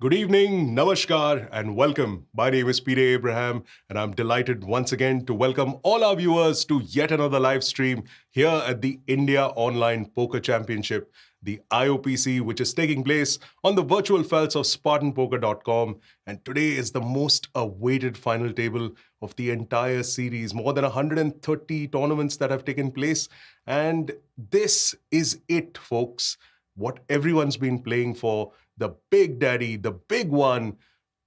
Good evening, namaskar, and welcome. My name is Peter Abraham, and I'm delighted once again to welcome all our viewers to yet another live stream here at the India Online Poker Championship, the IOPC, which is taking place on the virtual felts of SpartanPoker.com. And today is the most awaited final table of the entire series. More than 130 tournaments that have taken place. And this is it, folks. What everyone's been playing for. The big daddy, the big one,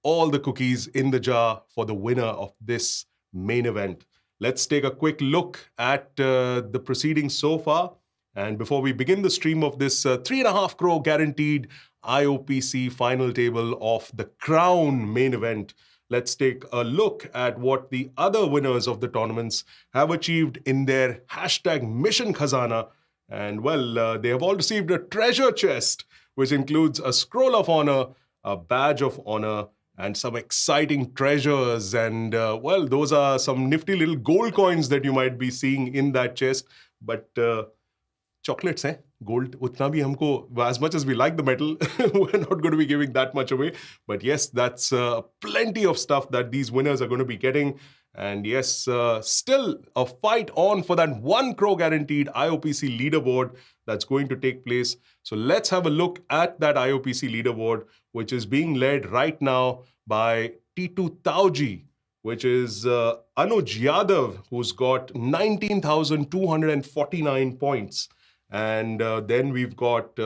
all the cookies in the jar for the winner of this main event. Let's take a quick look at the proceedings so far. And before we begin the stream of this 3.5 crore guaranteed IOPC final table of the Crown main event, let's take a look at what the other winners of the tournaments have achieved in their hashtag Mission Khazana. And well, they have all received a treasure chest, which includes a scroll of honor, a badge of honor, and some exciting treasures. And well, those are some nifty little gold coins that you might be seeing in that chest. But chocolates, gold, utna bhi humko, as much as we like the metal, we're not going to be giving that much away. But yes, that's plenty of stuff that these winners are going to be getting. And yes, still a fight on for that 1 crore guaranteed IOPC leaderboard that's going to take place. So let's have a look at that IOPC leaderboard, which is being led right now by T2 Tauji, which is Anuj Yadav, who's got 19,249 points. And then we've got,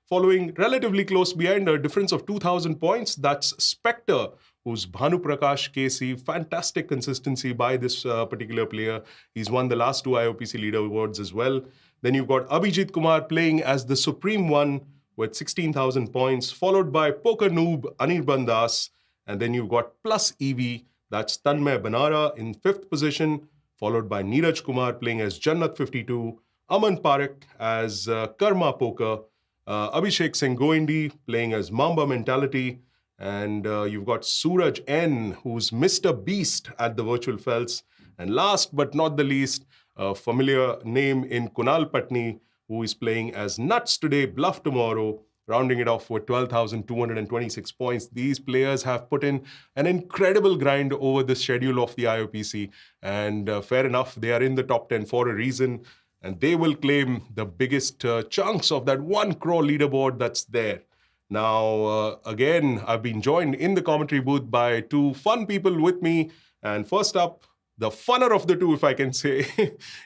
following relatively close behind, a difference of 2,000 points. That's Spectre, who's Bhanu Prakash KC. Fantastic consistency by this particular player. He's won the last 2 IOPC leaderboards as well. Then you've got Abhijit Kumar playing as the Supreme One with 16,000 points, followed by Poker Noob Anirban Das. And then you've got Plus EV, that's Tanmay Banara in 5th position, followed by Neeraj Kumar playing as Jannat 52, Aman Parekh as Karma Poker, Abhishek Singh Goindi playing as Mamba Mentality, and you've got Suraj N, who's Mr. Beast at the virtual felts. And last but not the least, a familiar name in Kunal Patni, who is playing as Nuts today, Bluff tomorrow, rounding it off with 12,226 points. These players have put in an incredible grind over the schedule of the IOPC. And fair enough, they are in the top 10 for a reason. And they will claim the biggest chunks of that 1 crore leaderboard that's there. Now, again, I've been joined in the commentary booth by 2 fun people with me. And first up, the funner of the 2, if I can say,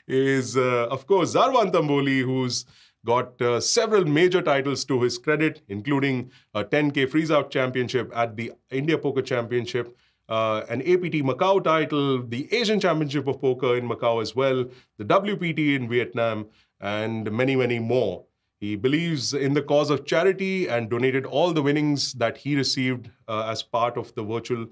is, of course, Zarwan Tamboli, who's got several major titles to his credit, including a 10K freeze-out championship at the India Poker Championship, an APT Macau title, the Asian Championship of Poker in Macau as well, the WPT in Vietnam, and many, many more. He believes in the cause of charity and donated all the winnings that he received as part of the virtual,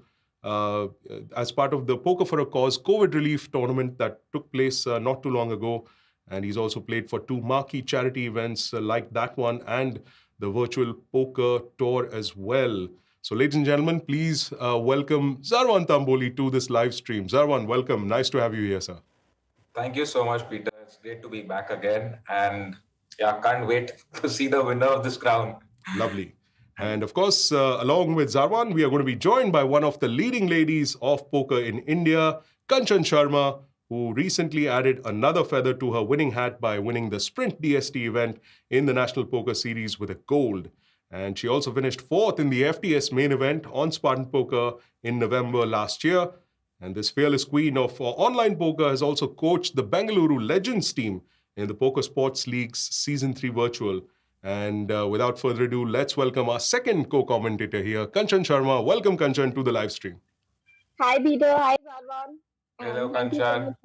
as part of the Poker for a Cause COVID relief tournament that took place not too long ago. And he's also played for 2 marquee charity events like that one and the virtual poker tour as well. So ladies and gentlemen, please welcome Zarwan Tamboli to this live stream. Zarwan, welcome. Nice to have you here, sir. Thank you so much, Peter. It's great to be back again. And yeah, can't wait to see the winner of this crown. Lovely. And of course, along with Zarwan, we are going to be joined by one of the leading ladies of poker in India, Kanchan Sharma, who recently added another feather to her winning hat by winning the Sprint DST event in the National Poker Series with a gold. And she also finished 4th in the FTS main event on Spartan Poker in November last year. And this fearless queen of online poker has also coached the Bengaluru Legends team in the Poker Sports League's Season 3 Virtual. And without further ado, let's welcome our second co-commentator here, Kanchan Sharma. Welcome, Kanchan, to the live stream. Hi, Peter. Hi, Zarwan. Hello, Kanchan.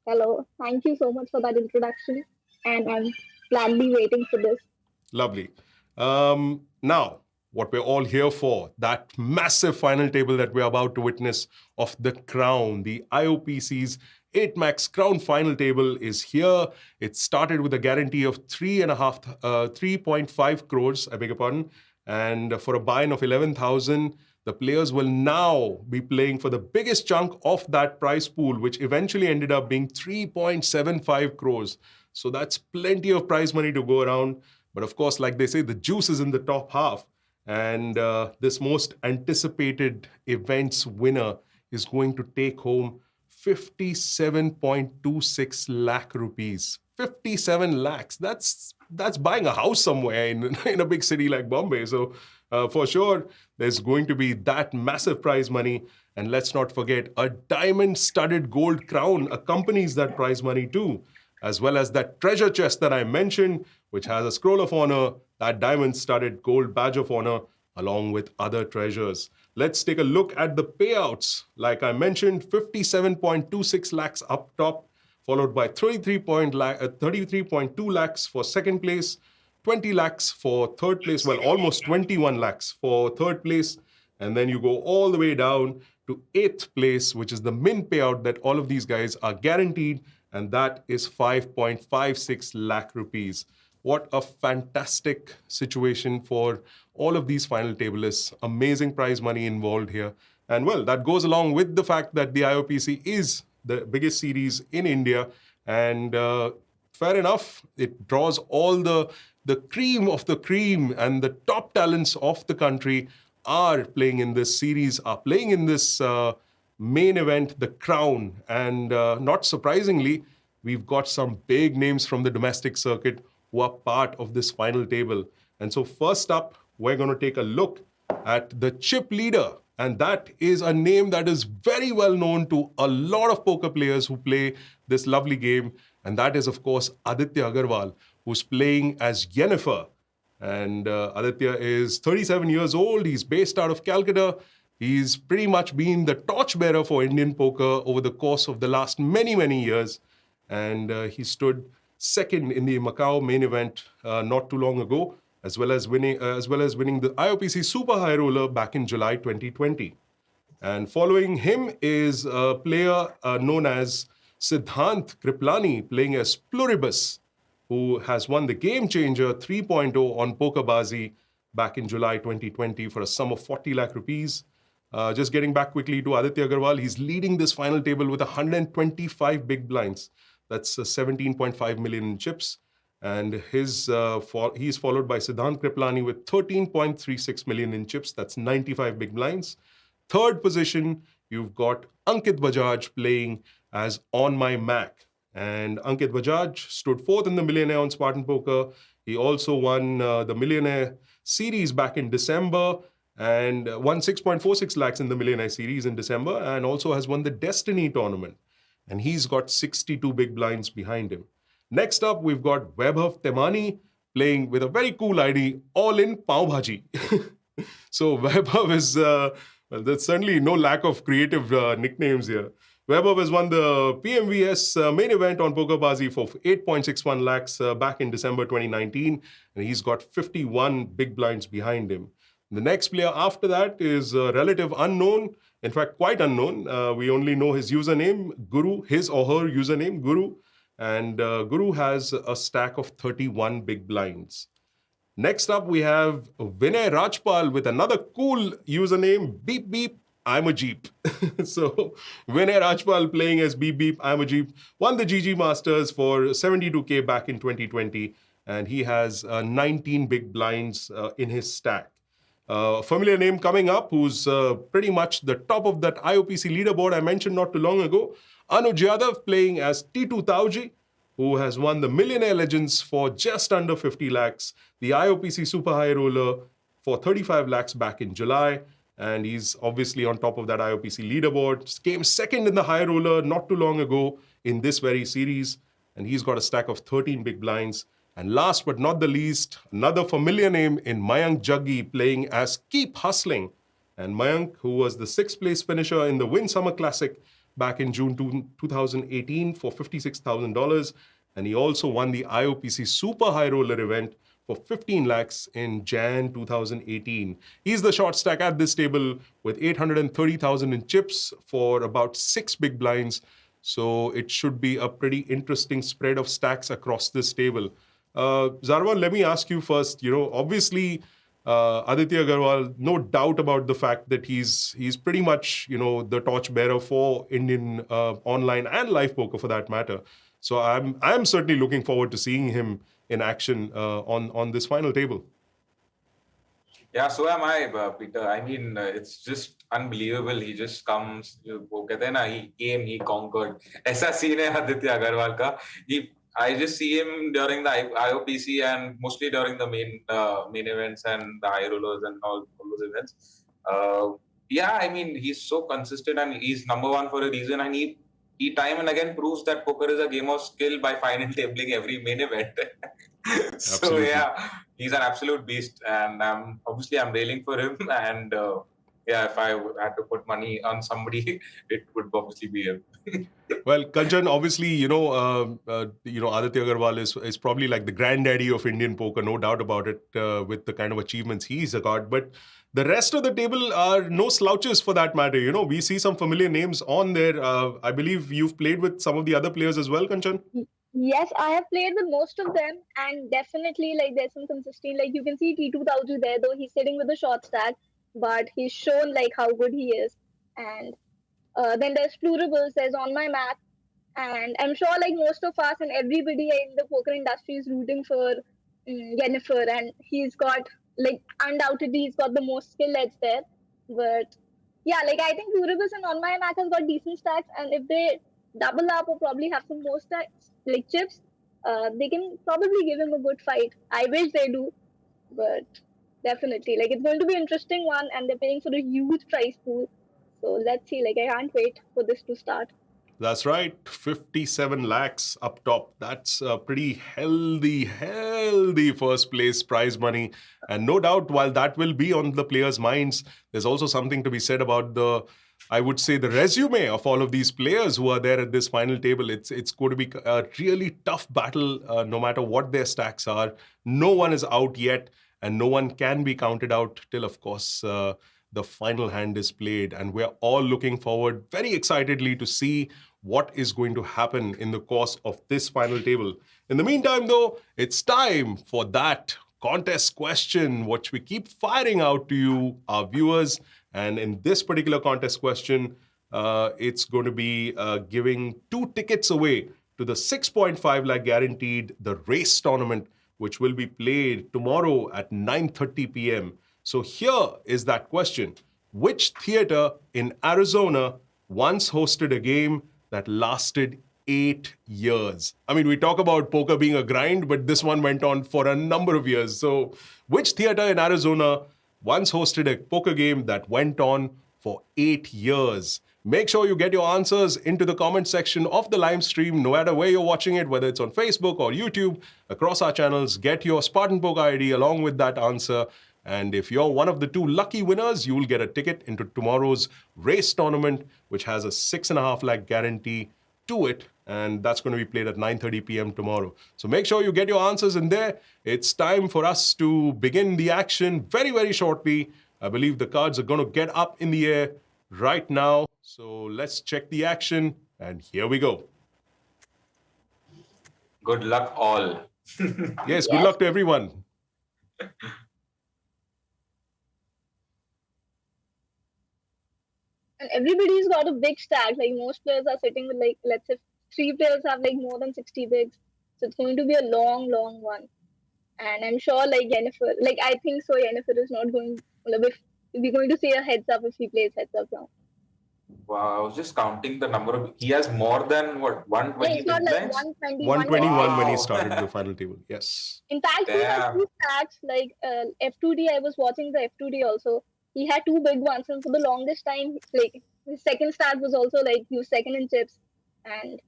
Hello. Thank you so much for that introduction. And I'm gladly waiting for this. Lovely. Now, what we're all here for, that massive final table that we're about to witness of the Crown, the IOPC's 8 Max Crown final table is here. It started with a guarantee of 3.5 crores, I beg your pardon. And for a buy-in of 11,000, the players will now be playing for the biggest chunk of that prize pool, which eventually ended up being 3.75 crores. So that's plenty of prize money to go around. But of course, like they say, the juice is in the top half. And this most anticipated event's winner is going to take home 57.26 lakh rupees. 57 lakhs. That's buying a house somewhere in a big city like Bombay. So for sure, there's going to be that massive prize money. And let's not forget, a diamond-studded gold crown accompanies that prize money too, as well as that treasure chest that I mentioned, which has a scroll of honor, that diamond-studded gold badge of honor, along with other treasures. Let's take a look at the payouts. Like I mentioned, 57.26 lakhs up top, followed by 33.2 lakhs for second place, 20 lakhs for third place, well, almost 21 lakhs for third place. And then you go all the way down to 8th place, which is the min payout that all of these guys are guaranteed, and that is 5.56 lakh rupees. What a fantastic situation for all of these final tablists. Amazing prize money involved here. And well, that goes along with the fact that the IOPC is the biggest series in India. And fair enough, it draws all the cream of the cream, and the top talents of the country are playing in this series, are playing in this main event, the Crown. And not surprisingly, we've got some big names from the domestic circuit who are part of this final table. And so first up, we're going to take a look at the chip leader. And that is a name that is very well known to a lot of poker players who play this lovely game. And that is, of course, Aditya Agarwal, who's playing as Yennefer. And Aditya is 37 years old. He's based out of Calcutta. He's pretty much been the torchbearer for Indian poker over the course of the last many, many years. And he stood second in the Macau main event not too long ago, as well as winning the IOPC Super High Roller back in July 2020. And following him is a player known as Siddhanth Kripalani, playing as Pluribus, who has won the Game Changer 3.0 on Pokerbazi back in July 2020 for a sum of 40 lakh rupees. Just getting back quickly to Aditya Agarwal, he's leading this final table with 125 big blinds. That's 17.5 million in chips. And he's followed by Siddhanth Kripalani with 13.36 million in chips. That's 95 big blinds. Third position, you've got Ankit Bajaj playing as On My Mac. And Ankit Bajaj stood fourth in the Millionaire on Spartan Poker. He also won the Millionaire Series back in December and won 6.46 lakhs in the Millionaire Series in December, and also has won the Destiny tournament. And he's got 62 big blinds behind him. Next up, we've got Vaibhav Temani playing with a very cool ID, All In Pav Bhaji. So Vaibhav is, well, there's certainly no lack of creative nicknames here. Vaibhav has won the PMVS main event on Pokerbazi for 8.61 lakhs back in December 2019, and he's got 51 big blinds behind him. The next player after that is a relative unknown, in fact, quite unknown. We only know his username, Guru, his or her username, Guru. And Guru has a stack of 31 big blinds. Next up, we have Vinay Rajpal with another cool username, Beep Beep, I'm a Jeep. So Vinay Rajpal playing as Beep Beep, I'm a Jeep, won the GG Masters for 72K back in 2020. And he has 19 big blinds in his stack. Familiar name coming up, who's pretty much the top of that IOPC leaderboard I mentioned not too long ago. Anuj Yadav playing as T2 Tauji, who has won the Millionaire Legends for just under 50 lakhs, the IOPC Super High Roller for 35 lakhs back in July. And he's obviously on top of that IOPC leaderboard. Came second in the High Roller not too long ago in this very series. And he's got a stack of 13 big blinds. And last but not the least, another familiar name in Mayank Jaggi playing as Keep Hustling. And Mayank, who was the 6th place finisher in the Win Summer Classic back in June 2018 for $56,000. And he also won the IOPC Super High Roller event for 15 lakhs in Jan 2018. He's the short stack at this table with 830,000 in chips for about 6 big blinds. So it should be a pretty interesting spread of stacks across this table. Zarwan, let me ask you first, obviously Aditya Agarwal, no doubt about the fact that he's pretty much, the torchbearer for Indian online and live poker for that matter. So I'm certainly looking forward to seeing him in action on this final table. Yeah, so am I, Peter. I mean, it's just unbelievable. He just comes, वो कहते हैं ना, he came, he conquered. ऐसा scene है आदित्य अग्रवाल का. I just see him during the IOPC and mostly during the main events and the high rollers and all those events. Yeah, I mean, he's so consistent and he's number one for a reason. And he time and again proves that poker is a game of skill by final tabling every main event. So Absolutely. yeah, he's an absolute beast, and obviously I'm railing for him. And yeah, if I had to put money on somebody, it would obviously be him. Well, Kanchan, obviously, Aditya Agarwal is probably like the granddaddy of Indian poker, no doubt about it, with the kind of achievements he's got. But the rest of the table are no slouches for that matter. You know, we see some familiar names on there. I believe you've played with some of the other players as well, Kanchan. Yes, I have played with most of them, and definitely like there's some consistency. Like you can see T2000 there, though he's sitting with a short stack, but he's shown like how good he is. And then there's Plurables, there's On My Map, and I'm sure like most of us and everybody in the poker industry is rooting for Jennifer, and he's got like undoubtedly he's got the most skill edge there. But yeah, like I think Plurables and On My Map has got decent stacks, and if they double up or probably have some more stacks like chips, they can probably give him a good fight. I wish they do, but definitely like it's going to be an interesting one, and they're paying for a huge prize pool. So let's see. Like I can't wait for this to start. That's right, 57 lakhs up top. That's a pretty healthy first place prize money. And no doubt, while that will be on the players' minds, there's also something to be said about I would say, the resume of all of these players who are there at this final table. It's going to be a really tough battle, no matter what their stacks are. No one is out yet, and no one can be counted out till, of course, the final hand is played. And we're all looking forward very excitedly to see what is going to happen in the course of this final table. In the meantime, though, it's time for that contest question, which we keep firing out to you, our viewers. And in this particular contest question, it's going to be giving 2 tickets away to the 6.5 lakh guaranteed, the race tournament, which will be played tomorrow at 9:30 p.m. So here is that question. Which theater in Arizona once hosted a game that lasted 8 years? I mean, we talk about poker being a grind, but this one went on for a number of years. So which theater in Arizona once hosted a poker game that went on for 8 years? Make sure you get your answers into the comment section of the live stream, no matter where you're watching it, whether it's on Facebook or YouTube, across our channels. Get your Spartan Poker ID along with that answer. And if you're one of the 2 lucky winners, you will get a ticket into tomorrow's race tournament, which has a 6.5 lakh guarantee to it. And that's going to be played at 9:30 p.m. tomorrow. So make sure you get your answers in there. It's time for us to begin the action very shortly. I believe the cards are going to get up in the air right now. So let's check the action. And here we go. Good luck, all. Yes, good luck to everyone. And everybody's got a big stack. Like most players are sitting with like, let's say 3 players have like more than 60 bigs. So it's going to be a long one. And I'm sure like Jennifer, like I think so Jennifer is not going, we're going to see a heads up if he plays heads up now. Wow, I was just counting the number of. He has more than what, 120 Yeah, it's not like blinds? 120. 121 when he Wow. started the final table. Yes. In fact, he has Damn. 2 stacks. Like F2D, I was watching the F2D also. He had 2 big ones, and for the longest time, like his second stack was also like he was second in chips. And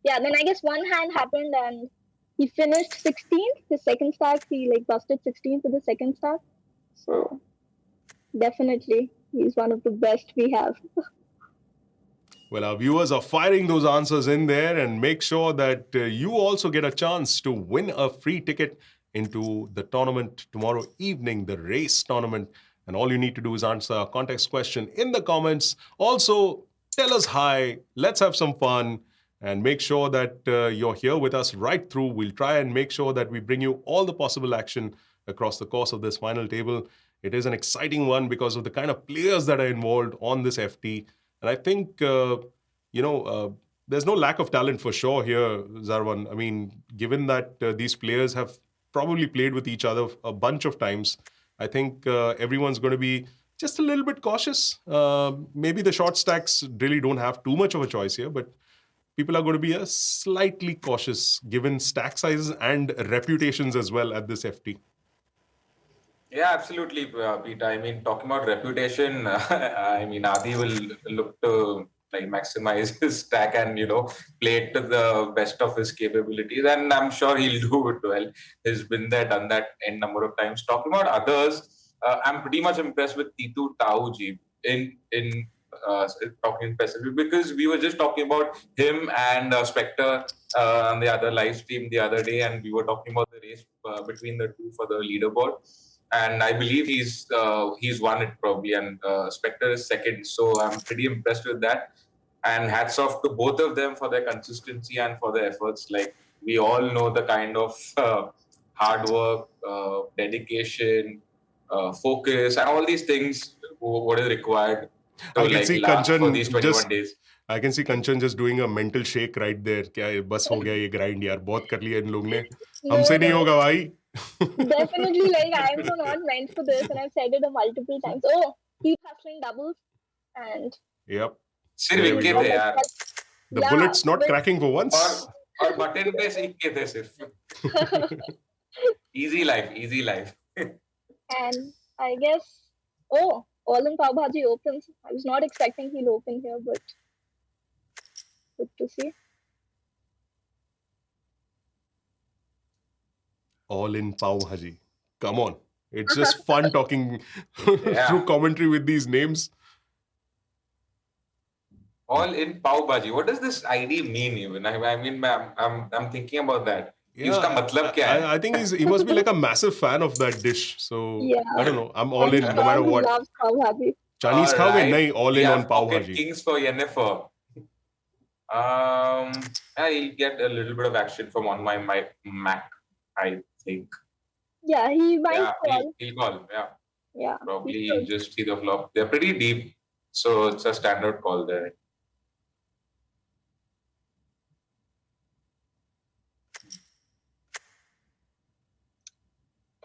yeah, then I guess one hand happened, and he finished 16th. His second stack, he like busted 16th with the second stack. So definitely, he's one of the best we have. Well, our viewers are firing those answers in there, and make sure that you also get a chance to win a free ticket into the tournament tomorrow evening, the race tournament. And all you need to do is answer our context question in the comments. Also, tell us hi, let's have some fun, and make sure that you're here with us right through. We'll try and make sure that we bring you all the possible action across the course of this final table. It is an exciting one because of the kind of players that are involved on this FT. And I think, there's no lack of talent for sure here, Zarwan. I mean, given that these players have probably played with each other a bunch of times, I think everyone's going to be just a little bit cautious. Maybe the short stacks really don't have too much of a choice here, but people are going to be a slightly cautious given stack sizes and reputations as well at this FT. Yeah, absolutely, Peter. I mean, talking about reputation, I mean, Adi will look to like maximize his stack and play it to the best of his capabilities, and I'm sure he'll do it well. He's been there, done that n number of times. Talking about others, I'm pretty much impressed with Titu Tauji in talking specific because we were just talking about him and Spectre on the other live stream the other day, and we were talking about the race between the two for the leaderboard. And I believe he's won it probably, and Spectre is second. So I'm pretty impressed with that. And hats off to both of them for their consistency and for their efforts. Like we all know the kind of hard work, dedication, focus, and all these things. What is required to I can see last for Kanchan these 21 days? I can see Kanchan just doing a mental shake right there. क्या ये बस हो गया ये grind यार बहुत कर लिया इन लोग ने हमसे नहीं होगा भाई. Definitely, like I am not meant for this, and I've said it multiple times. Oh, keep hustling doubles, and Yep. सिर्फ इक्के थे यार. The bullet's not cracking for once. और बटन पे से इक्के थे सिर्फ. Easy life. And I guess, all in Pav Bhaji opens. I was not expecting he'll open here, but good to see. All in Pav Bhaji. Come on. It's just fun talking through commentary with these names. All in Pav Bhaji. What does this ID mean even? I mean, I'm thinking about that. Yeah, उसका मतलब क्या है? I think he must be like a massive fan of that dish. So I don't know. I'm all in no matter what. He loves Pav Bhaji. Chinese खाओगे नहीं all in on Pav Pocket Bhaji. Kings for Yennefer. He'll get a little bit of action from on my Mac, I think. Yeah, he might call. He'll call. Yeah. Probably he'll just see the flop. They're pretty deep, so it's a standard call there.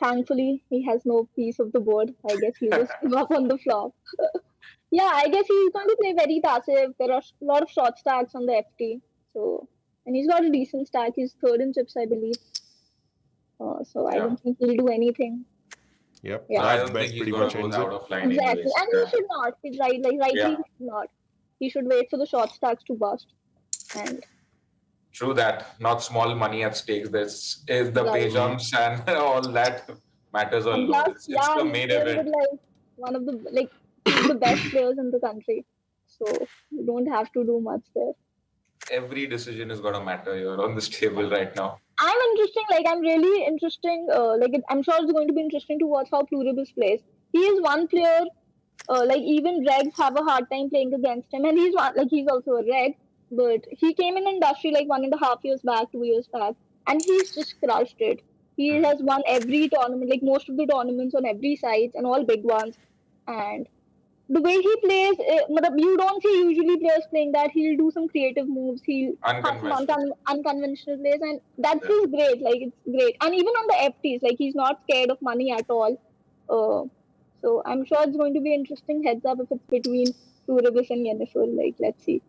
Thankfully, he has no piece of the board. I guess he'll just give up on the flop. Yeah, I guess he's going to play very passive. There are a lot of short stacks on the FT. So, and he's got a decent stack. He's third in chips, I believe. So I don't think he'll do anything. Yep. Yeah. I don't think he's going to go out of line. Exactly. Anyways. And he should not. He's right. He should not. He should wait for the short stacks to bust. And true that. Not small money at stake. This is the pay jumps and all that matters a lot. It's the main event. One of the the best players in the country. So you don't have to do much there. Every decision is going to matter here on this table right now. I'm really interesting. I'm sure it's going to be interesting to watch how Pluribus plays. He is one player. Even Regs have a hard time playing against him, and he's also a Reg. But he came in industry 1.5 years back, 2 years back, and he's just crushed it. He has won every tournament, most of the tournaments on every side, and all big ones. And the way he plays, you don't see usually players playing that. He'll do some creative moves. He'll have some unconventional plays, and that's just great. It's great. And even on the FTs, he's not scared of money at all. So I'm sure it's going to be interesting heads up if it's between Pluribus and Yennefer. Let's see.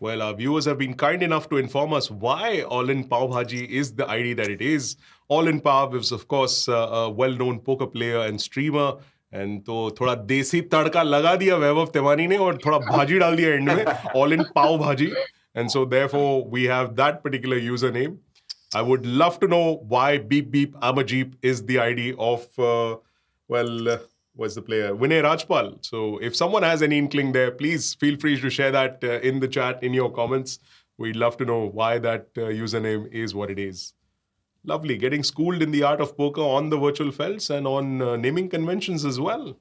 Well, our viewers have been kind enough to inform us why All In Pav Bhaji is the ID that it is. All In Pav is, of course, a well-known poker player and streamer. And तो थोड़ा देसी तड़का लगा दिया वैभव तिवारी ने और थोड़ा भाजी डाल दिया एंड में All In Pav Bhaji. And so therefore we have that particular username. I would love to know why Beep Beep I'm a Jeep is the ID of what's the player? Vinay Rajpal. So if someone has any inkling there, please feel free to share that in the chat, in your comments. We'd love to know why that username is what it is. Lovely. Getting schooled in the art of poker on the virtual felts and on naming conventions as well.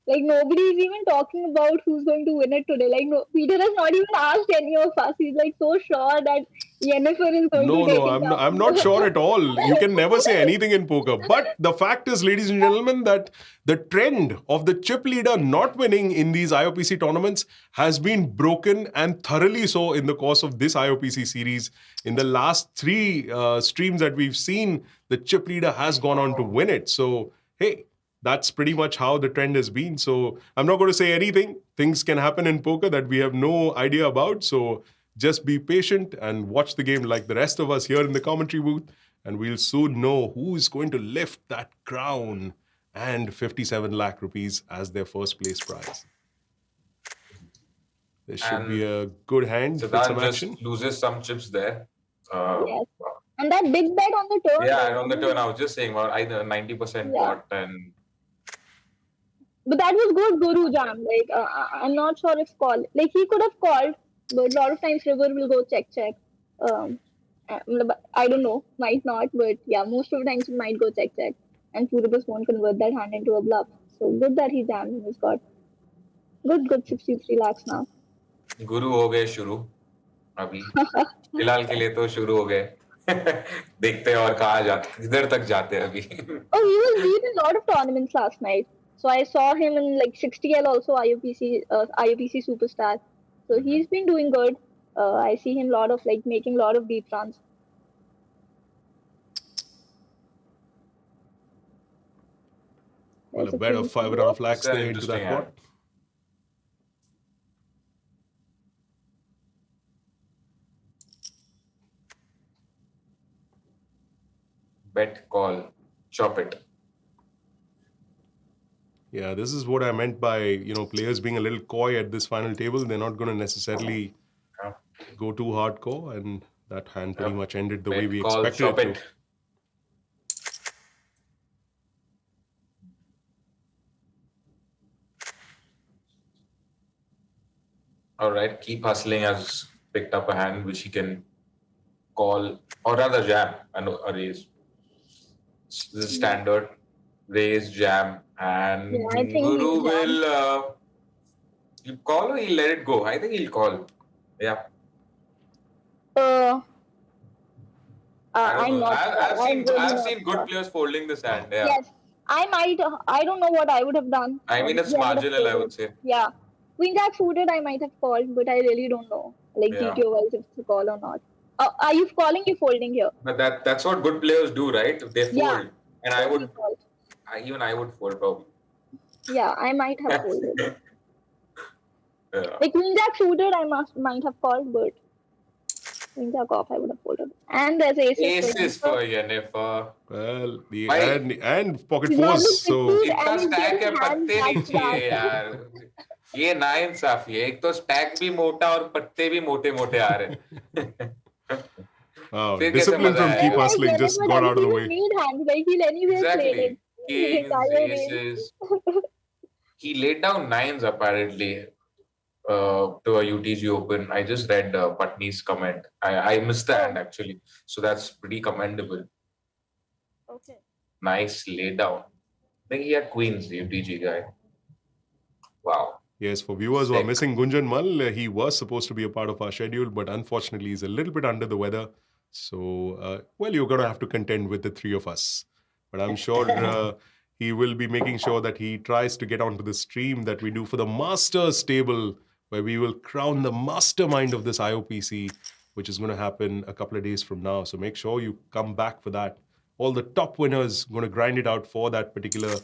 Like nobody is even talking about who's going to win it today. Like no, Peter has not even asked any of us. He's like so sure that Yennefer is going to No, take no, it I'm down. not sure at all. You can never say anything in poker. But the fact is, ladies and gentlemen, that the trend of the chip leader not winning in these IOPC tournaments has been broken, and thoroughly so, in the course of this IOPC series. In the last three streams that we've seen, the chip leader has gone on to win it. So, hey, that's pretty much how the trend has been. So I'm not going to say anything. Things can happen in poker that we have no idea about. So just be patient and watch the game like the rest of us here in the commentary booth, and we'll soon know who is going to lift that crown and 57 lakh rupees as their first place prize. This should be a good hand with some Siddharth action. just loses some chips there. Yes. And that big bet on the turn. Yeah, and on the turn, I was just saying about either 90% pot and. But that was good Guru Jam. Like I'm not sure if call. Like he could have called, but a lot of times River will go check. I don't know, might not, but yeah, most of the times he might go check, and Pluribus won't convert that hand into a bluff. So good that he jammed and he's got good 63 lakhs now. गुरु हो गए शुरू अभी फिलहाल के लिए तो शुरू हो गए देखते हैं और कहाँ जाते किधर तक जाते हैं अभी Oh, he was beat in a lot of tournaments last night. So I saw him in like 60L also IOPC Superstar. So he's been doing good. I see him making a lot of deep runs. Well, a bet of 5.5 lakhs there into that pot. Bet, call, chop it. Yeah, this is what I meant by, players being a little coy at this final table. They're not going to necessarily go too hardcore, and that hand pretty much ended the way we expected it to. All right, keep hustling has picked up a hand which he can call, or rather jam and a raise. This is standard. Raise, jam, and Guru will he'll call or he'll let it go. I think he'll call. Yeah. I'm not. I've seen good players folding this hand. Yeah. Yes, I might. I don't know what I would have done. I mean, it's marginal, I would say. Yeah, Queen Jack suited, I might have called, but I really don't know, GTO wise, if it's a call or not. Are you calling? You folding here? But that's what good players do, right? They fold, and I would. Even I would fold probably. Yeah, I might have folded. Like Queen Jack suited, I might have called, but Queen Jack off, I would have folded. And there's aces for Yennefer. Well, and pocket fours. So इतना stack है पत्ते नहीं चाहिए यार. ये ना इंसाफी है. एक तो stack भी मोटा और पत्ते भी मोटे-मोटे आ रहे. Wow, discipline from keep hustling just got out of the way. Exactly. Kings, aces. He laid down nines apparently to a UTG Open. I just read Patni's comment. I missed the hand actually. So that's pretty commendable. Okay. Nice lay down. I think he had queens, the UTG guy. Wow. Yes, for viewers who are missing Gunjan Mal, he was supposed to be a part of our schedule, but unfortunately he's a little bit under the weather. So, you're going to have to contend with the three of us. But I'm sure he will be making sure that he tries to get onto the stream that we do for the Masters Table, where we will crown the mastermind of this IOPC, which is going to happen a couple of days from now. So make sure you come back for that. All the top winners going to grind it out for that particular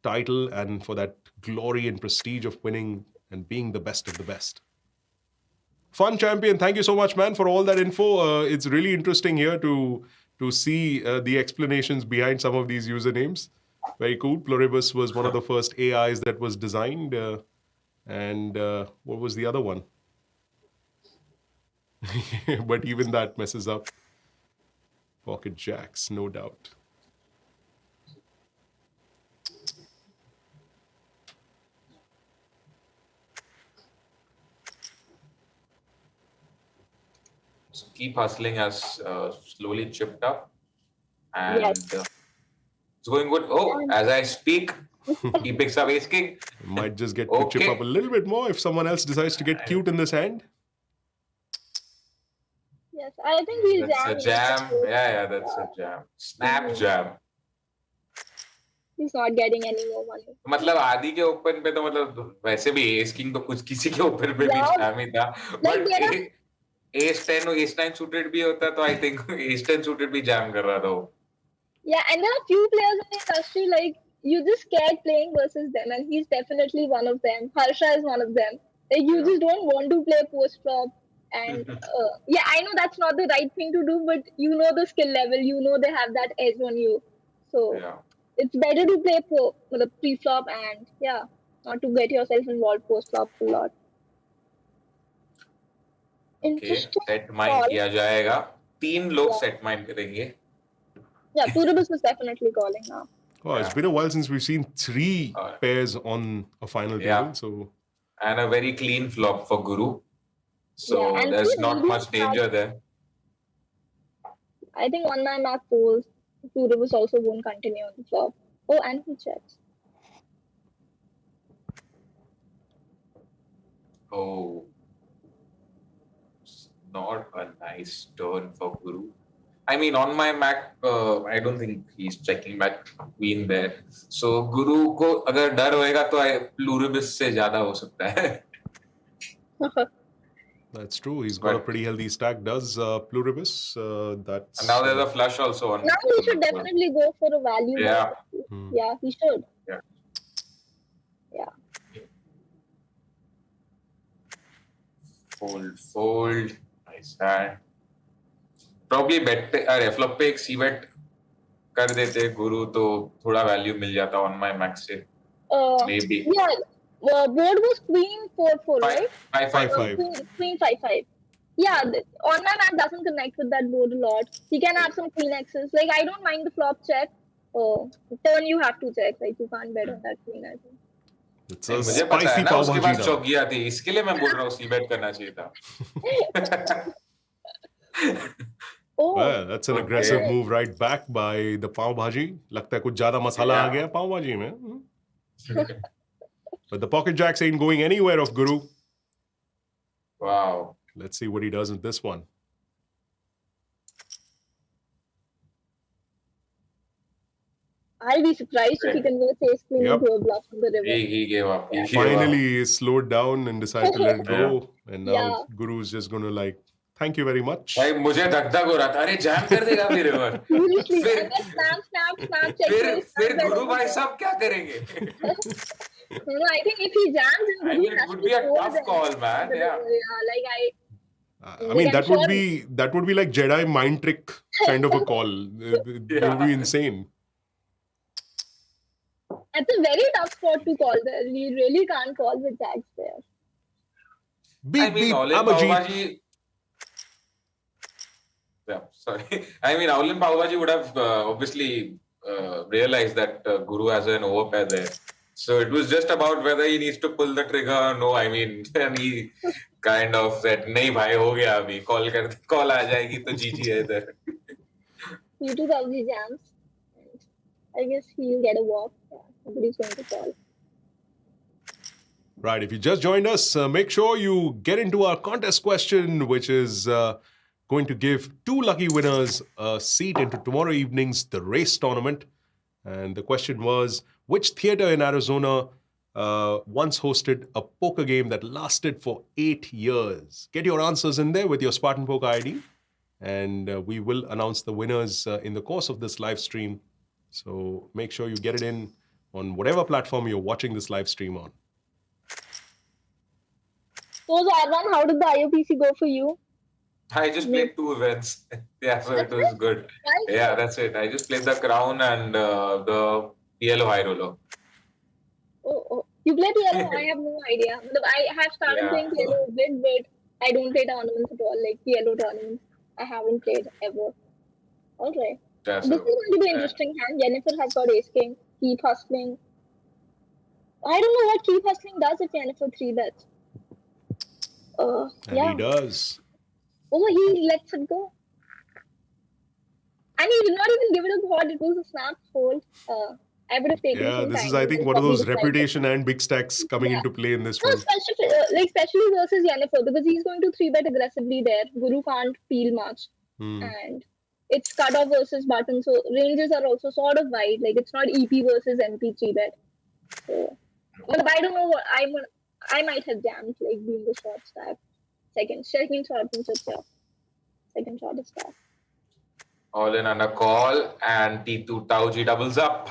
title and for that glory and prestige of winning and being the best of the best. Fun champion, thank you so much, man, for all that info. It's really interesting here to see the explanations behind some of these usernames. Very cool. Pluribus was one of the first AIs that was designed. And what was the other one? But even that messes up. Pocket jacks, no doubt. So keep hustling has slowly chipped up. And it's going good. Oh, as I speak, He picks up ace king. Might just get to chip up a little bit more if someone else decides to get cute in this hand. Yes, I think he'll That's jam. a jam. Yeah, that's a jam. Snap jam. He's not getting any more money. मतलब आदि के open पे तो मतलब वैसे भी S king तो कुछ किसी के ओपन पे भी जैम ही था, बट एस 10 और एस 9 सूटेड भी होता तो आई थिंक एस 10 सूटेड भी जैम कर रहा था वो. Yeah, and there are few players in the industry like you just scared playing versus them, and he's definitely one of them. Harsha is one of them. Like you just don't want to play post flop, and yeah, I know that's not the right thing to do, but you know the skill level, you know they have that edge on you, so it's better to play pre-flop and yeah, not to get yourself involved post-flop a lot. Interesting. Set mind किया जाएगा. 3 लोग set mind करेंगे. Yeah, Pluribus is definitely calling now. Oh, it's been a while since we've seen 3 pairs on a final table. So, and a very clean flop for Guru. So there's not much danger there. I think on my map polls, Pluribus also won't continue on the flop. Oh, and he checks. Oh, it's not a nice turn for Guru. I mean, on my Mac, I don't think he's checking back queen there. So Guru को अगर डर होएगा तो Pluribus से ज़्यादा हो सकता है. That's true. He's got a pretty healthy stack. Does Pluribus? That's. And now there's a flush also on. Now he should definitely go for a value. Yeah. Yeah, he should. Yeah. Fold. Nice hand. Probably bet अरे flop पे एक c-bet कर देते Guru तो थोड़ा value मिल जाता on my max से. Maybe. Yeah. Board was queen 4-4, right? 5-5. Queen 5-5. Yeah, on my map doesn't connect with that board a lot. He can have some queen X's. Like I don't mind the flop check. Turn you have to check. Like you can't bet on that queen. I think. It's a spicy ना उसके बाद चौकिया थी. इसके लिए मैं बोल रहा हूँ c-bet करना चाहिए था. Well, that's an aggressive move right back by the pav bhaji. लगता है कुछ ज़्यादा मसाला आ गया pav bhaji में. But the pocket jacks ain't going anywhere of Guru. Wow. Let's see what he does with this one. I'll be surprised if he converts ace queen into a bluff from the river. He gave up. Finally, he slowed down and decided to let it go. And now Guru's just going to like, thank you very much. भाई मुझे धक-धक हो रहा था. अरे jam कर देगा फिर river. फिर गुरु भाई सब क्या करेंगे? No, I think if he jams, it would be a tough call, man. Yeah. I mean, that would be like Jedi mind trick kind of a call. It would be insane. That's a very tough spot to call there. We really can't call with jacks there. Beep, Abhijit. Yeah, sorry. I mean, Aulin Pavaji would have obviously realized that Guru has an overpair there. So it was just about whether he needs to pull the trigger or no. I mean, and he kind of said, "नहीं भाई हो गया अभी call आ जाएगी तो GG है इधर." YouTube probably jams. I guess he'll get a walk. Yeah, nobody's going to call. Right. If you just joined us, make sure you get into our contest question, which is going to give 2 lucky winners a seat into tomorrow evening's The Race tournament. And the question was, which theater in Arizona once hosted a poker game that lasted for 8 years? Get your answers in there with your Spartan Poker ID. And we will announce the winners in the course of this live stream. So make sure you get it in on whatever platform you're watching this live stream on. So, Arvan, how did the IOPC go for you? I just played 2 events. Yeah, so it was good. Nice. Yeah, that's it. I just played the Crown and the PLO High Roller. Oh, you played PLO? I have no idea. I have started playing PLO a bit, but I don't play tournaments at all, like PLO tournaments. I haven't played ever. All right. This is going to be an interesting hand. Jennifer has got ace king. Keep hustling. I don't know what keep hustling does if Jennifer 3-bets. And he does. Oh, he lets it go. And he did not even give it a thought. It was a snap fold. I would have taken Yeah, some this time is, I and think, then one of probably those decided. reputation and big stacks coming Yeah. into play in this No, one. especially versus Yennefer, because he's going to 3-bet aggressively there. Guru can't feel much. Hmm. And it's cutoff versus button, so ranges are also sort of wide. Like, it's not EP versus MP 3-bet. So, but I don't know what I might have jammed, like, being the short stack. Second shot from Chutya. Second shot is stack. All in on a call, and T2 Tauji doubles up.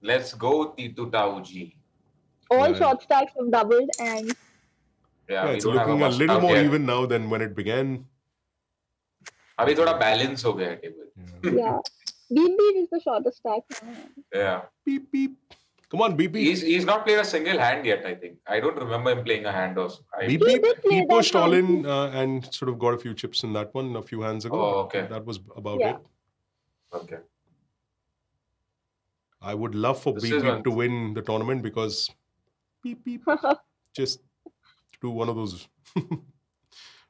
Let's go, T2 Tauji. All Well, short stacks have doubled, and Yeah, we it's don't have a looking a must little out more yet. even now than when it began. अभी थोड़ा balance हो गया है table. yeah. Beep is the shortest stack. Yeah. Beep, beep. Come on, beep, beep. He's not played a single hand yet, I think. I don't remember him playing a hand or so. Beep, He beep. did play He that pushed all hand. in and sort of got a few chips in that one a few hands ago. Oh, but okay. That was about Yeah. it. Okay. I would love for This Beep is Beep one- to win the tournament because beep beep just do one of those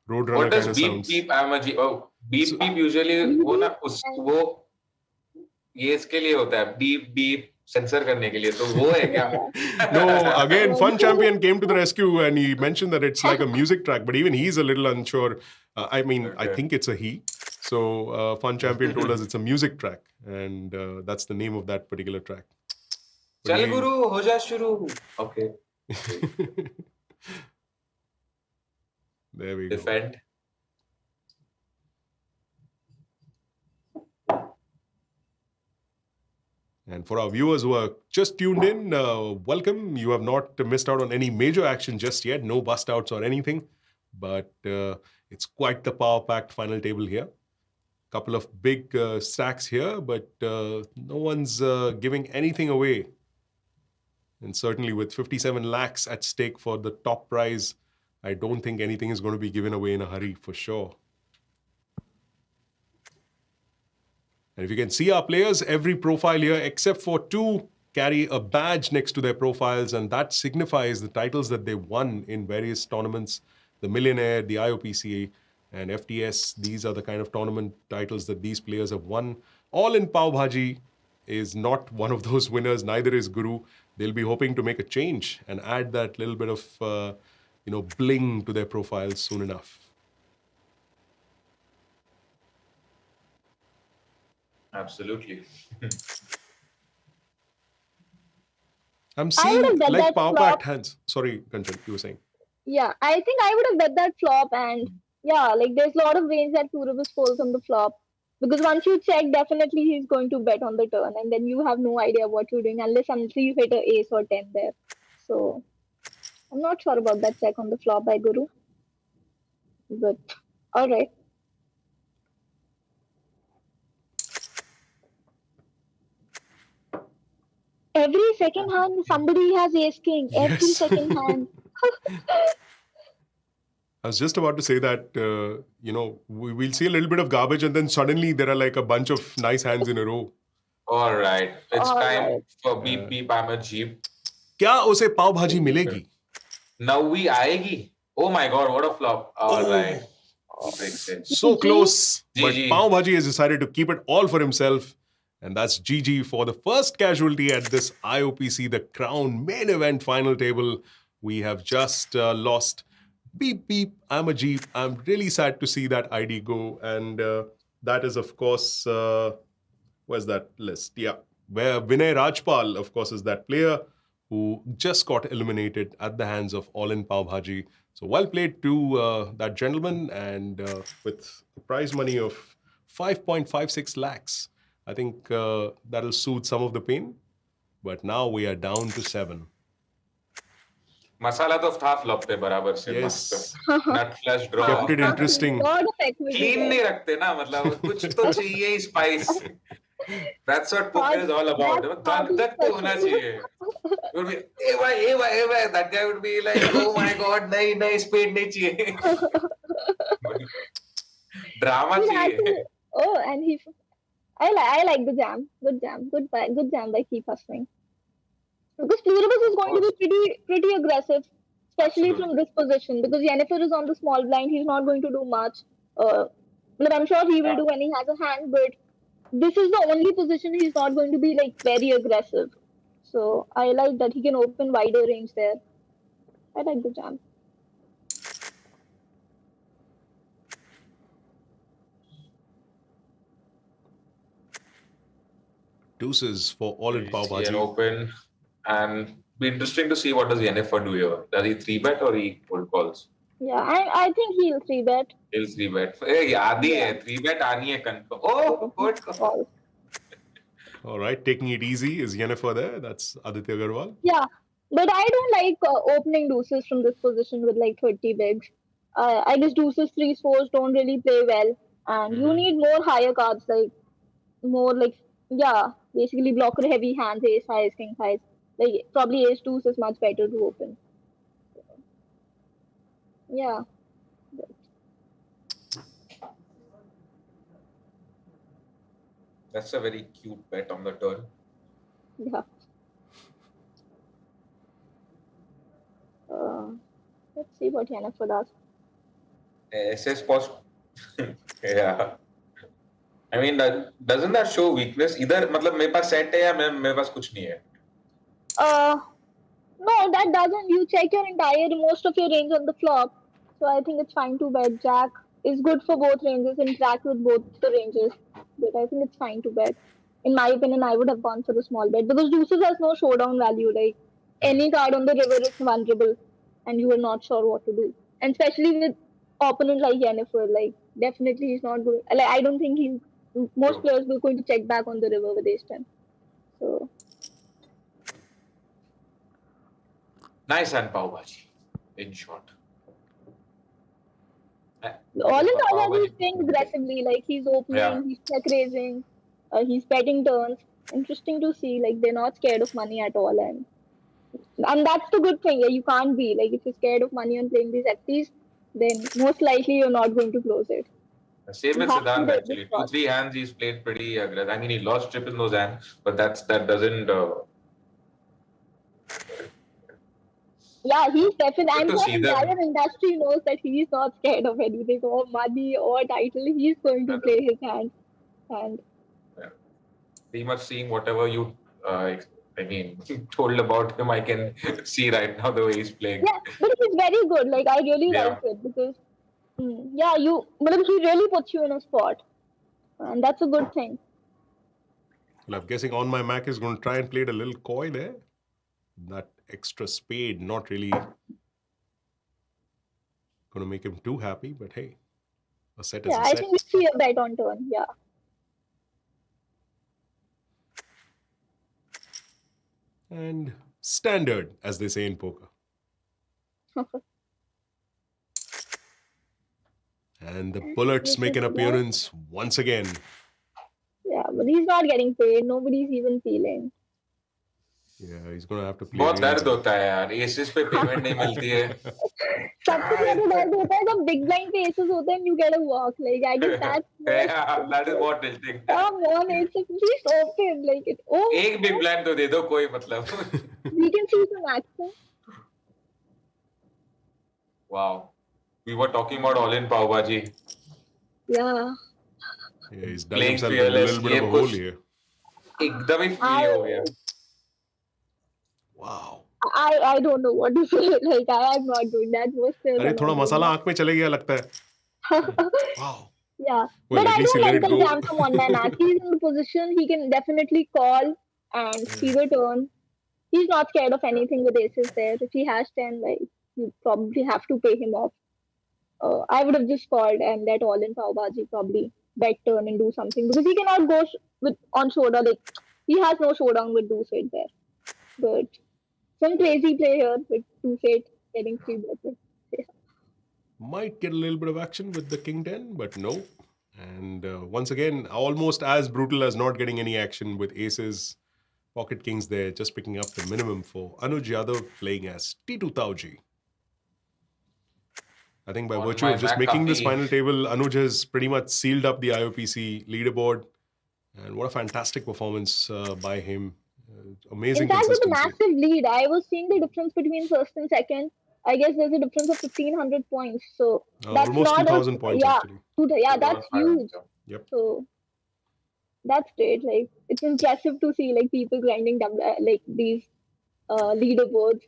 roadrunner What does kind of beep sounds. beep Amaji? Oh, beep So- beep usually Beep वो ना beep उस and- वो ये इसके लिए होता है beep beep sensor करने के लिए तो वो है क्या? No, again, Fun Champion came to the rescue and he mentioned that it's like a music track, but even he's a little unsure. I mean, I Okay. think it's a he. So Fun Champion told us it's a music track, and that's the name of that particular track. But चल we- गुरु हो जा शुरू. Okay. There we go. Defend. And for our viewers who are just tuned in, welcome. You have not missed out on any major action just yet, no bust outs or anything. But it's quite the power-packed final table here. Couple of big stacks here, but no one's giving anything away. And certainly with 57 lakhs at stake for the top prize, I don't think anything is going to be given away in a hurry for sure. And if you can see our players, every profile here, except for two, carry a badge next to their profiles, and that signifies the titles that they won in various tournaments. The Millionaire, the IOPC, and FTS, these are the kind of tournament titles that these players have won. All in Pav Bhaji is not one of those winners, neither is Guru. They'll be hoping to make a change and add that little bit of, bling to their profiles soon enough. Absolutely. I'm I seeing would've bet like that power flop. packed hands. Sorry, Kanchan, you were saying. Yeah, I think I would have bet that flop, and yeah, like there's a lot of range that Purvis folds on the flop. Because once you check, definitely he's going to bet on the turn, and then you have no idea what you're doing unless you hit a ace or 10 there. So I'm not sure about that check on the flop by Guru. But alright. Every second hand, somebody has ace king. Every Yes. second hand. I was just about to say that, we'll see a little bit of garbage and then suddenly there are like a bunch of nice hands in a row. All right. It's All time right. for beep beep I'm a jeep. क्या उसे पाव भाजी मिलेगी? Now we आएगी. Oh my god, what a flop. All Oh. right. He breaks it. So GG. close, but GG. Pav Bhaji has decided to keep it all for himself. And that's GG for the first casualty at this IOPC, the Crown main event final table. We have just lost. Beep, beep, I'm a Jeep. I'm really sad to see that ID go. And that is, of course, where's that list? Yeah, where Vinay Rajpal, of course, is that player who just got eliminated at the hands of All-In Pav Bhaji. So well played to that gentleman, and with a prize money of 5.56 lakhs. I think that'll soothe some of the pain. But now we are down to 7. मसाला तो था flop पे बराबर से Yes. मस्त nut flush draw Kept it interesting. God of equity. Clean नहीं रखते ना मतलब कुछ तो चाहिए ही spice that's what poker is all about धक धक तो होना चाहिए would be ए भाई that guy would be like oh my god नहीं स्पीड नहीं चाहिए ड्रामा चाहिए Oh, and I like the jam. Good jam by Keep Hustling. Because Pluribus is going to be pretty aggressive, especially Absolutely. from this position. Because Yennefer is on the small blind, he's not going to do much. But I'm sure he will do when he has a hand. But this is the only position he's not going to be like very aggressive. So I like that he can open wider range there. I like the jam. Deuces for all-in pav See an bhaji. open, and be interesting to see what does Yennefer do here. Does he 3-bet or he cold calls? Yeah, I think he'll 3-bet. He'll 3-bet. Hey, आधी Yeah. है 3-bet आनी है confirm. Oh, good call. Call. All right, taking it easy. Is Yennefer there? That's Aditya Agarwal. Yeah, but I don't like opening deuces from this position with like 30 bigs. I guess deuces, threes, fours don't really play well, and you need more higher cards, like more like basically blocker heavy hands, ace highs, king highs. Like probably ace deuce is much better to open. Yeah. That's a very cute bet on the turn. Yeah. Let's see what Yennefer does. SS post. Yeah. I mean, doesn't that show weakness? इधर मतलब मेरे पास set है या मेरे पास कुछ नहीं है. No, that doesn't. You check your entire most of your range on the flop, so I think it's fine to bet. Jack is good for both ranges, interact with both the ranges, but I think it's fine to bet. In my opinion, I would have gone for the small bet because deuces has no showdown value. Like any card on the river is vulnerable, and you are not sure what to do. And especially with opponent like Yennefer, like definitely he's not good. Like I don't think he's. Most players were going to check back on the river with ace 10. So. Nice hand pav bhaji. In short. All in all, he's playing aggressively. Like he's opening, he's check raising, he's betting turns. Interesting to see. Like they're not scared of money at all, and that's the good thing. Yeah, you can't be like if you're scared of money and playing these FTs, then most likely you're not going to close it. Same with Siddhanth actually. 2-3 hands he's played pretty aggressive. I mean, he lost trip in those hands, but that doesn't. Yeah, he's definitely. I'm sure the entire industry knows that he's not scared of anything or money or title. He's going to play his hand. Pretty much seeing whatever you, told about him, I can see right now the way he's playing. Yeah, but he's very good. Like I really like it because, he really puts you in a spot, and that's a good thing. Well, I'm guessing On My Mac is going to try and play it a little coy there. That extra spade not really going to make him too happy, but hey, a set is a set. I think we see a bet on turn, yeah. And standard, as they say in poker. And the bullets make an appearance once again. Yeah, but he's not getting paid. Nobody's even feeling. Yeah, he's going to have to play. बहुत दर्द होता है यार. Aces पे payment नहीं मिलती है. सबसे ज़्यादा दर्द होता है जब big blind पे aces होते हैं and you get a walk. Like I guess that's. Yeah, that is what they'll think. Come on, it's just open like it. Oh. एक big blind तो दे दो कोई मतलब. We can see some action. Wow, we were talking about all-in pav bhaji. Yeah. Yeah, he's done himself a little bit of a hole here. एकदम ही free हो गया. Wow. I don't know what to say. Like I am not doing that. अरे थोड़ा मसाला आँख में चले गया लगता है. Wow. Yeah, well, but I don't like the jam from one man. He's in the position. He can definitely call and see the turn. He's not scared of anything with aces there. If he has 10, like you probably have to pay him off. I would have just called and let all-in pav bhaji probably bet turn and do something because he cannot go on showdown. Like he has no showdown with deuce 8 there. But some crazy play here with deuce 8 getting 3-bet. Yeah. Might get a little bit of action with the king 10, but no. And once again, almost as brutal as not getting any action with aces, pocket kings there, just picking up the minimum for Anuj Yadav playing as T2 Tauji. I think by virtue of just making this final table, Anuj has pretty much sealed up the IOPC leaderboard. And what a fantastic performance by him. Amazing consistency. In fact, with a massive lead, I was seeing the difference between first and second. I guess there's a difference of 1,500 points. So that's almost 2,000 points actually. Yeah, that's huge. Yep. So That's great. Like it's impressive to see like people grinding like these leaderboards.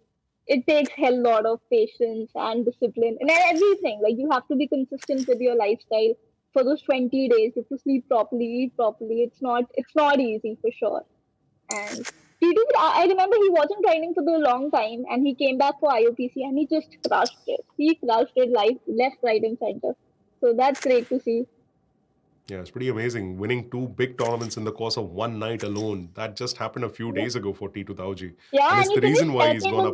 It takes hell lot of patience and discipline and everything. Like you have to be consistent with your lifestyle for those 20 days. You have to sleep properly, eat properly. It's not easy for sure. And T2, I remember he wasn't training for the long time, and he came back for IOPC and he just crushed it. He crushed it left, right, and center. So that's great to see. Yeah, it's pretty amazing. Winning two big tournaments in the course of one night alone. That just happened a few Yeah, days ago for T2 Tauji. And yeah, it's and he the reason finished why he's gone up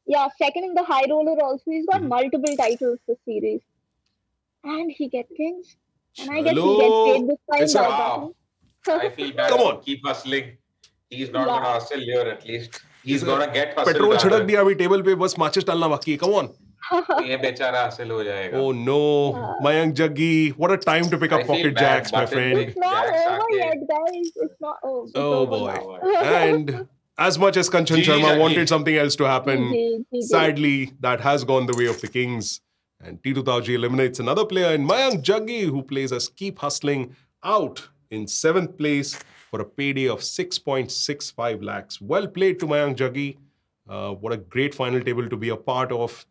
there. second in the high roller. Also, he's got Mhm. multiple titles this series, and he gets kings. And I guess he gets paid Chalo, this time it's a by Wow. I button. feel come bad for on. keep hustling. He's not gonna Yeah, hustle here at least. It's He's a gonna get hustled petrol छिड़क rather. दिया अभी table पे बस माचिस डालना बाकी है. Come on. ये बेचारा हसल हो जाएगा. Oh no, yeah. Mayank Jaggi, what a time to pick I up feel pocket bad. jacks, my Button friend. It's with not Jacks over आके. yet, guys. It's not. Oh, it's Oh over boy. Oh, now. And as much as Kanchan GG Sharma Jaggi. wanted something else to happen, GG, GG. sadly, that has gone the way of the Kings. And T2 Tauji eliminates another player in Mayank Jaggi, who plays us Keep Hustling out in 7th place for a payday of 6.65 lakhs. Well played to Mayank Jaggi. What a great final table to be a part of.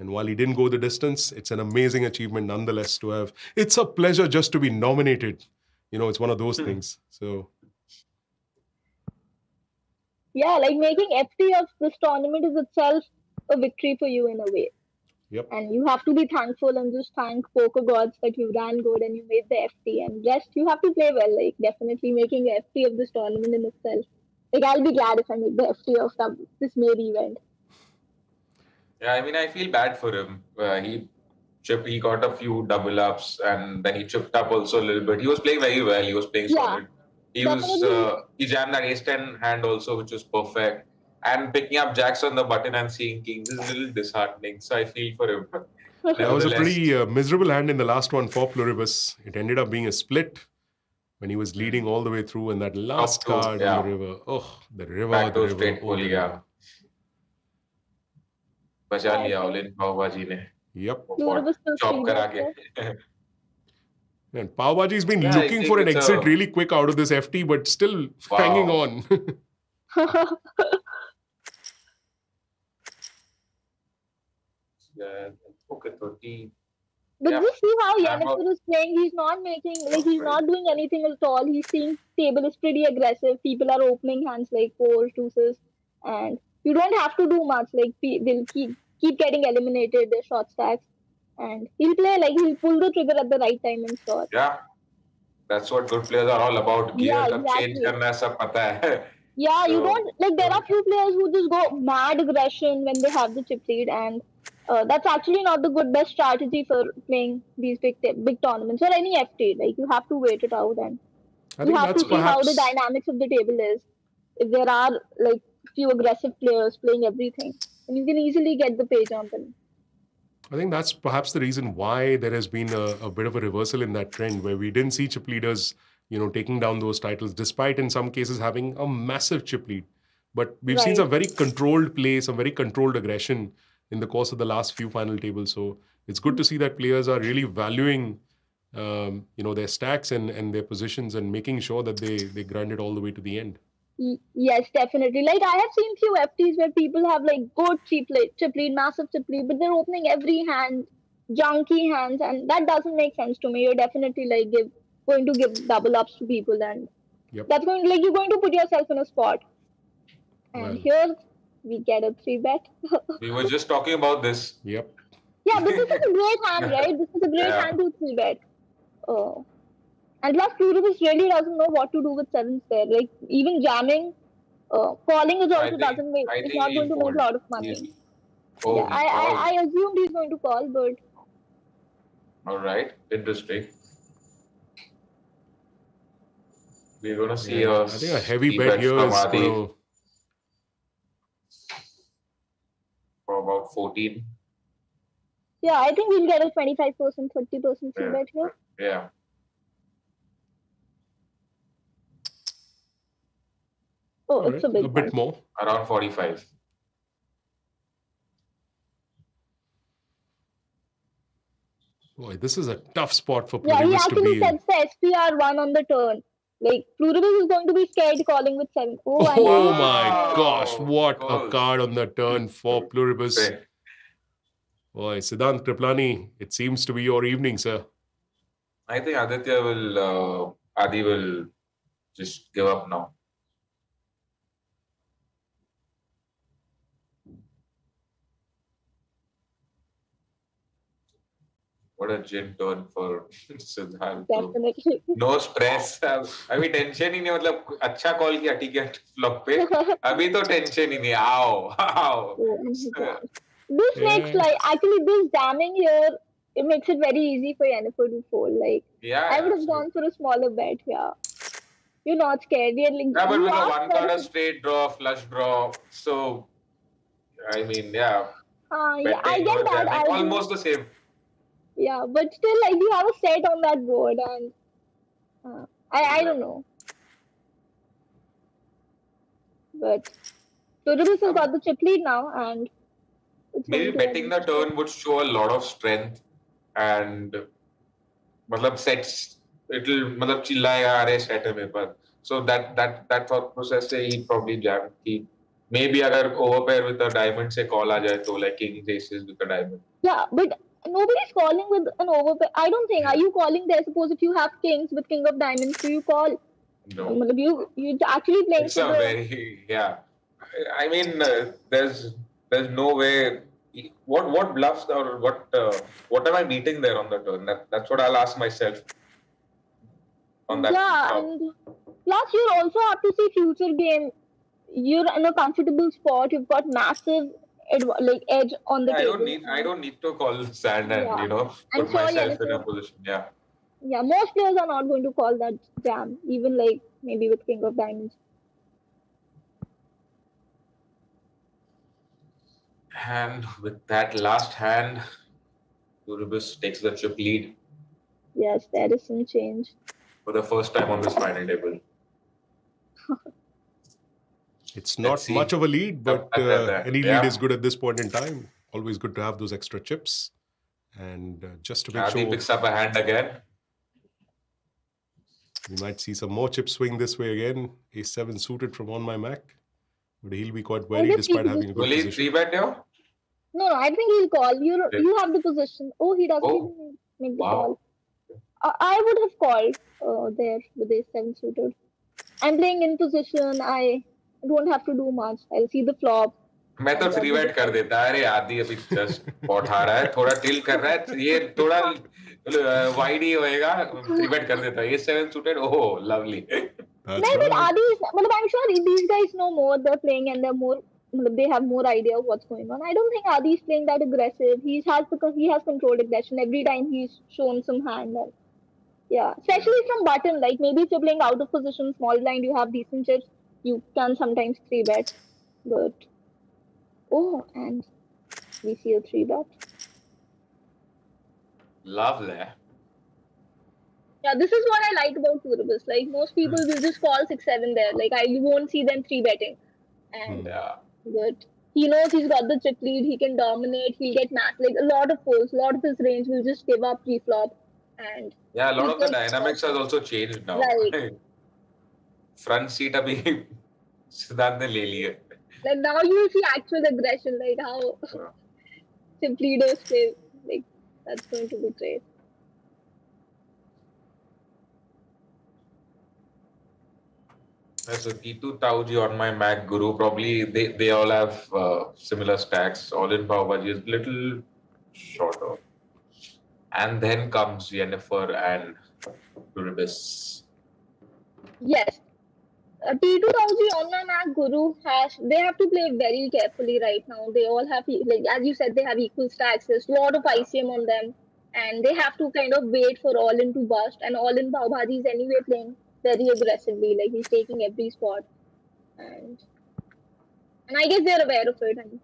And while he didn't go the distance, it's an amazing achievement nonetheless to have. It's a pleasure just to be nominated. You know, it's one of those things. So, Yeah, like making FT of this tournament is itself a victory for you in a way. yep. And you have to be thankful and just thank poker gods that you ran good and you made the FT. And rest, you have to play well. Like definitely making a FT of this tournament in itself. Like I'll be glad if I make the FT of this May event. Yeah, I mean, I feel bad for him. He got a few double ups, and then he chipped up also a little bit. He was playing very well. He was playing Yeah, solid. definitely. He jammed that ace 10 hand also, which was perfect. And picking up jacks on the button and seeing kings is a little disheartening. So I feel for him. That was a Nevertheless, pretty miserable hand in the last one for Pluribus. It ended up being a split when he was leading all the way through, and that last top two, card on the yeah, river. Oh, the river, back the to river, straight oh, the pull, yeah. river. बचा I लिया think ऑलिन pav bhaji ने Yep. वो Pluribus still chop three करा bet के. And Pavaji's been Yeah, I looking think for an it's exit a really quick out of this FT, but still hanging wow. on. there. Yeah, okay, 30. But Yeah, just see how I'm Yennefer is playing. He's not making, like, he's not doing anything at all. He's seeing table is pretty aggressive. People are opening hands like fours, deuces, and you don't have to do much. Like, they'll keep getting eliminated, their short stacks, and he'll play, like, he'll pull the trigger at the right time and score. yeah, that's what good players are all about. Gear Yeah, कब change exactly. करना है सब पता है. Yeah, you So don't, like, there are few players who just go mad aggression when they have the chip lead, and that's actually not the best strategy for playing these big tournaments or any FT. Like you have to wait it out and I you think have that's to see how the perhaps dynamics of the table is. If there are like few aggressive players playing everything, and you can easily get the pay jump in. I think that's perhaps the reason why there has been a bit of a reversal in that trend where we didn't see chip leaders, taking down those titles, despite in some cases having a massive chip lead. But we've seen Right. some very controlled play, some very controlled aggression in the course of the last few final tables. So it's good to see that players are really valuing, their stacks and their positions and making sure that they grind it all the way to the end. Yes, definitely. Like I have seen few FTs where people have like good chip lead, massive chip lead, but they're opening every hand, junky hands, and that doesn't make sense to me. You're definitely like going to give double ups to people, and Yep. that's you're going to put yourself in a spot. And Well, here we get a 3-bet. we were just talking about this. yep. Yeah, but this is a great hand, right? This is a great Yeah. hand to 3-bet. Oh. And plus, Pluribus really doesn't know what to do with sevens there. Like, even jamming, calling is also doesn't make, it's not going to make a lot of money. Oh, Yeah, he called. I assumed he's going to call, but All right, interesting. We're gonna see I think a heavy bet bets here from is Adi going to. for about 14. yeah, I think we'll get a 25%, 30% 3-bet here. Yeah. Oh, All it's right, a big a bit one. more. Around 45. Boy, this is a tough spot for Yeah, he Pluribus to actually be in. sets the SPR 1 on the turn. Like Pluribus is going to be scared calling with 7. Oh, and Oh he my gosh, what a Calls. card on the turn for Pluribus. Say, Boy, Siddhanth Kripalani, it seems to be your evening, sir. I think Adi will just give up now. What a gin turn for Siddharth. definitely. No stress. अभी tension ही नहीं मतलब अच्छा call किया ठीक है flop पे अभी तो टेंशन ही नहीं आओ आओ Oh, and he jams. This makes like actually this jamming here, it makes it very easy for Yennefer to fold. Like yeah I would have absolutely. gone for a smaller bet. Yeah, you're not scared. You're like Yeah, but you with a are one card, a scared. straight draw, flush draw. So, I mean, yeah, Yeah, I betting get or that jamming, argument. almost the same. Yeah, but still, like you have a set on that board, and I don't know. But Pluribus has got the chip lead now, and it's Maybe going to betting end. the turn would show a lot of strength and मतलब sets it'll मतलब चिल्लाएगा अरे set है मेरे पास. So that thought process से he probably jammed. He maybe अगर overpair with a diamond से call आ जाए तो like kings aces with a diamond. Yeah, but nobody's calling with an overpair. I don't think. Are you calling there? Suppose if you have kings with king of diamonds, do you call? No. You actually playing It's for a the very yeah. I mean, there's no way. What bluffs or what am I meeting there on the turn? That's what I'll ask myself on that. yeah, and plus you also have to see future game. You're in a comfortable spot. You've got massive like edge on the table. I don't need to call sand and Yeah, I'm put sure myself in a Yennefer. position. Yeah. Yeah, most players are not going to call that jam, even like maybe with king of diamonds. And with that last hand, Urubis takes the chip lead Yes, there is some change. for the first time on this final table. It's Let's not see. much of a lead, but any Yeah. lead is good at this point in time. Always good to have those extra chips. And just to make Adi sure picks up a hand again. we might see some more chips swing this way again. A7 suited from on my Mac. But he'll be quite wary Only despite three having a good Will he position. 3-bet you? No, I think he'll call. Okay. You have the position. Oh, he doesn't Oh. even make the Wow. call. I would have called there with a 7 suited. I'm playing in position. I don't have to do much. I'll see the flop. मैं तो and three probably bat कर decide. देता अरे आदि अभी just उठा रहा है थोड़ा टिल कर रहा है ये थोड़ा वाइड ही होएगा थ्री बैट कर देता ये 7 suited oh lovely That's No, but right. Adi is, but I'm sure these guys know more. They're playing and they're more. They have more idea of what's going on. I don't think Adi is playing that aggressive. Because he has controlled aggression every time he's shown some hand. And, yeah, especially from button. Like maybe if you're playing out of position, small blind, you have decent chips. You can sometimes 3-bet, but oh, and we see a 3-bet. lovely Yeah, this is what I like about Pluribus. Like most people will just call 6-7 there. Like you won't see them 3-betting. And yeah but he knows he's got the chip lead, he can dominate, he'll get mass. Like a lot of folds, a lot of his range will just give up pre-flop. And yeah a lot of the he's like, dynamics has also changed now Right. front seat अभी सिद्धांत ने ले ली है Like now you will see actual aggression, like how chip leaders play. Like that's going to be great. So Titu Tauji on my Mac Guru probably they all have similar stacks all in Pav Bhaji is little shorter and then comes Yennefer and Urubis. Yes. T2000 on my Mac Guru they have to play very carefully right now. They all have, like as you said, they have equal stacks. There's a lot of ICM on them, and they have to kind of wait for all in to bust. And all in Pav Bhaji is anyway playing very aggressively, like he's taking every spot, and I guess they're aware of it. And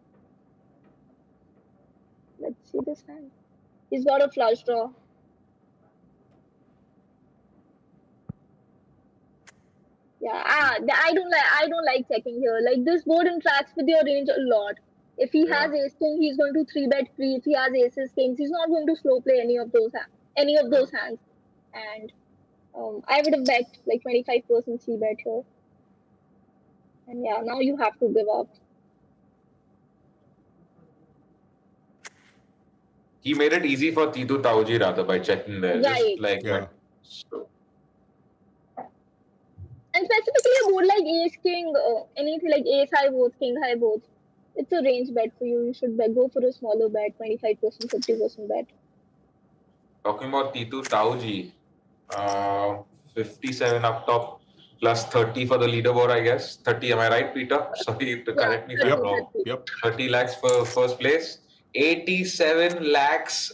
let's see this hand. He's got a flush draw. Yeah, I don't like checking here. Like this board interacts with your range a lot. If he has ace king, he's going to 3-bet pre. If he has aces kings, he's not going to slow play any of those hands. And I would have bet like 25% C bet here. And yeah, now you have to give up. He made it easy for Titu Tauji rather by checking there. Right. Just like Yeah. so. And specifically a board like Ace King, anything like Ace High both, King High both. It's a range bet for you. You should go for a smaller bet, 25%, 50% bet. Talking about Titu Tauji, 57 up top plus 30 for the leaderboard, I guess. 30, am I right, Peter? Sorry to correct me if I'm wrong. Yep. 30 lakhs for first place. 87 lakhs.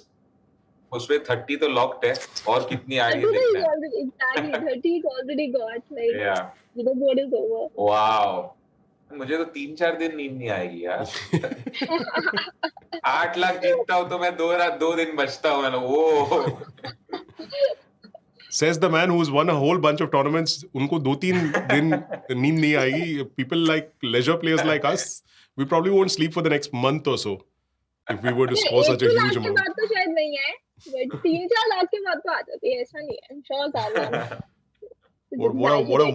उसमें 30 तो locked है और कितनी आएगी देखना है. Exactly, 30 is already got. Like, Yeah. leaderboard is over. Wow. मुझे तो 3-4 दिन नींद नहीं आएगी यार. 8 लाख जीतता हूँ तो मैं 2 दिन बचता हूँ. वो Says the man who's won a whole bunch of tournaments. उनको 2-3 दिन नींद नहीं आएगी. People like leisure players like us, we probably won't sleep for the next month or so if we were to score such a huge amount. बात तो शायद नहीं है, but 3-4 लाख के बाद तो आ जाती है, ऐसा नहीं है. I'm sure Garwan. What a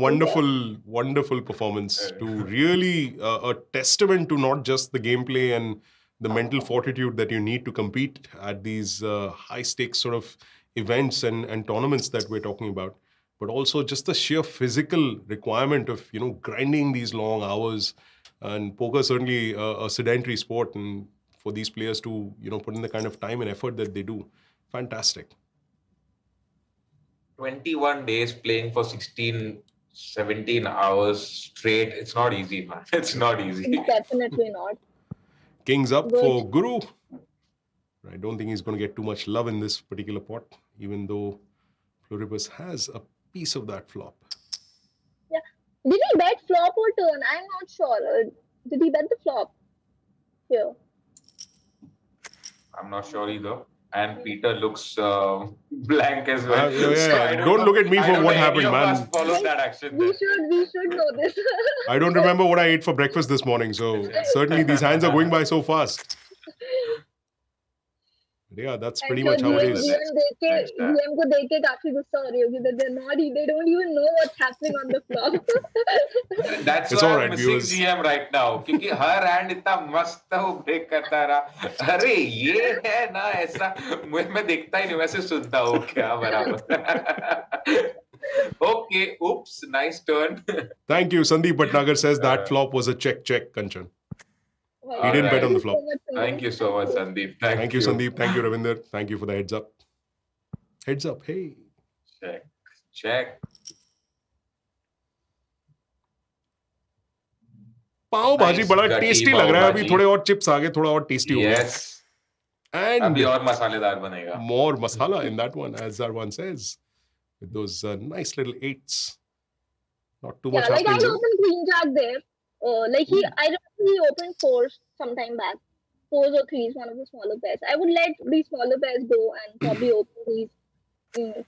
wonderful performance. To really a testament to not just the gameplay and the mental fortitude that you need to compete at these high stakes sort of events and tournaments that we're talking about, but also just the sheer physical requirement of grinding these long hours. And poker is certainly a sedentary sport, and for these players to put in the kind of time and effort that they do, fantastic. 21 days playing for 16-17 hours straight. It's not easy, man. It's not easy. It's definitely not. Kings up for Guru. I don't think he's going to get too much love in this particular pot, even though Pluribus has a piece of that flop. Yeah. Did he bet flop or turn? I'm not sure. Did he bet the flop here? I'm not sure either. And Peter looks blank as well. So don't look at me for what happened, man. Followed that action. We should know this. I don't remember what I ate for breakfast this morning, so certainly these hands are going by so fast. Yeah, that's pretty much how it is. DM को देख के काफी गुस्सा हो रही होगी that they don't even know what's happening on the flop. That's it's why all I'm missing GM right now. क्योंकि हर hand इतना मस्त वो break करता रहा. अरे ये है ना ऐसा मैं देखता ही नहीं वैसे सुनता हूँ क्या बराबर. Okay, oops, nice turn. Thank you. Sandeep Bhatnagar says that flop was a check, Kanchan. He didn't bet on the flop. Thank you so much, Sandeep. Thank you, Sandeep. Thank you, Ravinder. Thank you for the heads up. Heads up, hey. Check. पाव भाजी बड़ा tasty लग रहा है. अभी थोड़े और chips आ गए, थोड़ा और टेस्टी हो गया. Yes. And अभी और मसालेदार बनेगा. More masala in that one, as Zarwan says, with those nice little eights. Not too much happening. I opened Queen Jack there. I remember he opened 4s sometime back. 4s or 3s, one of the smaller pairs. I would let these smaller pairs go and probably open these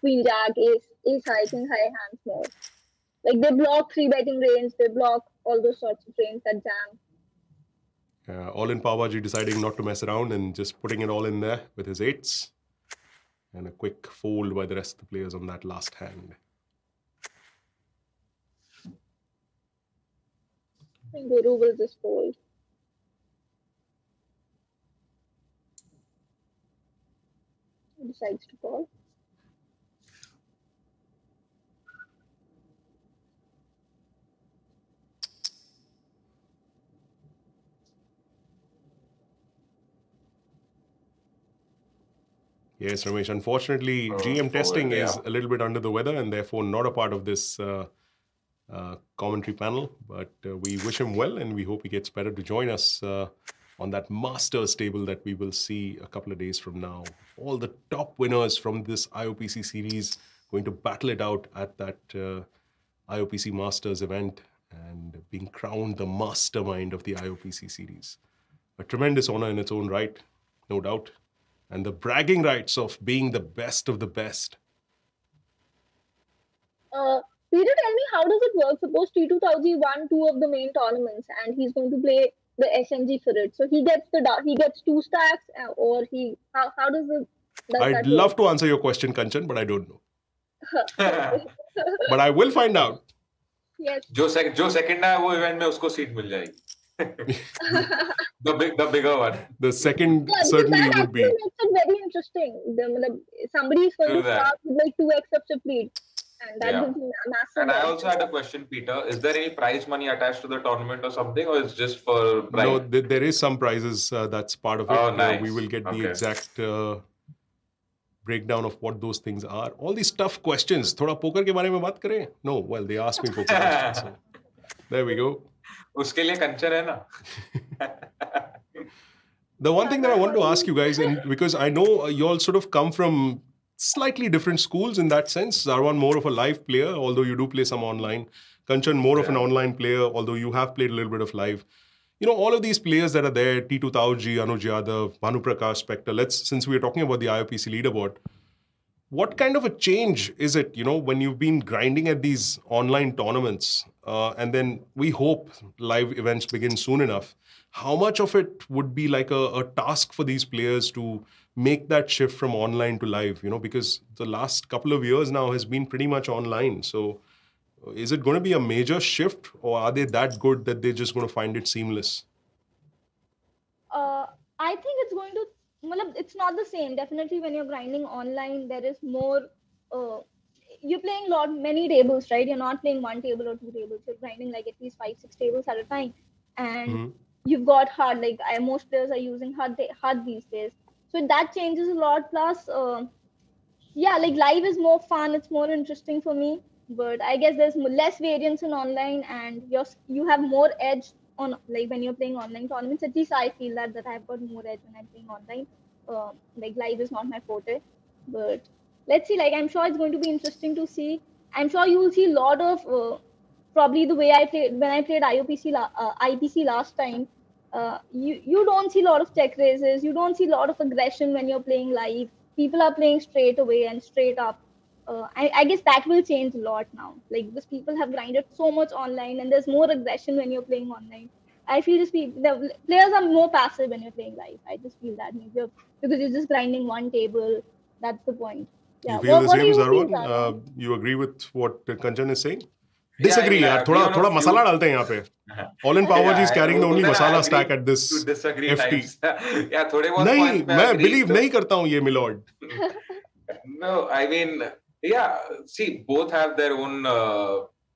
Queen Jack, Ace High, King High hands more. Like they block 3-betting range, they block all those sorts of range that jam. All in Pavaji deciding not to mess around and just putting it all in there with his 8s. And a quick fold by the rest of the players on that last hand. Guru will just fold. He decides to call. Yes, Ramesh. Unfortunately, GM testing is a little bit under the weather and therefore not a part of this commentary panel. But we wish him well and we hope he gets better to join us on that Masters table that we will see a couple of days from now. All the top winners from this IOPC series going to battle it out at that IOPC Masters event and being crowned the mastermind of the IOPC series. A tremendous honor in its own right, no doubt. And the bragging rights of being the best of the best. Peter, tell me, how does it work? Suppose T2 Tauji won 2 of the main tournaments and he's going to play the SMG for it. So he gets 2 stacks, or how does it? I'd love to answer your question, Kanchan, but I don't know. But I will find out. Yes. जो second है वो event में उसको seat मिल जाएगी. the bigger one. The second Yeah, because certainly that would be. actually makes it very interesting. Somebody is going True to that. start with like 2x of chip lead, and that Yeah. gives you a massive. And I edge. also had a question, Peter. Is there any prize money attached to the tournament or something, or it's just for pride? No, there is some prizes that's part of it. Oh, nice. We will get the Okay. exact breakdown of what those things are. All these tough questions. थोड़ा poker के बारे में बात करें? No, well, they asked me poker questions. So there we go. उसके लिए कंचन है ना. The one thing that I want to ask you guys, and because I know you all sort of come from slightly different schools in that sense. Zarwan more of a live player, although you do play some online. Kanchan more of an online player, although you have played a little bit of live. You know, all of these players that are there, T2 Tauji, Anuj Yadav, Bhanu Prakash, Spectre, since we're talking about the IOPC leaderboard, what kind of a change is it, you know, when you've been grinding at these online tournaments and then we hope live events begin soon enough? How much of it would be like a task for these players to make that shift from online to live, you know, because the last couple of years now has been pretty much online. So is it going to be a major shift, or are they that good that they're just going to find it seamless? I think it's going to, it's not the same. Definitely when you're grinding online, there is more, you're playing many tables, right? You're not playing one table or two tables. You're grinding like at least 5-6 tables at a time. And you've got HUD, like most players are using HUD these days. So that changes a lot. Plus, yeah, like live is more fun. It's more interesting for me. But I guess there's less variance in online, and you have more edge on, like when you're playing online tournaments. At least I feel that I've got more edge when I'm playing online. Like live is not my forte. But let's see. Like I'm sure it's going to be interesting to see. I'm sure you will see a lot of probably the way I played when I played IPC last time. You don't see a lot of tech raises. You don't see a lot of aggression when you're playing live. People are playing straight away and straight up. I guess that will change a lot now. Like because people have grinded so much online, and there's more aggression when you're playing online. I feel the players are more passive when you're playing live. I just feel that maybe because you're just grinding one table. That's the point. Yeah. You feel the same, Zarwan? Zarwan? You agree with what Kanchan is saying? Disagree, यार. थोड़ा मसाला डालते हैं यहाँ पे. All in Power ji is carrying the only masala stack at this FT. Yeah, थोड़े बहुत नहीं, मैं believe नहीं करता हूँ ये milord. No, I mean, yeah. See, both have their own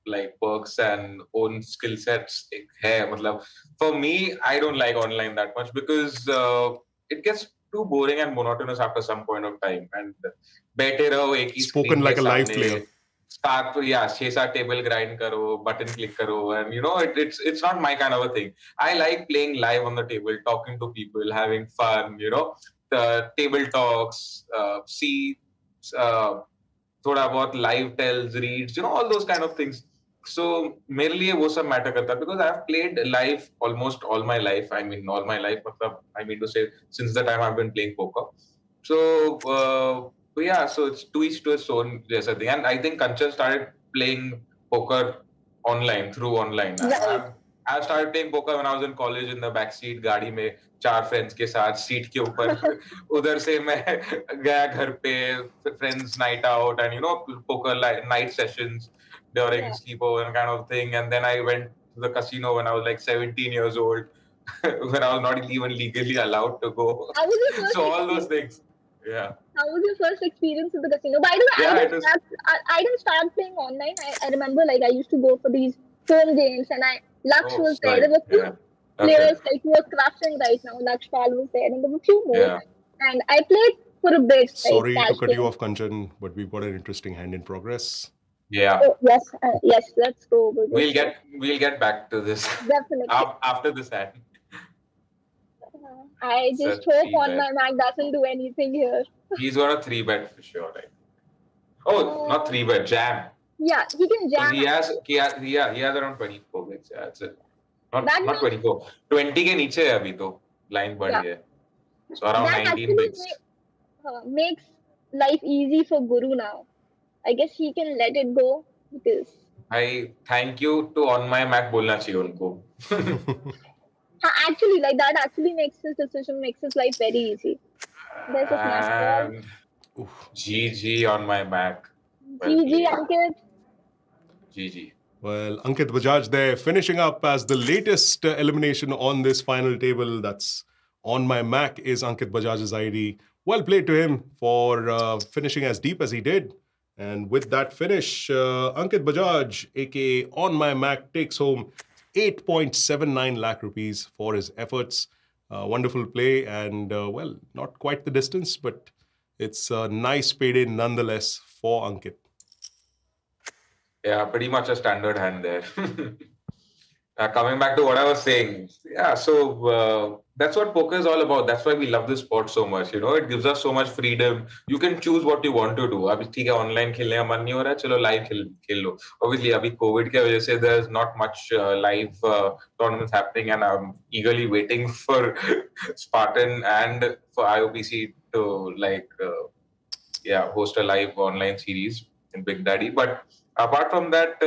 like perks and own skill sets. है मतलब, for me, I don't like online that much because it gets too boring and monotonous after some point of time. And बैठे रहो एक ही Spoken like a live player. 6-7 table grind karo, button click karo, and you know it's not my kind of a thing. I like playing live on the table, talking to people, having fun, you know, the table talks, see thoda bahut live tells, reads, you know, all those kind of things. So मेरे लिए वो सब matter करता है because I have played live almost all my life. I mean all my life, मतलब I mean to say since the time I've been playing poker. So yeah, so it's to each to its own जैसा thing. And I think Kanchan started playing poker through online. Right. I started playing poker when I was in college in the backseat गाड़ी में 4 friends के साथ seat के ऊपर. उधर से मैं गया घर पे, friends night out and you know poker night sessions during sleepover and kind of thing. And then I went to the casino when I was like 17 years old, when I was not even legally allowed to go. So all those things. Yeah. How was your first experience at the casino? By the way, I didn't start playing online. I remember like I used to go for these phone games, and Lux was there. There were few players like who were crushing right now. Lux Pal was there, and there were few more. Yeah. And I played for a bit. Sorry to cut you off, Kanchan, but we've got an interesting hand in progress. Yeah. Oh, yes. Let's go. We'll get back to this. Definitely. After this ad. I just hope on my Mac doesn't do anything here. He's got a 3-bet for sure, right? Oh, not 3-bet, jam. Yeah, he can jam. He has around 24 bets. Yeah, that's it. Not 24. 20 के नीचे है अभी तो line बढ़ी है. So around 19 bets. Makes life easy for Guru now. I guess he can let it go because. I thank you to on my Mac बोलना चाहिए उनको. Actually, like that actually makes his life very easy. There's a smash ball. GG on my Mac. GG, Ankit. GG. Well, Ankit Bajaj there, finishing up as the latest elimination on this final table. That's on my Mac is Ankit Bajaj's ID. Well played to him for finishing as deep as he did. And with that finish, Ankit Bajaj, aka On My Mac, takes home 8.79 lakh rupees for his efforts. Wonderful play and, well, not quite the distance, but it's a nice payday nonetheless for Ankit. Yeah, pretty much a standard hand there. Coming back to what I was saying, yeah, so that's what poker is all about. That's why we love this sport so much. You know, it gives us so much freedom. You can choose what you want to do. अभी ठीक है online खेलने का मन नहीं हो रहा है, चलो live खेल लो. Obviously अभी COVID के वजह से there's not much live tournaments happening, and I'm eagerly waiting for Spartan and for IOPC to host a live online series in Big Daddy. But apart from that,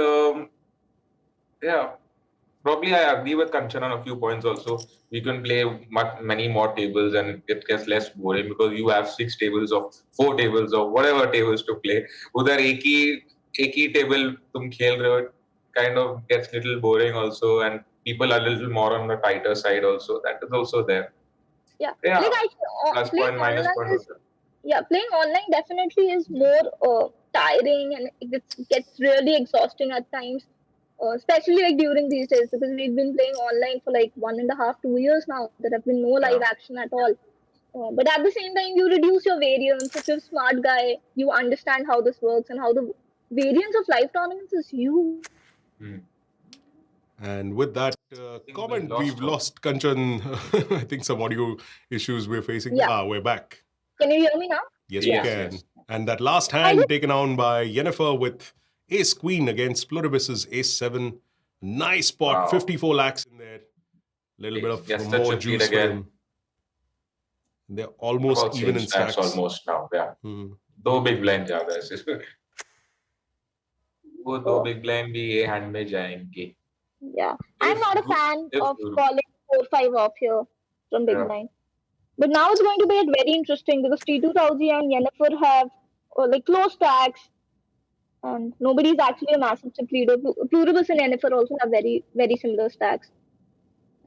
probably I agree with Kanchan on a few points also. We can play many more tables and it gets less boring because you have 6 tables or 4 tables or whatever tables to play. उधर एक ही table तुम खेल रहे हो, kind of gets little boring also, and people are a little more on the tighter side also. That is also there. Yeah. Plus point, minus point. Playing online definitely is more tiring and it gets really exhausting at times. Especially like during these days, because we've been playing online for like 1.5, 2 years now. There have been no live action at all. But at the same time, you reduce your variance. If you're a smart guy, you understand how this works and how the variance of live tournaments is huge. And with that comment, we've lost Kanchan. I think some audio issues we're facing. Yeah. We're back. Can you hear me now? Yes, we can. Yes. And that last hand taken on by Yennefer with Ace Queen against Pluribus's Ace 7. Nice spot, wow. 54 lakhs in there. Little bit of more juice for him. They're almost even in stacks. Almost now, yeah. दो big blind जा रहा है. वो दो big blind भी ये hand में जाएंगे. Yeah, I'm not a fan of calling 4-5 off here from big blind. But now it's going to be very interesting because T2 Tauzi and Yennefer have close stacks. And nobody's actually a massive chip leader. Pluribus and Yennefer also have very, very similar stacks.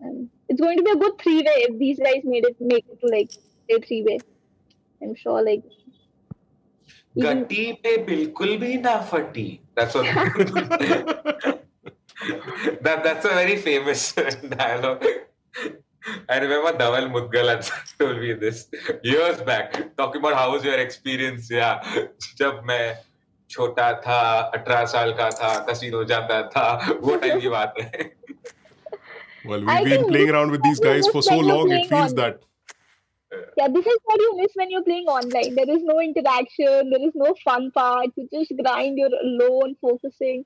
And it's going to be a good 3-way if these guys make it to like a 3-way. I'm sure Gatti pe bilkul bhi na fati. That's what. That's a very famous dialogue. I remember Dhaval Mudgal had told me this years back, talking about how was your experience. Yeah, जब मैं छोटा था, 18 साल का था, casino जाता था, वो टाइम की बात है. Well, we've been playing around with these guys for so long, it feels that. Yeah, this is what you miss when you're playing online. There is no interaction, there is no fun part. You just grind, you're alone, focusing.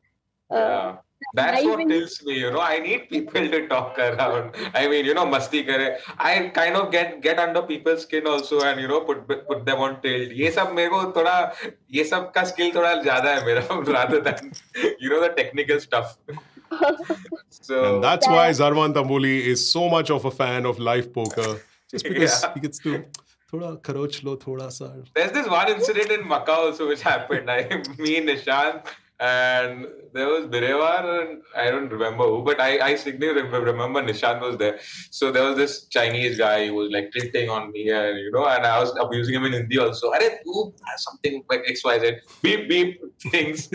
Yeah. That's what tilts me, you know. I need people to talk around. I mean, you know, masti kare. I kind of get under people's skin also, and you know, put them on tilt. ये सब मेरे को थोड़ा, ये सब का skill थोड़ा ज़्यादा है मेरा, rather than you know the technical stuff. So and that's why Zarwan Tamboli is so much of a fan of live poker, just because he gets to थोड़ा खरोच लो थोड़ा सा. There's this one incident in Macau also which happened. Me and Nishant. And there was Birevar, and I don't remember who, but I significantly remember Nishant was there. So there was this Chinese guy who was like tilting on me, and you know, and I was abusing him in Hindi also. Arey, tu something like XYZ, beep beep things,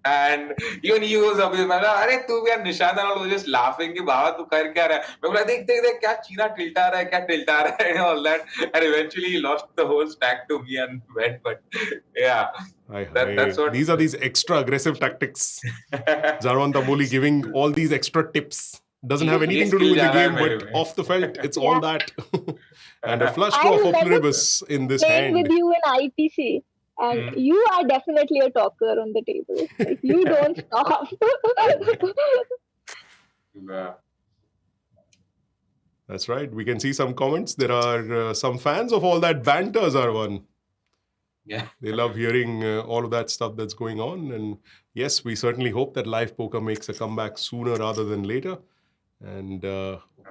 and even he was abusing me. Arey, tu bhi Nishant and all was just laughing कि बाबा तू कर क्या रहा है? मैं बोला देख क्या चीना tilta रहा है, and all that. And eventually he lost the whole stack to me and went. But yeah. That's what these are these extra aggressive tactics. Zarwan Tamboli giving all these extra tips. Doesn't have anything to do with the game, but off the felt, it's all that. And a flush draw for Pluribus in this hand. With you in IPC, and you are definitely a talker on the table. Like, you don't stop. That's right. We can see some comments. There are some fans of all that banter, Zarwan. Yeah, they love hearing all of that stuff that's going on. And yes, we certainly hope that live poker makes a comeback sooner rather than later. And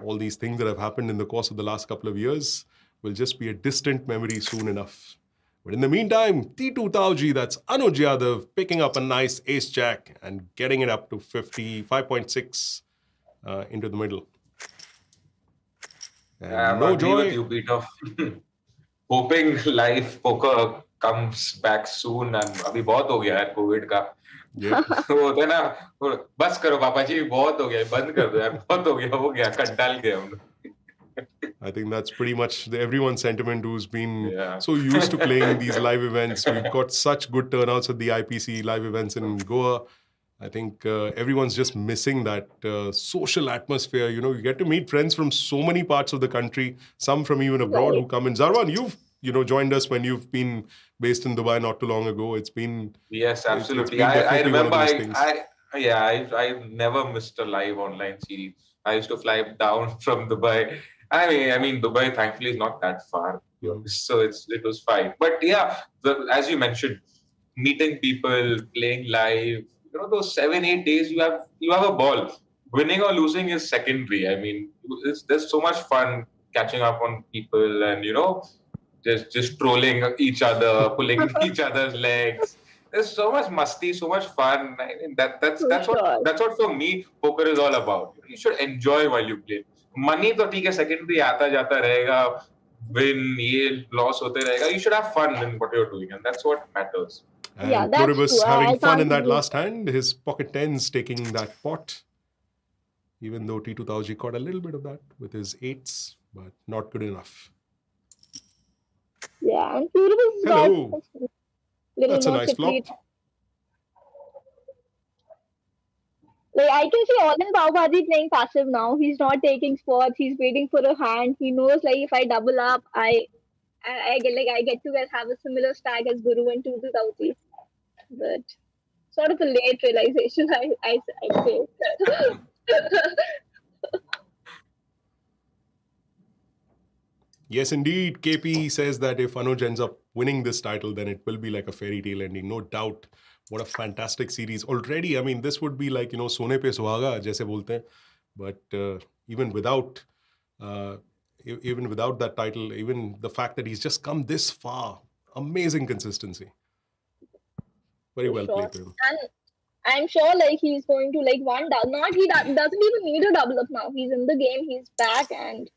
all these things that have happened in the course of the last couple of years will just be a distant memory soon enough. But in the meantime, T2 Tauji, that's Anuj Yadav, picking up a nice ace jack and getting it up to 55.6 into the middle. And I no agree joy. with you, Peter. Hoping live poker comes back soon. And अभी बहुत हो गया है Covid का. Yeah. वो होता है ना, बस करो पापा जी, बहुत हो गया, बंद कर दो यार, बहुत हो गया, हो गया, कंटाल गए हम लोग. I think that's pretty much everyone's sentiment who's been Yeah. so used to playing these live events. We've got such good turnouts at the IPC live events in Goa. I think everyone's just missing that social atmosphere. You know, you get to meet friends from so many parts of the country, some from even abroad who come in. Zarwan, you've joined us when you've been based in Dubai not too long ago. It's been Yes, absolutely. It's been I remember one of those things. I never missed a live online series. I used to fly down from Dubai. I mean, Dubai thankfully is not that far, so it was fine. But yeah, as you mentioned, meeting people, playing live, those 7-8 days you have a ball. Winning or losing is secondary. I mean, there's so much fun catching up on people and just trolling each other, pulling each other's legs. There's so much musty, so much fun. I mean, that's what for me poker is all about. You should enjoy while you play. Money तो ठीक है, secondary आता जाता रहेगा. Win, ये loss होते रहेगा. You should have fun in what you're doing, and that's what matters. And yeah, that's Pluribus true. having fun in that last hand, his pocket tens taking that pot. Even though T2 Tauji caught a little bit of that with his eights, but not good enough. Yeah, and Pluribus Hello. Little That's a more nice flop. Like I can see all in Pav Bhaji playing passive now. He's not taking spots. He's waiting for a hand. He knows like if I double up, I get to have a similar stack as Guru and T2 Tauji. But sort of a late realization, I say. Yes, indeed. KP says that if Anuj ends up winning this title, then it will be like a fairy tale ending. No doubt. What a fantastic series. Already, I mean, this would be like, Sone pe suhaga, jaise bolte hain. But even without that title, even the fact that he's just come this far, amazing consistency. Very well played to him. And I'm sure like he's going to one double. He doesn't even need a double up now. He's in the game. He's back and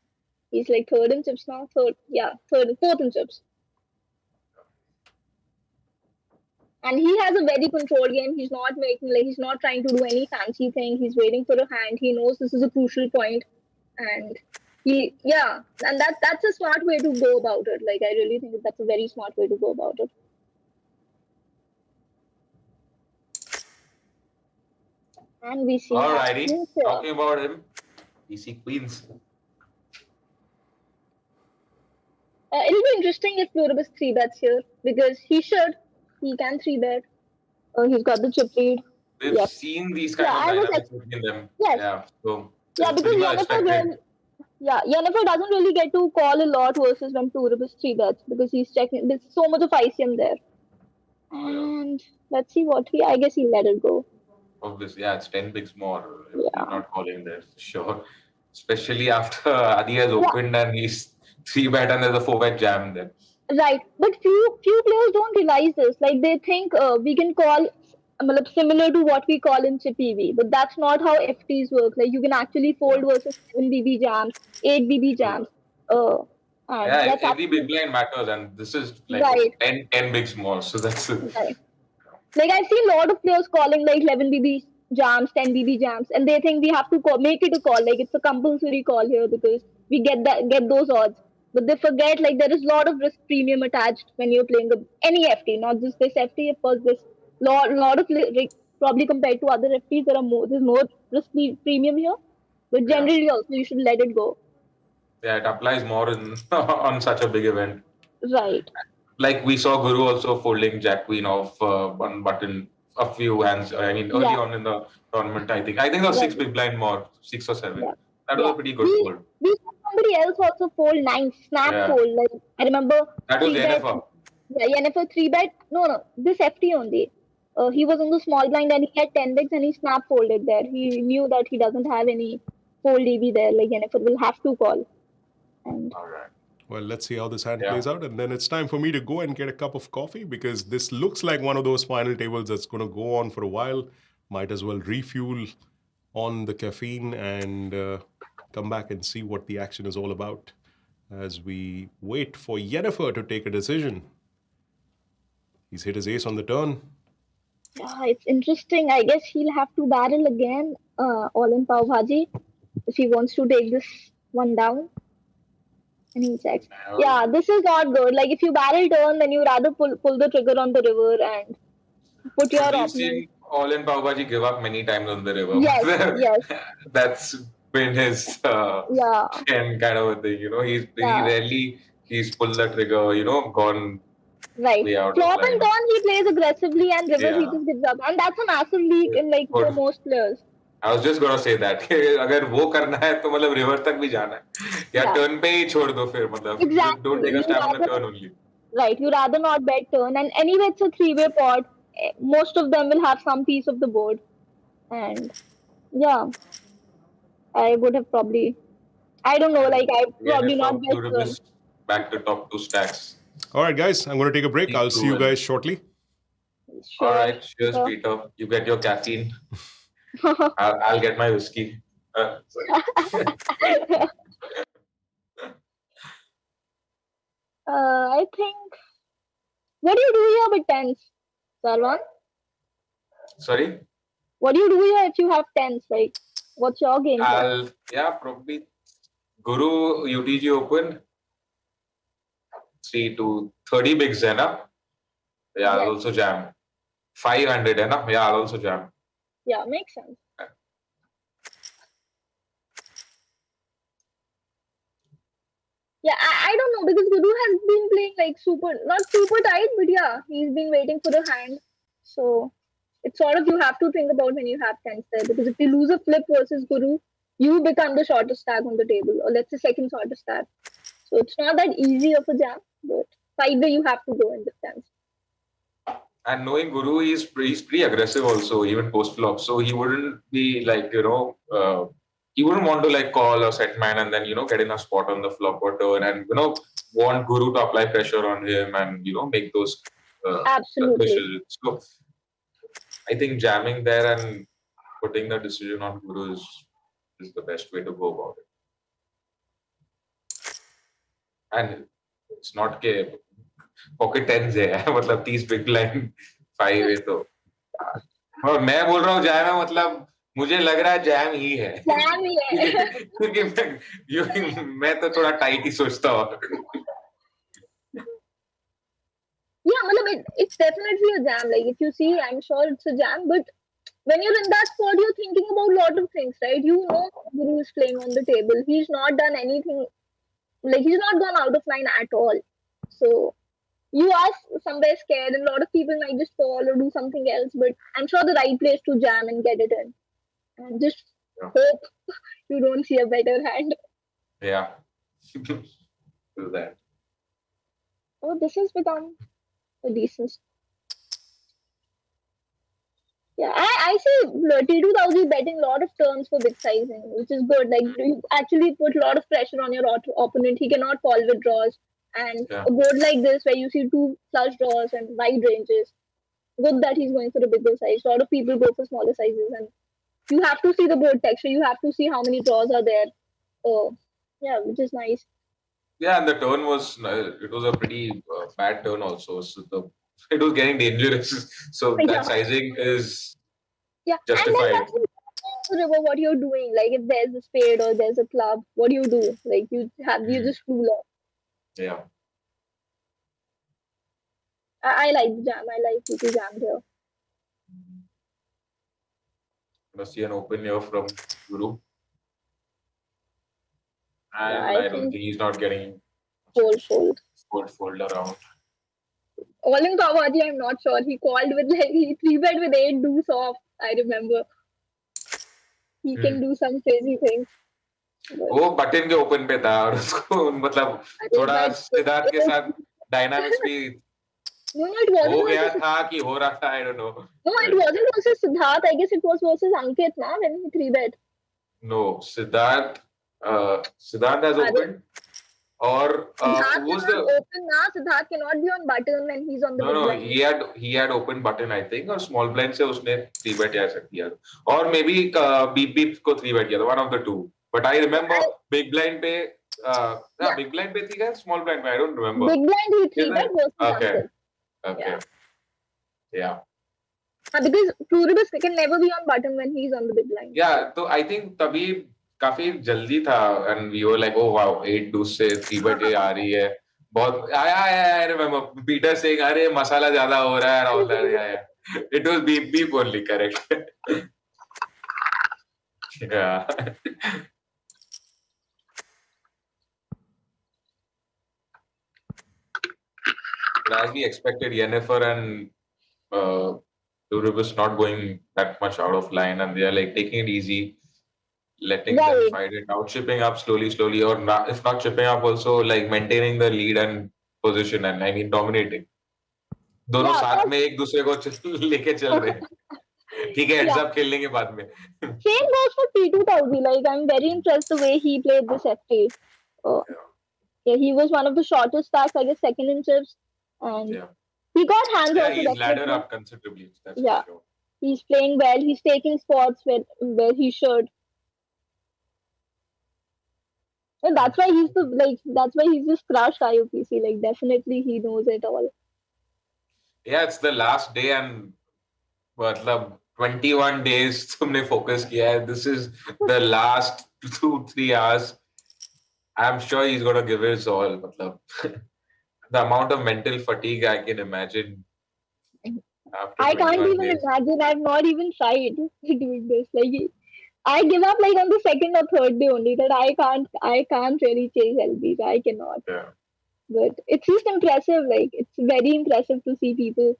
he's like third in chips now. Fourth in chips. And he has a very controlled game. He's not he's not trying to do any fancy thing. He's waiting for a hand. He knows this is a crucial point. And and that's a smart way to go about it. Like I really think that's a very smart way to go about it. And we see. Alrighty, talking about him, we see Queens. It'll be interesting if Pluribus 3-bets here because he can 3-bet. He's got the chip lead. We've seen these kind of lineups between them. Yes. Yeah. So because Yennefer doesn't really get to call a lot versus when Pluribus 3-bets because he's checking. There's so much of ICM there. And let's see I guess he'll let it go. Obviously, it's 10 bigs more. He's not calling there for sure. Especially after Adi has opened and he's 3-bet and there's a 4-bet jam there. Right, but few players don't realize this. Like they think we can call similar to what we call in chip EV, but that's not how FTs work. Like you can actually fold versus 7 BB jams, 8 BB jams. Every big blind matters, and this is like 10 bigs more. So that's it. Right. Like I've seen a lot of players calling like 11 BB jams, 10 BB jams, and they think we have to make it a call. Like it's a compulsory call here because we get those odds. But they forget like there is a lot of risk premium attached when you're playing any FT, not just this FT. Of course, there's lot of probably compared to other FTs, there's more risk premium here. But generally, also you should let it go. Yeah, it applies more on such a big event. Right. Like we saw Guru also folding Jack Queen off one button, a few hands. I mean, early on in the tournament, I think there was 6 big blind more, 6 or 7. Yeah. That was a pretty good fold. We saw somebody else also fold 9, snap fold. Like I remember. That was Yennefer. Yeah, Yennefer 3-bet. No, this FT only. He was on the small blind and he had 10 bigs and he snap folded there. He knew that he doesn't have any fold EV there. Like Yennefer will have to call. And all right. Well, let's see how this hand Yeah. plays out. And then it's time for me to go and get a cup of coffee because this looks like one of those final tables that's going to go on for a while. Might as well refuel on the caffeine and come back and see what the action is all about as we wait for Yennefer to take a decision. He's hit his ace on the turn. Yeah, it's interesting. I guess he'll have to barrel again, all in Pav Bhaji, if he wants to take this one down. And he checks. Yeah, this is not good. Like if you barrel turn, then you rather pull the trigger on the river and put your But we've opponent. seen all in Pav Bhaji give up many times on the river. Yes, yes. That's been his Yeah. kind of a thing. He rarely he's pulled the trigger. Gone Right. way out Flop of line. and turn he plays aggressively and river he Yeah. just gives up. And that's a massive leak in like for most players. I was just gonna say that अगर वो करना है तो मतलब river तक भी जाना है या turn पे ही छोड़ दो फिर मतलब Exactly. don't take a stab on the turn only. Right, you rather not bet turn, and anyway it's a three-way pot. Most of them will have some piece of the board, and yeah, I would have probably, I don't know, like I probably not bet turn. Back to top two stacks. All right, guys, I'm going to take a break. I'll see you guys shortly. Sure. All right, cheers, Peter. You get your caffeine. I'll get my whiskey. I think. What do you do here with tens, Sarwan? Sorry? What do you do here if you have tens? Like, what's your game? Probably Guru UTG Open 3 to 30 bigs है ना? Yeah, I'll also jam. 500 है ना? Yeah, I'll also jam. Yeah, makes sense. Yeah, I don't know because Guru has been playing like not super tight, but yeah, he's been waiting for the hand. So it's sort of you have to think about when you have tens there because if you lose a flip versus Guru, you become the shortest stack on the table, or let's say second shortest stack. So it's not that easy of a jam, but either you have to go in the tens. And knowing Guru, he's pretty aggressive also, even post flop. So he wouldn't be like, he wouldn't want to like call a set man and then, get in a spot on the flop or turn and, want Guru to apply pressure on him and, make those Absolutely. So I think jamming there and putting the decision on Guru is the best way to go about it. And it's not pocket tens है मतलब 30 big blind 5 है तो और मैं बोल रहा हूँ jam है मतलब मुझे लग रहा है जैम ही है क्योंकि मैं तो थोड़ा टाइट ही सोचता हूँ Yeah, it's definitely a jam. Like if you see, I'm sure it's a jam. But when you're in that spot, you're thinking about a lot of things, right? You know, Guru is playing on the table. He's not done anything. Like he's not gone out of line at all. So you are somewhere scared, and a lot of people might just fall or do something else. But I'm sure the right place to jam and get it in, and just hope you don't see a better hand. Yeah, do that. Oh, this has become a decent. Yeah, I see T2000 betting a lot of turns for big sizing, which is good. Like you actually put a lot of pressure on your opponent. He cannot call with draws. And a board like this where you see 2 flush draws and wide ranges, good that he's going for a bigger size. A lot of people go for smaller sizes, and you have to see the board texture. You have to see how many draws are there. Yeah, which is nice. Yeah, and the turn was a pretty bad turn also. So it was getting dangerous. So that sizing is justified. And then that's what you're doing. Like if there's a spade or there's a club, what do you do? Like you just rule off. Yeah. I like the jam. I like to jam here. Gonna see an open here from Guru. And I don't think he's not getting fold around. All in Pav Bhaji, I'm not sure. He called with he 3-bet with 8 deuce off. I remember. He can do some crazy things. वो button के open पे था और उसको मतलब थोड़ा सिद्धार्थ के साथ डायनामिक्स भी हो गया था कि हो रहा था I don't know. No, it wasn't versus Siddharth. I guess it was versus Ankit, na, when he 3-bet. No, Siddharth has opened. Or Siddharth who's cannot the open now. Siddharth cannot be on button when he's on the big no, blind. he had open button I think, और small blind से उसने 3 bet या ऐसा किया, और maybe beep beep को 3 bet किया था, one of the two. But I remember big blind पे Yeah. big blind पे थी क्या small blind पे, I don't remember. Big blind he 3-bet was Okay. massive. Okay. Yeah. Because Pluribus can never be on button when he's on the big blind. Yeah, तो I think तभी काफी जल्दी था, and we were like, oh wow, 8 deuce से 3-bet ये आ रही है, बहुत I remember Peter saying अरे मसाला ज्यादा हो रहा है and all that. Yeah. It was beep only, correct. Yeah. But as we expected, Yennefer and Pluribus not going that much out of line, and they are like taking it easy, letting them fight it out, chipping up slowly, or not, if not chipping up, also like maintaining the lead and position, and I mean dominating. दोनों साथ में एक दूसरे को लेके चल रहे हैं. ठीक है, heads up खेल लेंगे बाद में. Same goes for T2000. Like, I'm very impressed the way he played this FT. Yeah, he was one of the shortest stacks, I guess, second in chips, and he got hands also. He's ladder up considerably. That's for sure. He's playing well. He's taking spots where he should. And that's why he's just crushed IOPC. Like, definitely he knows it all. Yeah, it's the last day, and मतलब 21 days तुमने focus किया है. This is the last 2-3 hours. I'm sure he's gonna give his all. मतलब the amount of mental fatigue I can imagine. I can't even imagine. I've not even tried doing this. Like, I give up like on the second or third day only. That I can't really chase LBs. I cannot. Yeah. But it's just impressive. Like, it's very impressive to see people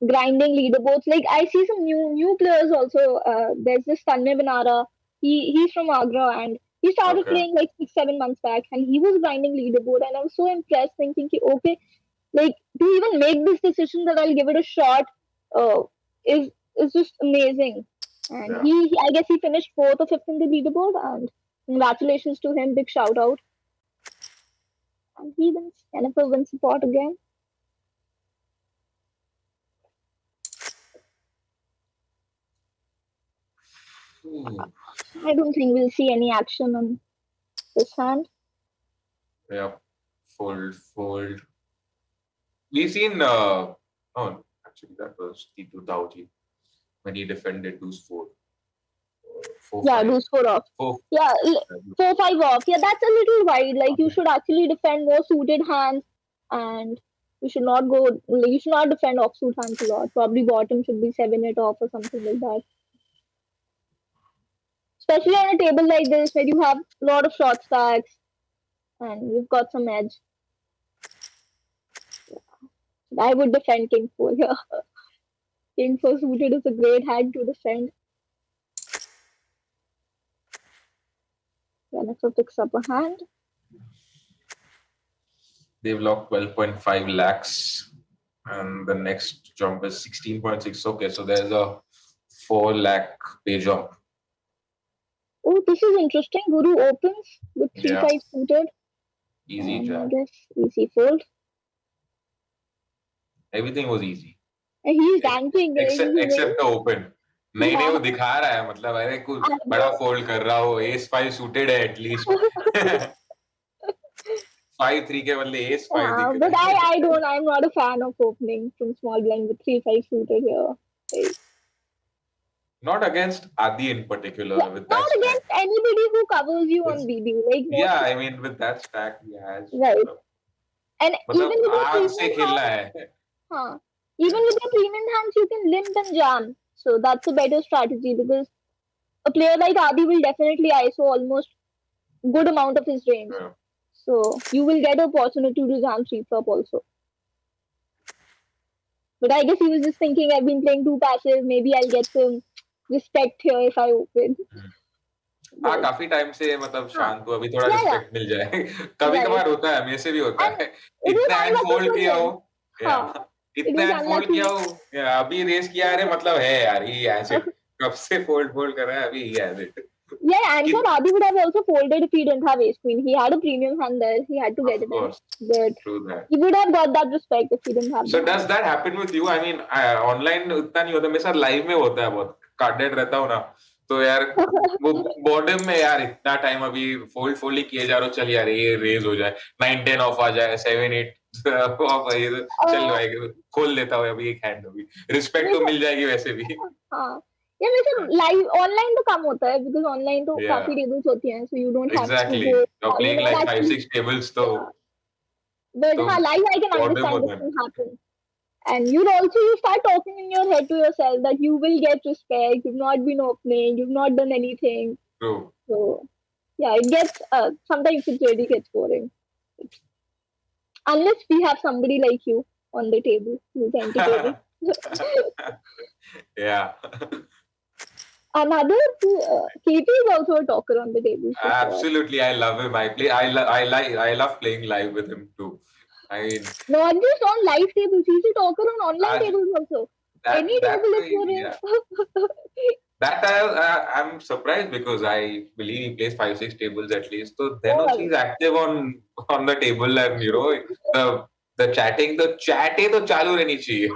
grinding leaderboards. Like, I see some new players also. There's this Tanmay Banara. He's from Agra, and he started playing like 6-7 months back, and he was grinding leaderboard, and I was so impressed, thinking, okay, like, to even make this decision that I'll give it a shot is just amazing. And I guess he finished 4th or 5th in the leaderboard, and congratulations to him, big shout out. And he wins. Jennifer wins the pot again. I don't think we'll see any action on this hand. Yeah, fold. We've seen actually that was T2 Tauji when he defended deuce 4. Deuce 4 off. 4-5 off. Yeah, that's a little wide. Like, you should actually defend more suited hands, and you should not defend offsuit hands a lot. Probably bottom should be 7-8 off or something like that. Especially on a table like this where you have a lot of short stacks and you've got some edge. I would defend King 4 here. King 4 suited is a great hand to defend. Jennifer picks up a hand. They've locked 12.5 lakhs, and the next jump is 16.6. Okay, so there's a 4 lakh pay jump. Oh, this is interesting. Guru opens with 3-5 suited. Easy jab. I guess easy fold. Everything was easy. And he's dancing. Except the open. नहीं वो दिखा रहा है, मतलब अरे कुछ बड़ा fold कर रहा हो, ace 5 suited है at least. 5-3 के बदले ace 5 दिख रहा है. But I'm not a fan of opening from small blind with 3-5 suited here. Like, not against Adi in particular. Yeah, with not against anybody who covers you on BB. Like, yeah, I mean with that stack he has. Right. And even with the premium hands, you can limp and jam. So that's a better strategy, because a player like Adi will definitely ISO almost good amount of his range. Yeah. So you will get an opportunity to jam 3-flop also. But I guess he was just thinking, I've been playing too passive, maybe I'll get some respect here if I open. हाँ, काफी time से मतलब शांत हुआ, अभी थोड़ा respect मिल जाए. कभी कभार होता है, मेरे से भी होता है. इतना हैंड फोल्ड किया हो, इतना हैंड फोल्ड किया हो, अभी रेस किया, अरे मतलब है यार, ही ऐसे कब से फोल्ड कर रहा है, अभी ही ऐसे. Yeah, I'm sure Adi would have also folded if he didn't have ace queen. He had a premium hand there. He had to get Of it in. course, But true that. he would have got that respect if he didn't have So the does hand. that happen with you? I mean, online उतना नहीं होता, मेरे साथ live में होता है बहुत, carded रहता हूँ ना, तो यार वो बॉटम में यार इतना टाइम अभी फोल्ड फोल्ड ही किए जा रहे हो, चल यार ये रेज हो जाए, 9-10 ऑफ आ जाए, 7-8 ऑफ आ जाए, चल Uh, भाई खोल लेता हूँ अभी एक हैंड, अभी रिस्पेक्ट तो मिल जाएगी वैसे भी. हाँ या वैसे लाइव ऑनलाइन तो कम होता है बिकॉज ऑनलाइन तो Yeah, काफी टेबल्स होती हैं so you don't have to exactly. Go You're all in playing और like five actually six tables, तो बट हाँ live I can bottom understand होता दिस है. Can happen and you start talking in your head to yourself that you will get respect, you've not been opening, you've not done anything, True. so yeah it gets sometimes it really gets boring unless we have somebody like you on the table who's entertaining. Yeah. Another KP is also a talker on the table for sure. Absolutely, I love him. I love playing live with him too. I mean, Not just on live tables, he's a talker on online I- tables also. Any that table is way, for yeah. him. That I'm surprised because I believe he plays 5-6 tables at least. So then Oh, also he's active on the table, and you know the chatting, the chatte तो चालू रहनी चाहिए.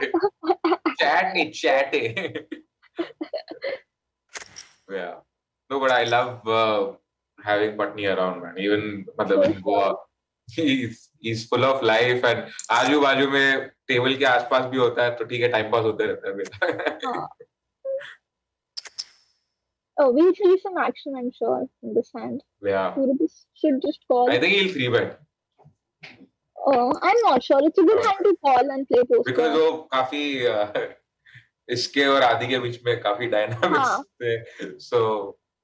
Chat नहीं chatte. Yeah. No, but I love having Patni around, man. Even मतलब in Goa, he's full of life, and आजू बाजू में table के आसपास भी होता है, तो ठीक है, टाइम पास होते रहता है मेरा. Oh, we'll see some action, I'm sure, in this hand. Yeah. Surabhi should just call. I think he'll 3-bet. I'm not sure. It's a good hand to call and play post Because flop. वो काफी इसके और आदि के बीच में काफी dynamics हाँ. थे, so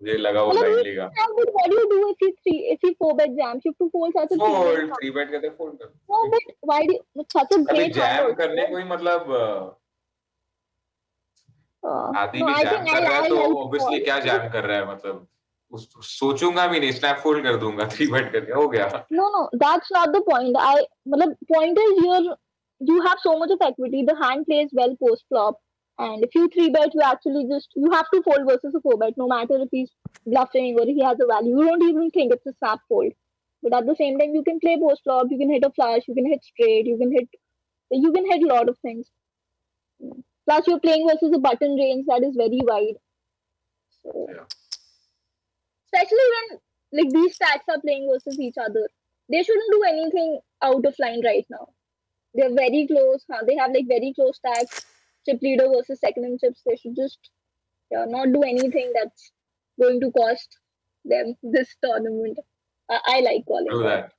मुझे लगा वो मतलब लाइन you लेगा. have, but what do you do if he 4-bet jams? You have to fold such a Fold, 3-bet. 3-bet कहते हैं, fold कर. No, but why do you, such a अभी great hand जैम also. करने को ही मतलब आदि No, भी I jam think कर रहा है, तो I'll ऑब्वियसली call. क्या जैम कर रहा है, मतलब सोचूंगा भी नहीं, स्नैप फोल्ड कर दूंगा, 3-bet करके हो गया. No, that's not the point. मतलब point is you have so much of equity. The hand plays well post flop, and if you 3-bet, you actually you have to fold versus a 4-bet, no matter if he's bluffing or he has a value. You don't even think it's a snap fold. But at the same time, you can play post flop. You can hit a flush. You can hit straight. You can hit a lot of things. Plus, you're playing versus a button range that is very wide. So, Yeah. especially when like these stacks are playing versus each other, they shouldn't do anything out of line right now. They're very close. They have like very close stacks. Chip leader versus second in chips. They should just not do anything that's going to cost them this tournament. I like calling Do that.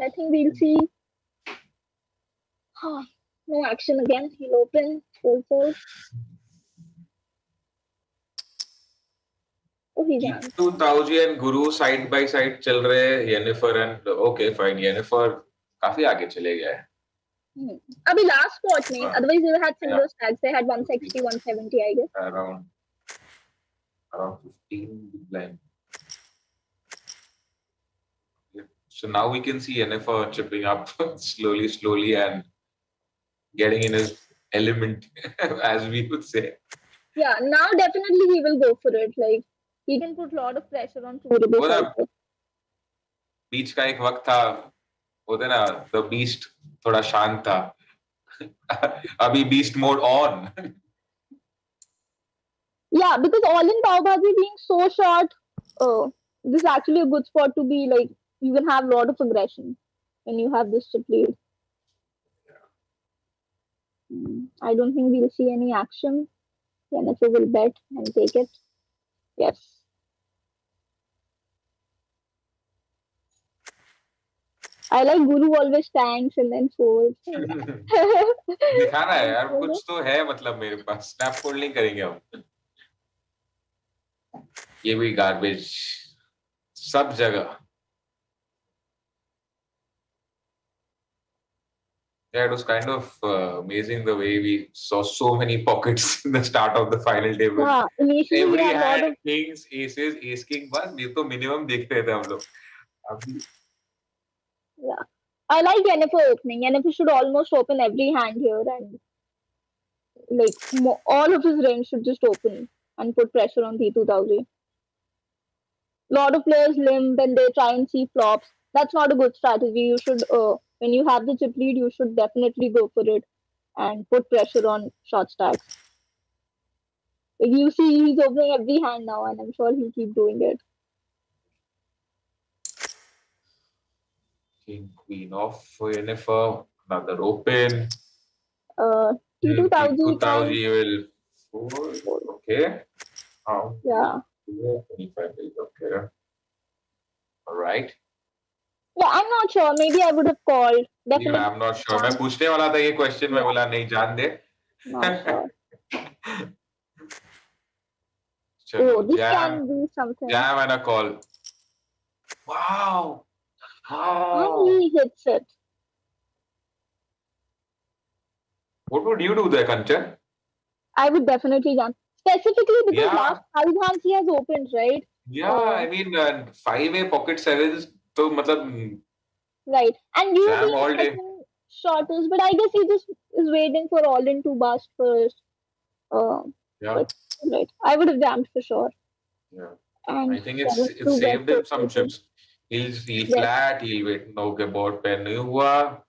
I think we'll see. No action again. He'll open. Full. Oh, he's on. 2000 and Guru side by side चल रहे हैं. Yennefer and okay fine. Yennefer काफी आगे चले गया है. Abhi last spot में. Otherwise they had similar stacks. They had 160, 170, I guess. Around 15 big blind. So now we can see Yennefer chipping up slowly and getting in his element, as we would say. Yeah, now definitely he will go for it. Like he can put a lot of pressure on Surabhi also. बीच का एक वक्त था, होता ना, the beast थोड़ा शांत था. अभी beast mode on. Yeah, because all in Pav Bhaji being so short, this is actually a good spot to be like. You can have a lot of aggression when you have this chip lead. I don't think we'll see any action. Yennefer will bet and take it. Yes. I like Guru always tanks and then folds. दिखाना है यार, कुछ तो है मतलब मेरे पास. Snap fold नहीं करेंगे हम. ये भी गार्बेज सब जगह. Yeah, it was kind of amazing the way we saw so many pockets in the start of the final table. Yeah, initially Every we had a lot hand, of kings, aces, ace king बस ये तो minimum देखते थे हम लोग. yeah. I like Yennefer opening. Yennefer should almost open every hand here and like all of his range should just open and put pressure on T2000. Lot of players limp when they try and see flops. That's not a good strategy. You should, when you have the chip lead, you should definitely go for it and put pressure on short stacks. You see, he's opening every hand now, and I'm sure he'll keep doing it. King, queen off for Jennifer. Another open. T2000 T2000 will fold. Okay. Yeah. 25 days. Okay. All right. Yeah, I'm not sure. Maybe I would have called. Definitely. I'm not sure. मैं पूछने वाला था ये question. मैं बोला नहीं जान दे. Not sure. Chalo, this jam. can be something. Jam and a call. Wow. And he hits it. What would you do there, Kanchan? I would definitely jam. Specifically because last 5 hands he has opened, right? Yeah, I mean, 5-way pocket sevens, so matlab, right. And you jam all day. Shorters, but I guess he just is waiting for all in to bust first. Yeah. But, right. I would have jammed for sure. Yeah. And I think it's saved him some chips. He'll flat, he'll wait. No, okay, board pair nahi hua.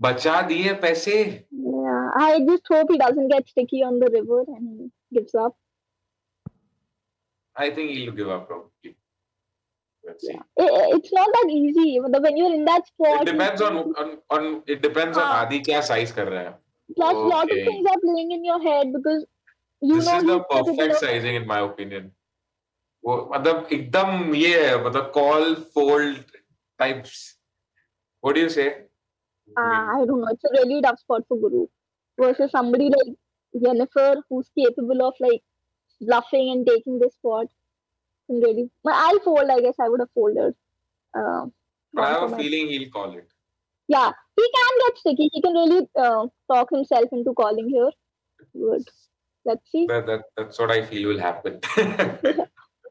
Bacha diye paise. Yeah, I just hope he doesn't get sticky on the river and he gives up. I think he'll give up probably. Let's see. It's not that easy. When you're in that spot, it depends on Adi kya size kar raha hai. Plus, lot of things are playing in your head because this is the perfect sizing in my opinion. वो मतलब एकदम ये है मतलब call fold types. What do you say? I don't know. It's a really tough spot for Guru versus somebody like Jennifer who's capable of like bluffing and taking this spot. Really, I'll fold. I guess I would have folded. But I have a feeling he'll call it. Yeah, he can get sticky. He can really talk himself into calling here. Good. Let's see. That's what I feel will happen.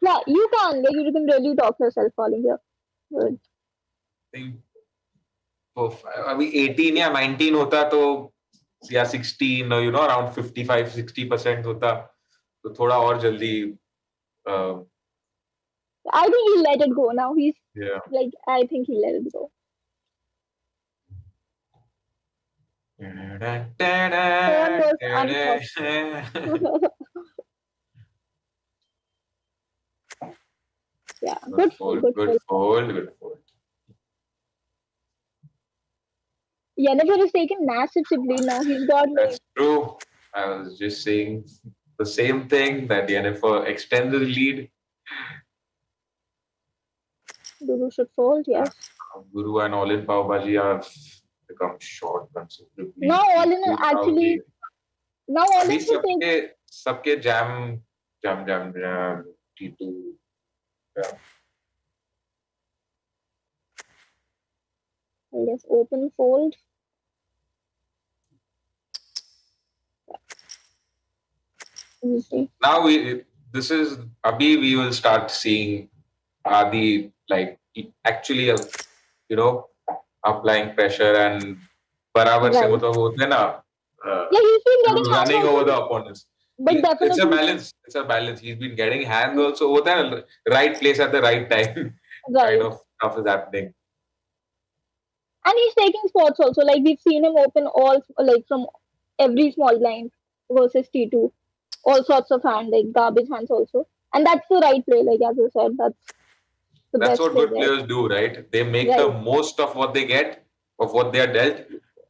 Yeah, you can. Like, you can really talk yourself calling here. Good. अभी 18 या 19 होता तो या 16 around 55-60% होता तो थोड़ा और जल्दी I think he'll let it go now. He's like I think he'll let it go. Yeah, good fold. Jennifer has taken massive chip lead now. He's got. That's true. I was just saying the same thing that Jennifer extends the lead. Guru should fold, yes. Guru and All-in Pav Bhaji have become short considerably. Now All-in actually. Now All-in should take. सबके jam T2. Yeah. I guess open fold. Now we will start seeing Adi like actually applying pressure and barabar se wo to hote na he's been getting running over the opponents. But it's a balance. He's been getting hands also hota hai, right place at the right time. Right. Kind of stuff is happening. And he's taking spots also. Like we've seen him open all like from every small blind versus T2. All sorts of hand, like garbage hands also. And that's the right play, like as you said. That's what good players do, right? They make the most of what they get, of what they are dealt,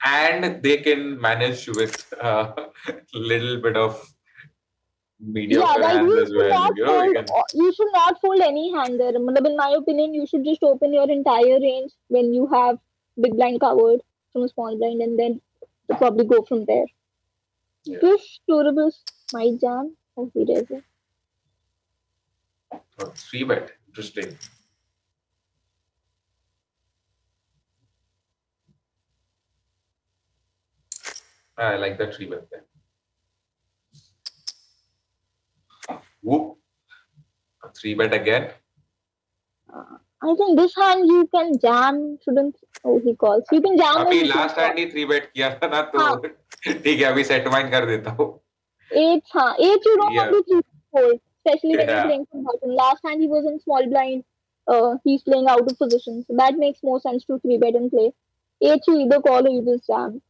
and they can manage with little bit of mediocre hands as well. You should not fold any hand there. In my opinion, you should just open your entire range when you have big blind covered from a small blind and then probably go from there. Yeah. This Pluribus might jam. Oh, he does it. 3-bet. Interesting. I like that 3-bet there. Whoop. 3-bet again. I think this hand you can jam, shouldn't? Oh, he calls. You can jam. अभी last hand ही 3-bet किया था ना तो ठीक है अभी set mind कर देता हूँ. 8 you don't want to 3 fold. especially when you're playing from button. Last hand he was in small blind. He's playing out of position, so that makes more sense to 3-bet and play. 8 you either call or you just jam.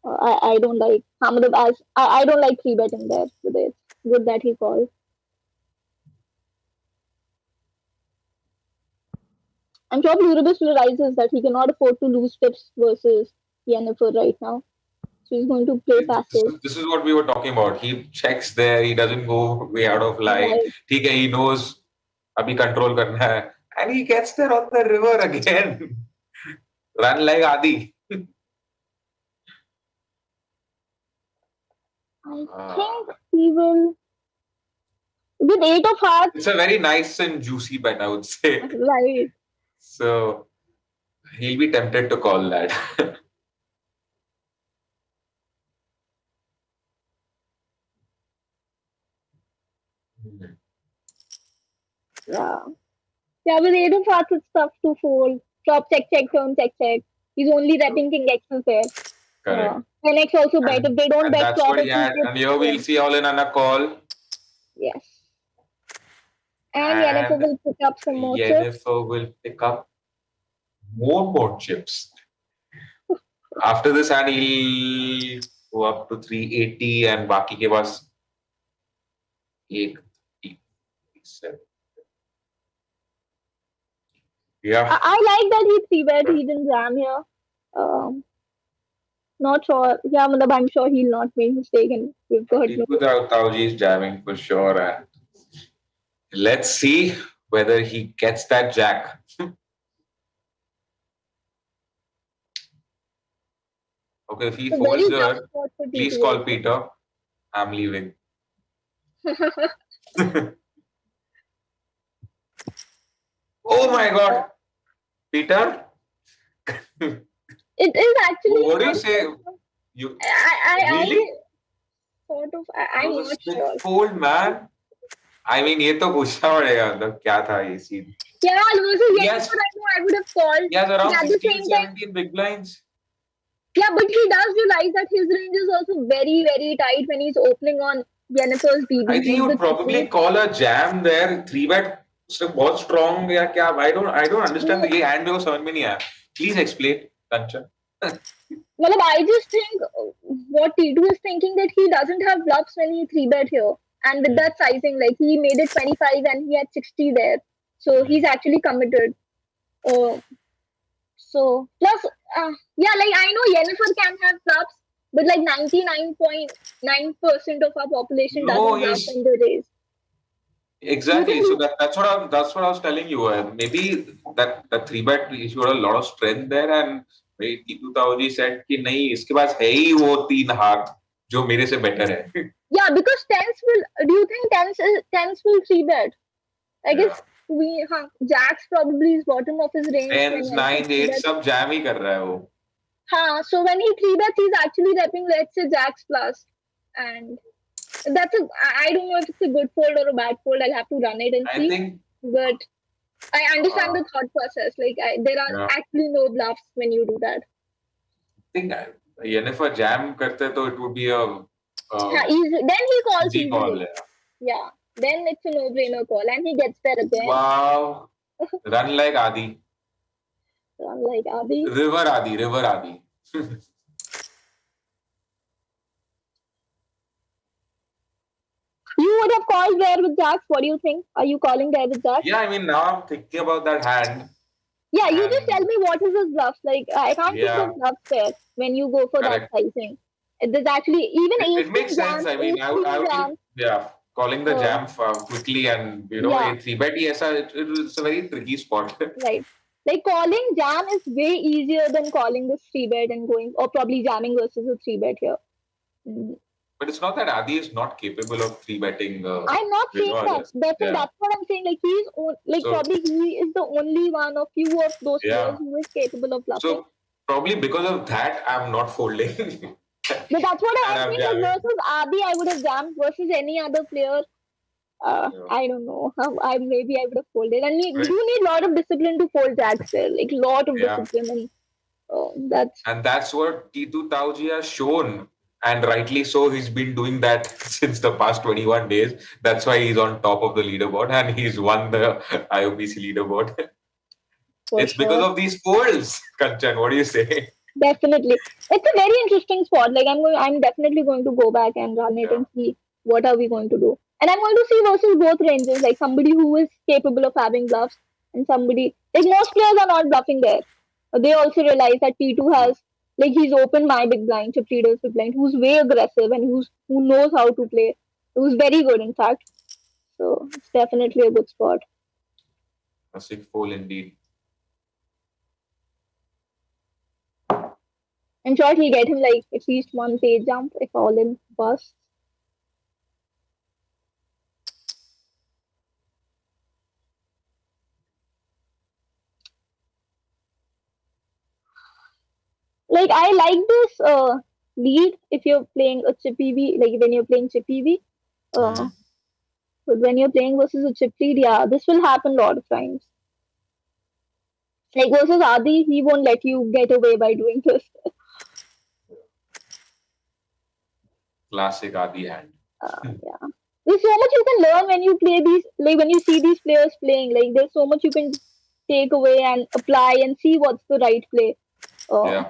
I don't like Hamid as I don't like 3-betting there. So it's good that he called. I'm sure Pluribus realizes that he cannot afford to lose tips versus Yennefer right now. So he's going to play passive. This is what we were talking about. He checks there. He doesn't go way out of line. Right. He knows abhi control karna hai. And he gets there on the river again. Run like Adi. I think he will. With 8 of hearts. It's a very nice and juicy bet, I would say. Right. So he'll be tempted to call that. Yeah. Yeah, with 8 of hearts, it's tough to fold. Flop, check, turn, check. He's only repping king X and pair. Correct. 10x also bet. If they don't bet, that's what he had. And here we'll see all in on a call. Yes. And Yennefer will pick up some more chips. Yennefer will pick up more chips. After this hand, he'll go up to 380 and Baki ke paas 8. Yeah. I like that he 3-bet. He didn't jam here. Not sure. Yeah, I'm sure he'll not make mistake and we've got Tauji is jamming for sure. And let's see whether he gets that jack. Okay, if he folds here, please call Peter. I'm leaving. Oh my God. Peter? It is actually. What do you say? Really? I'm not sure. Fold, man. I mean, ये तो पूछना पड़ेगा मतलब क्या था ये scene. Yeah, yes. I would have called. He has around 16, 17 big blinds. Yeah, but he does realize that his range is also very, very tight when he's opening on Yennefer's BB. I think he would probably call a jam there. 3-bet बहुत strong या क्या? I don't understand. ये hand में वो समझ में नहीं आया. Please explain, Kanchan. Well, I just think what T2 is thinking that he doesn't have bluffs when he 3-bet here. And with that sizing, like he made it 25 and he had 60 there. So he's actually committed. So plus, yeah, like I know Yennefer can have bluffs, but like 99.9% of our population doesn't bluff in the race. Exactly. So that's what I was telling you. Maybe that 3-bet he showed a lot of strength there, and T2 Tauji said कि नहीं इसके पास है ही वो 3 हाथ जो मेरे से better है. Yeah, because tens will. Do you think tens will 3-bet? I guess Jacks probably is bottom of his range. 10s, 9s, 8s सब jam ही कर रहा है वो. So when he 3-bets, he's actually repping, let's say, Jacks plus, and that's I don't know if it's a good fold or a bad fold. I'll have to run it and see. But I understand the thought process. Like there are actually no bluffs when you do that. I think Yennefer jam करते तो it would be a easy. Then he calls easy call. Yeah. Then it's a no-brainer call, and he gets there again. Wow. Run like Adi. Run like Adi. River Adi. You would have called there with Jacks. What do you think? Are you calling there with Jacks? Yeah, I mean, now I'm thinking about that hand. Yeah, you just tell me what is his bluff. Like, I can't think of bluffs there when you go for that sizing. There's actually, even it makes sense. I mean, I would calling the jam quickly and, you know, a 3-bet, it's a very tricky spot. Right. Like, calling jam is way easier than calling this 3-bet and going, or probably jamming versus a 3-bet here. But it's not that Adi is not capable of 3-betting. I'm not saying that. That's what I'm saying. Like, probably he is the only one of few of those players who is capable of bluffing. So, probably because of that, I'm not folding. But that's what I think. Versus Adi, I would have jammed. Versus any other player, I don't know. Maybe I would have folded. And you do need a lot of discipline to fold jacks there. Like, lot of discipline. And that's what T2 Tauji has shown. And rightly so, he's been doing that since the past 21 days. That's why he's on top of the leaderboard and he's won the IOPC leaderboard. for It's because sure. of these folds, Kanchan. What do you say? Definitely. It's a very interesting spot. Like I'm definitely going to go back and run it Yeah. and see what are we going to do. And I'm going to see versus both ranges, like somebody who is capable of having bluffs and somebody like most players are not bluffing there. They also realize that T2 has like he's opened my big blind, chip leaders big blind, who's way aggressive and who knows how to play, who's very good in fact. So it's definitely a good spot. A sick fold indeed. I'm sure he'll get him like at least one page jump if all in busts. Like I like this lead if you're playing a chip EV, like when you're playing chip EV. Uh, but when you're playing versus a chip lead, yeah, this will happen a lot of times. Like versus Adi, he won't let you get away by doing this. Classic Adi hand. Yeah. There's so much you can learn when you play these, like when you see these players playing. Like there's so much you can take away and apply and see what's the right play. Uh, Yeah.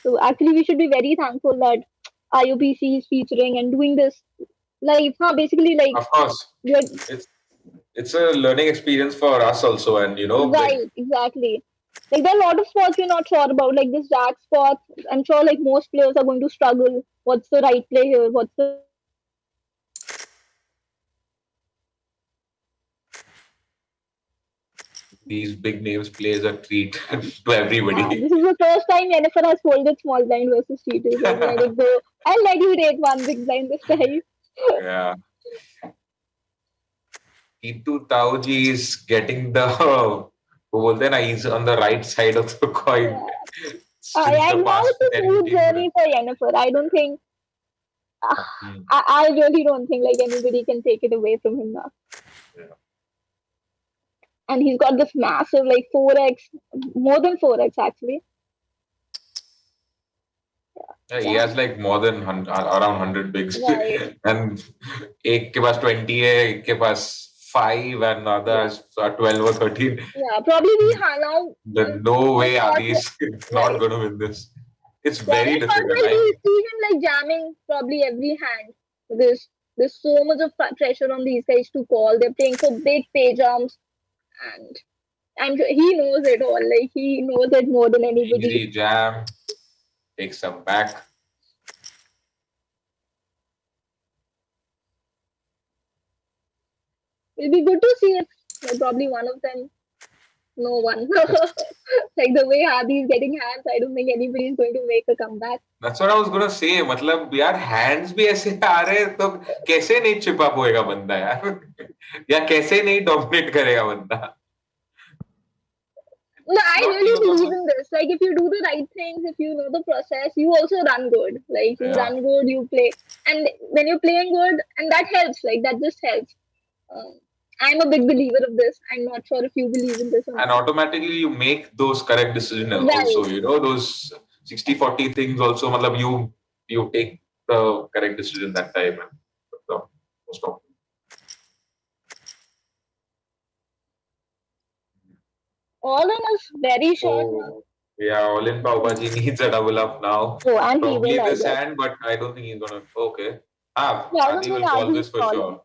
so actually, we should be very thankful that IOPC is featuring and doing this live. Huh? Basically, like Of course. we're It's it's a learning experience for us also, and like right, exactly. Like there are a lot of spots we're not sure about, like this jack spot. I'm sure like most players are going to struggle. What's the right play here? What's the right spot? these big names plays a treat to Yeah, everybody. this is the first time Jennifer has folded small blind versus T2. So let it go. I'll let you take one big blind this time. Yeah. T2 Tauji is getting the वो बोलते हैं ना, he's on the right side of the coin Yeah. since the Now past it's a 10 smooth 15 journey minutes. for Jennifer. I don't think, Hmm. I really don't think like anybody can take it away from him now. Yeah. And he's got this massive like 4x, more than 4x actually. Yeah, he Yeah, has like more than around 100 bigs. right. And एक के पास 20 है, एक के पास 5 and other Yeah, has 12 or 13. yeah. Probably we now No the way spot Adi is not right. going to win this. It's Yeah, very there's spot difficult. where we see him like jamming probably every hand. There's so much of pressure on these guys to call. They're playing for big pay jumps, and I'm sure he knows it all. Like he knows it more than anybody. Easy jam, take some back. It'll be good to see if probably one of them. No one. Like the way Adi is getting hands, I don't think anybody is going to make a comeback. That's what I was gonna say. मतलब यार hands भी ऐसे आ रहे हैं तो कैसे नहीं छिपा पोएगा बंदा यार या कैसे नहीं dominate करेगा बंदा. No, It's I not really even believe about in this. Like, if you do the right things, if you know the process, you also run good. Like, you yeah. run good, you play. And when you're playing good, and that helps, like, that just helps. I'm a big believer of this. I'm not sure if you believe in this or And not. automatically you make those correct decisions Right. also. Those 60-40 things also. मतलब you take the correct decision that time. And so, most of All in is very short now. Oh, yeah, Olin Paubaji needs a double up now. Oh, and he Probably will, I this guess. hand, but I don't think he's gonna. Okay. Ah, Yeah, I don't Adi think will call Adi this is for calling. sure.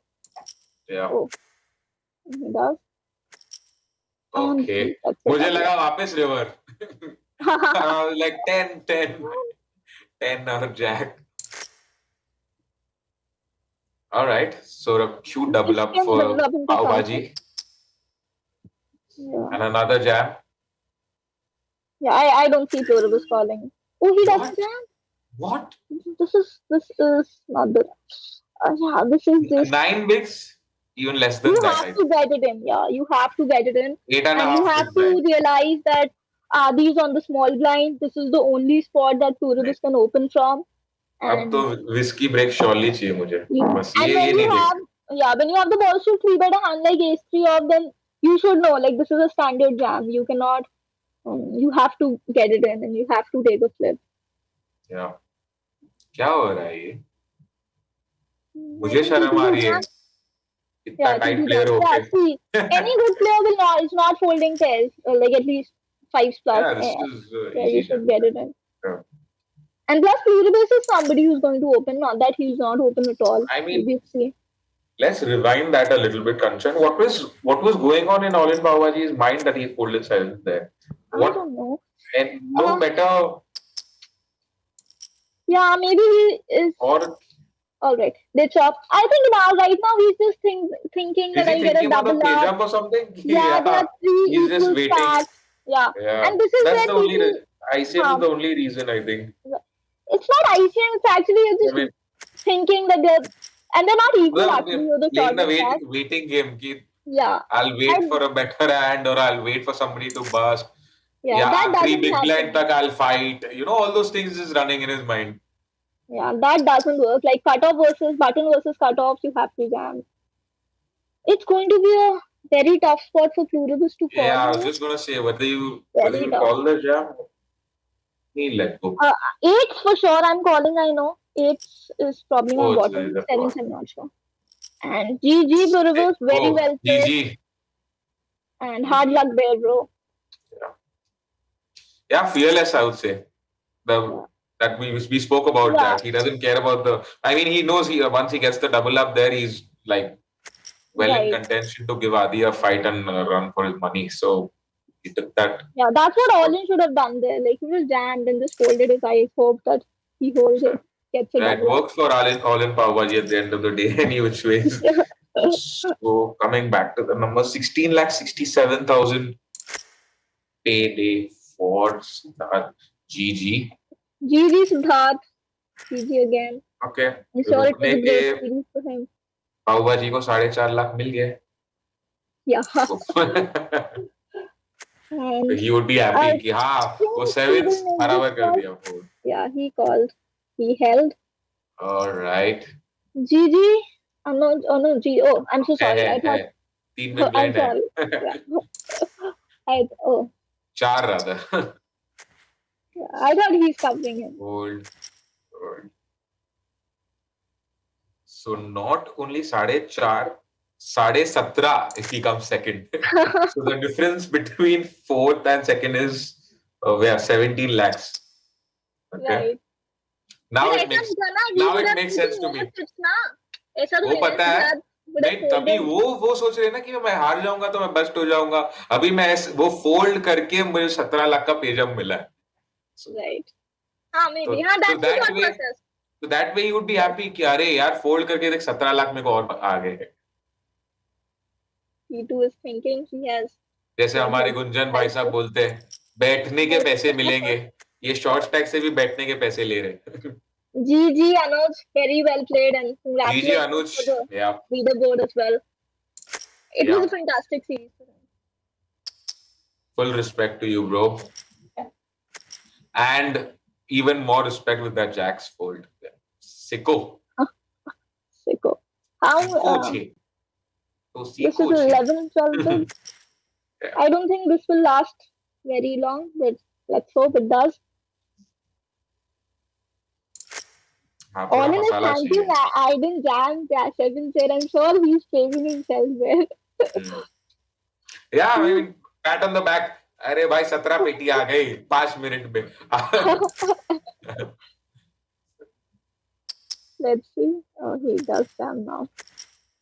Yeah. Oh, he does. And Okay. he lets it मुझे double लगा वापस river. I up. was like 10, 10, 10 or jack. All right. So a cute double This up can double for up into Pav something. Bhaji Yeah. and another jam. Yeah, I don't see pluribus calling. Oh, he doesn't What? jam. What? This is not the. Yeah, this is this. 9 bigs? Even less You than that, have I to think. get it in. Yeah, you have to get it in, Eight and a and you half have big blind. to realize that Adi is on the small blind. This is the only spot that pluribus can open from, अब तो and whiskey break surely चाहिए मुझे. बस and ये when you नहीं have देखते. when you have the balls to three bet a hand like ace three off, then you should know like this is a standard jam. You cannot. You have to get it in, and you have to take a flip. Yeah. क्या हो रहा है ये? I मुझे think शर्म आ T2 रही है does. इतना Yeah, tight T2 player does. Yeah, होके. see, any good player will not is not folding pairs, like at least 5 plus. Yeah, this is Yeah, you easy should shot. get it in. Yeah. And plus, Pluribus is somebody who's going to open. Not that he's not open at all. I mean, Obviously. let's rewind that a little bit, Kanchan. What was going on in Olin Bawaji's mind that he folded silence there? I What don't know. and no better Yeah, maybe he is. or All right, they chop. I think now, right now, he's just thinking is that he I'll get a thinking about the double pay up. jump or something? Yeah, there Yeah, are three he's just equal waiting. stacks. Yeah, Yeah, and this is that's where the only. people. ICM is the only reason I think. It's not ICM. It's actually you're I just mean, thinking that they're not equal actually. You're the playing the shortest stack. waiting game. Ki Yeah, I'll wait for a better hand or I'll wait for somebody to bust. yeah, Yeah, that three doesn't big blind happen. tak I'll fight. All those things is running in his mind. Yeah, that doesn't work. Like cutoff versus button versus cutoffs, you have to jam. It's going to be a very tough spot for Pluribus to call. Yeah, I was just gonna say whether you Very tough. call the jam, he let go. Eights for sure. I'm calling. I know eights is probably my Oh, bottom. that's Sevens, I'm not sure. And GG Pluribus, very well played. GG. And hard luck there, bro. Yeah, fearless. I would say that we spoke about that. He doesn't care about the. I mean, he knows once he gets the double up there, he's like in contention to give Adi a fight and run for his money. So he took that. Yeah, that's what Olin should have done there. Like he was jammed and just folded his eyes, hope that he holds it, gets a double. It worked for Olin Pavbaji at the end of the day, any which ways. So coming back to the number 16,67,000 payday for Siddharth. GG. GG Siddharth. GG again. Okay. I'm sure it was a great series for him. Pav bhaji को 4.5 लाख मिल गए. Yeah. He would be happy कि हाँ वो sevens बराबर कर दिया. Yeah, he called. He held. All right. GG. Oh no, G. Oh, I'm so sorry. I thought. 3 में blind है. Oh. 4 rather. I thought he's covering him. Hold. So not only 4.5, 17.5 if he comes second. So the difference between fourth and second is 17 lakhs. Okay. Right. Now it makes sense to me. वो पता है नहीं तभी वो सोच रहे ना कि मैं हार जाऊंगा तो मैं बस्ट हो जाऊंगा. अभी मैं वो फोल्ड करके मुझे 17 लाख का पेजअप मिला है. Right. हाँ maybe. हाँ that's the thought process. So that way you would be happy कि अरे यार फोल्ड करके देख 17 लाख में को और आ गए. He too is thinking he has. जैसे हमारे गुंजन भाई साहब बोलते हैं बैठने के पैसे मिलेंगे. ये शॉर्ट स्टैक से भी बैठने के पैसे ले रहे. GG Anuj, very well played and GG Anuj, yeah. Leaderboard as well. It was a fantastic series for him. Full respect to you, bro. And even more respect with that Jack's fold. Sicko. Sicko. How? This is 11, 12. I don't think this will last very long, but let's hope it does. Olin is thanking Aiden Jam, 7 said. I'm sure he's praising himself there. Yeah, I mean, pat on the back. अरे भाई 17 पेटी आ गई 5 minute में. Let's see. Oh, he does jam now.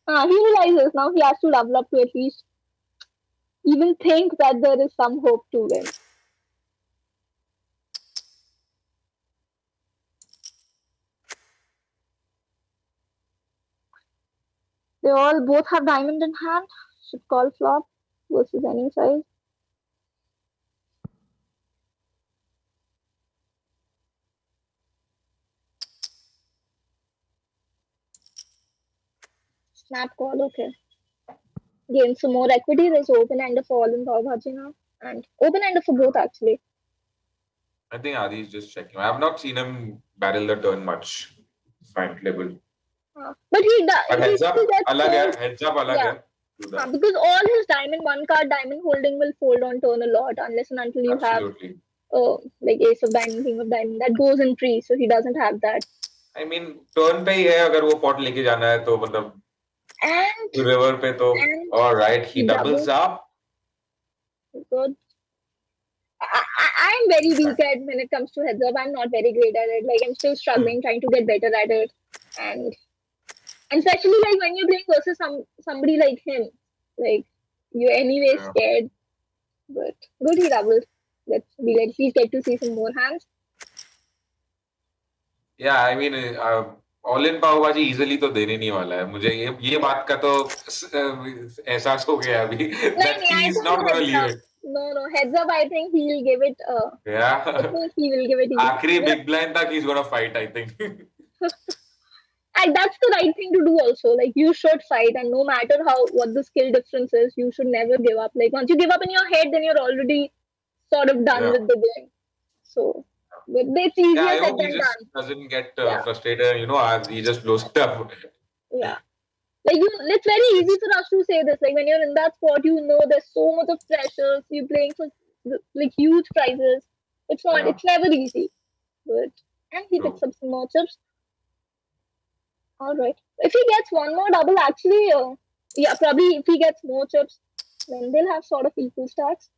He realizes now he has to double up to at least even think that there is some hope to win. They all both have diamond in hand. Should call flop versus any size. Snap call, okay. Gain some more equity. There's open ender for all in Bhaji now. And open ender for both actually. I think Adi is just checking. I have not seen him barrel the turn much. Fine level. But he does. But heads up, alag hai. Because all his diamond, one card diamond holding will fold on turn a lot unless and until you have like ace of diamond, king of diamond. That goes in pre, so he doesn't have that. I mean, turn पे ही है अगर वो pot लेके जाना है तो मतलब And river पे तो and all right, he he doubles doubles. up. Good. I'm very weak at when it comes to heads up. I'm not very great at it. Like I'm still struggling, trying to get better at it, and especially like when you're playing versus somebody like him, like you're anyway Yeah. scared. But good, he doubled. Let's please get to see some more hands. Yeah, I mean, all in pav bhaji easily तो देने नहीं वाला है मुझे ये बात का तो एहसास हो गया अभी No, that he I is think not going to heads leave up. it. No, heads up. I think he'll give it. I Yeah. think he will give it. आखिरी बिग ब्लाइंड तक he's going to fight, I think. And that's the right thing to do also. Like you should fight, and no matter what the skill difference is, you should never give up. Like once you give up in your head, then you're already sort of done Yeah. with the game. So but it's Yeah, easier I said hope he than just done. doesn't get Yeah, frustrated, he just blows it up. yeah. Like it's very easy for us to say this. Like when you're in that spot, you know there's so much of pressure. You're playing for like huge prizes. It's not. Yeah, It's never easy. But and he true. picks up some more chips. All right. If he gets one more double, actually, yeah, probably if he gets more chips, then they'll have sort of equal stats.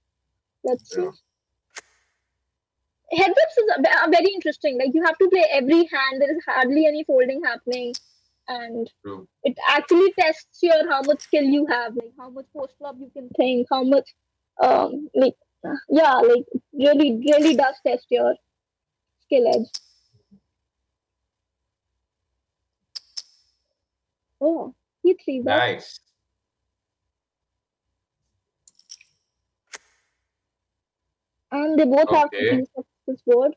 Let's see. Yeah. Heads ups are very interesting. Like you have to play every hand. There is hardly any folding happening, and True. it actually tests your how much skill you have, like how much post flop you can think, how much, like yeah, like really does test your skill edge. Oh, he three bets. Nice. And they both have to Okay. piece of this board.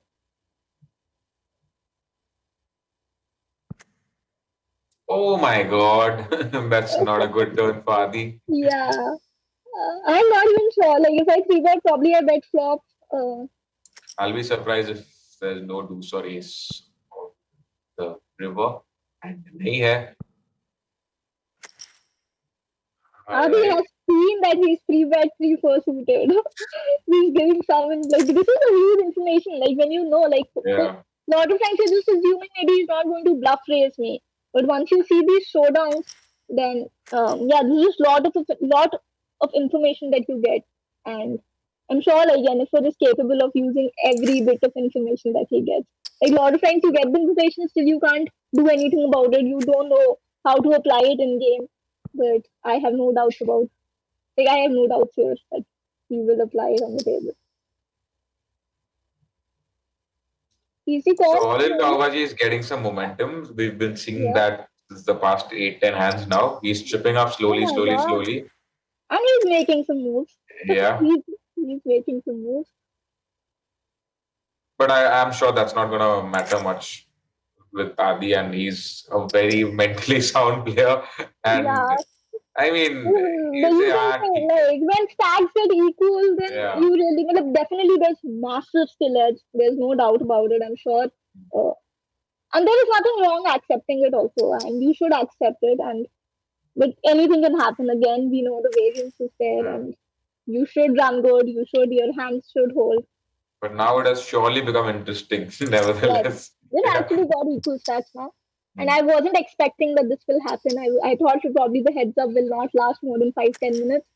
Oh my God. That's not a good turn for Adi. Yeah, I'm not even sure. Like if I three bet, probably I bet flop. I'll be surprised if there's no deuce or ace on the river. And nahi hai. All Adi right. has seen that he's three bet three four suited. He's giving some like this is a huge information. Like when you know, like Yeah. lot of times you're just assuming maybe he's not going to bluff raise me. But once you see these showdowns, then yeah, there's just lot of information that you get, and I'm sure like Jennifer is capable of using every bit of information that he gets. Like a lot of times you get the information, still you can't do anything about it. You don't know how to apply it in game. But I have no doubts about. Like I have no doubts here that he will apply it on the table. Easy So call. all in No, Pav is getting some momentum. We've been seeing yeah. that since the past 8, 10 hands now. He's chipping up Oh slowly, my slowly, god. slowly. And he's making some moves. Yeah. He's making some moves. But I'm sure that's not going to matter much with Adi, and he's a very mentally sound player. And Yeah. I mean, The he's usual a thing, like when stacks get equal, then yeah. you really definitely there's massive skill edge. There's no doubt about it. I'm sure, and there is nothing wrong accepting it also, and you should accept it. And but anything can happen again. We know the variance is there, Yeah. and you should run good. Your hands should hold. But now it has surely become interesting, Yes, nevertheless. we've Yeah. actually got equal stats now. And I wasn't expecting that this will happen. I thought probably the heads up will not last more than 5-10 minutes.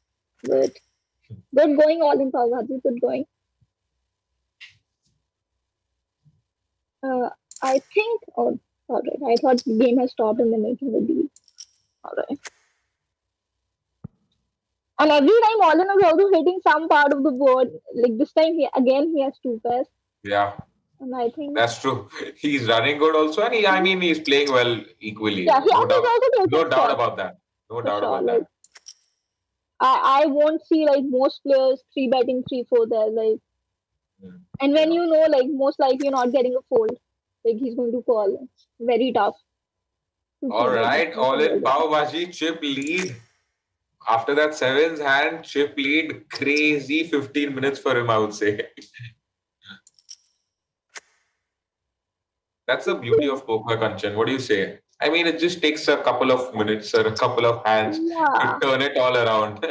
But good going all in Pav Bhaji, good going. Uh, I think, oh, all right. I thought the game has stopped and they're making the deal. All right. And every time Olin is also hitting some part of the board. Like this time, he has two pairs. Yeah, And I think, that's true. He's running good also, and I mean, he's playing well equally. yeah, No he's doubt. also No taking doubt shots about that. No for doubt sure. about Like, that. I won't see like most players three betting 3-4 there. Like, and when Yeah. you know, like, most likely you're not getting a fold, like, he's going to call. It's very tough to All three bet this right, much all in in real life. Pav Bhaji, chip lead. After that sevens hand, chip lead, crazy 15 minutes for him, I would say. That's the beauty of poker, Kanchan. What do you say? I mean, it just takes a couple of minutes or a couple of hands to Yeah, turn it all around.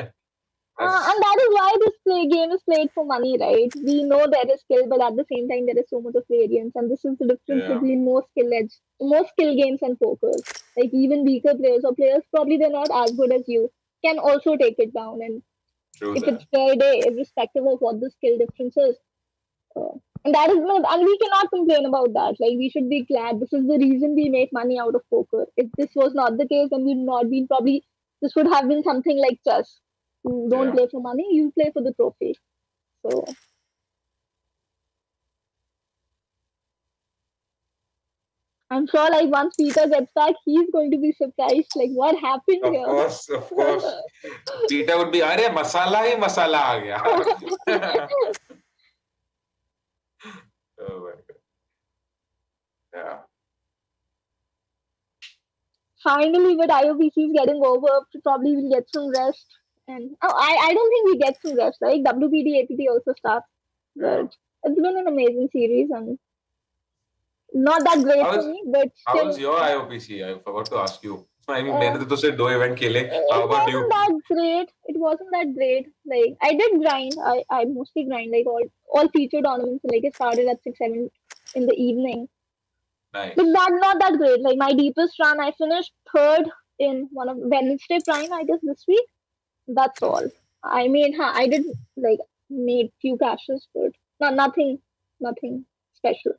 And that is why this game is played for money, right? We know there is skill, but at the same time there is so much of variance, and this is the difference Yeah. between most skill games and poker. Like even weaker players or players probably they're not as good as you can also take it down, and True if that. it's fair day, irrespective of what the skill difference is. Uh, and that is, and we cannot complain about that. Like we should be glad. This is the reason we make money out of poker. If this was not the case, then we'd not been probably. This would have been something like chess. You don't Yeah. play for money. You play for the trophy. So I'm sure, like once Peter gets back, he's going to be surprised. Like what happened Of here? course, of course. Peter would be, "Arey, masala hi masala aa gaya." Oh my God. Yeah. Finally, but IOPC is getting over. Probably we'll get some rest. And I don't think we get some rest. Like WPT, APT also starts. Yeah. But it's been an amazing series and not that great for How's me, but how's still, your IOPC? I forgot to ask you. I mean, uh, मैंने तो सिर्फ 2 event खेले. How it about wasn't you? that great. It wasn't that great. Like I did grind. I mostly grind like all feature tournaments. Like it started at 6 7 in the evening. Nice. But not that great. Like my deepest run, I finished third in one of Wednesday Prime, I guess this week. That's all. I mean, I did like made few cashes, but nothing special.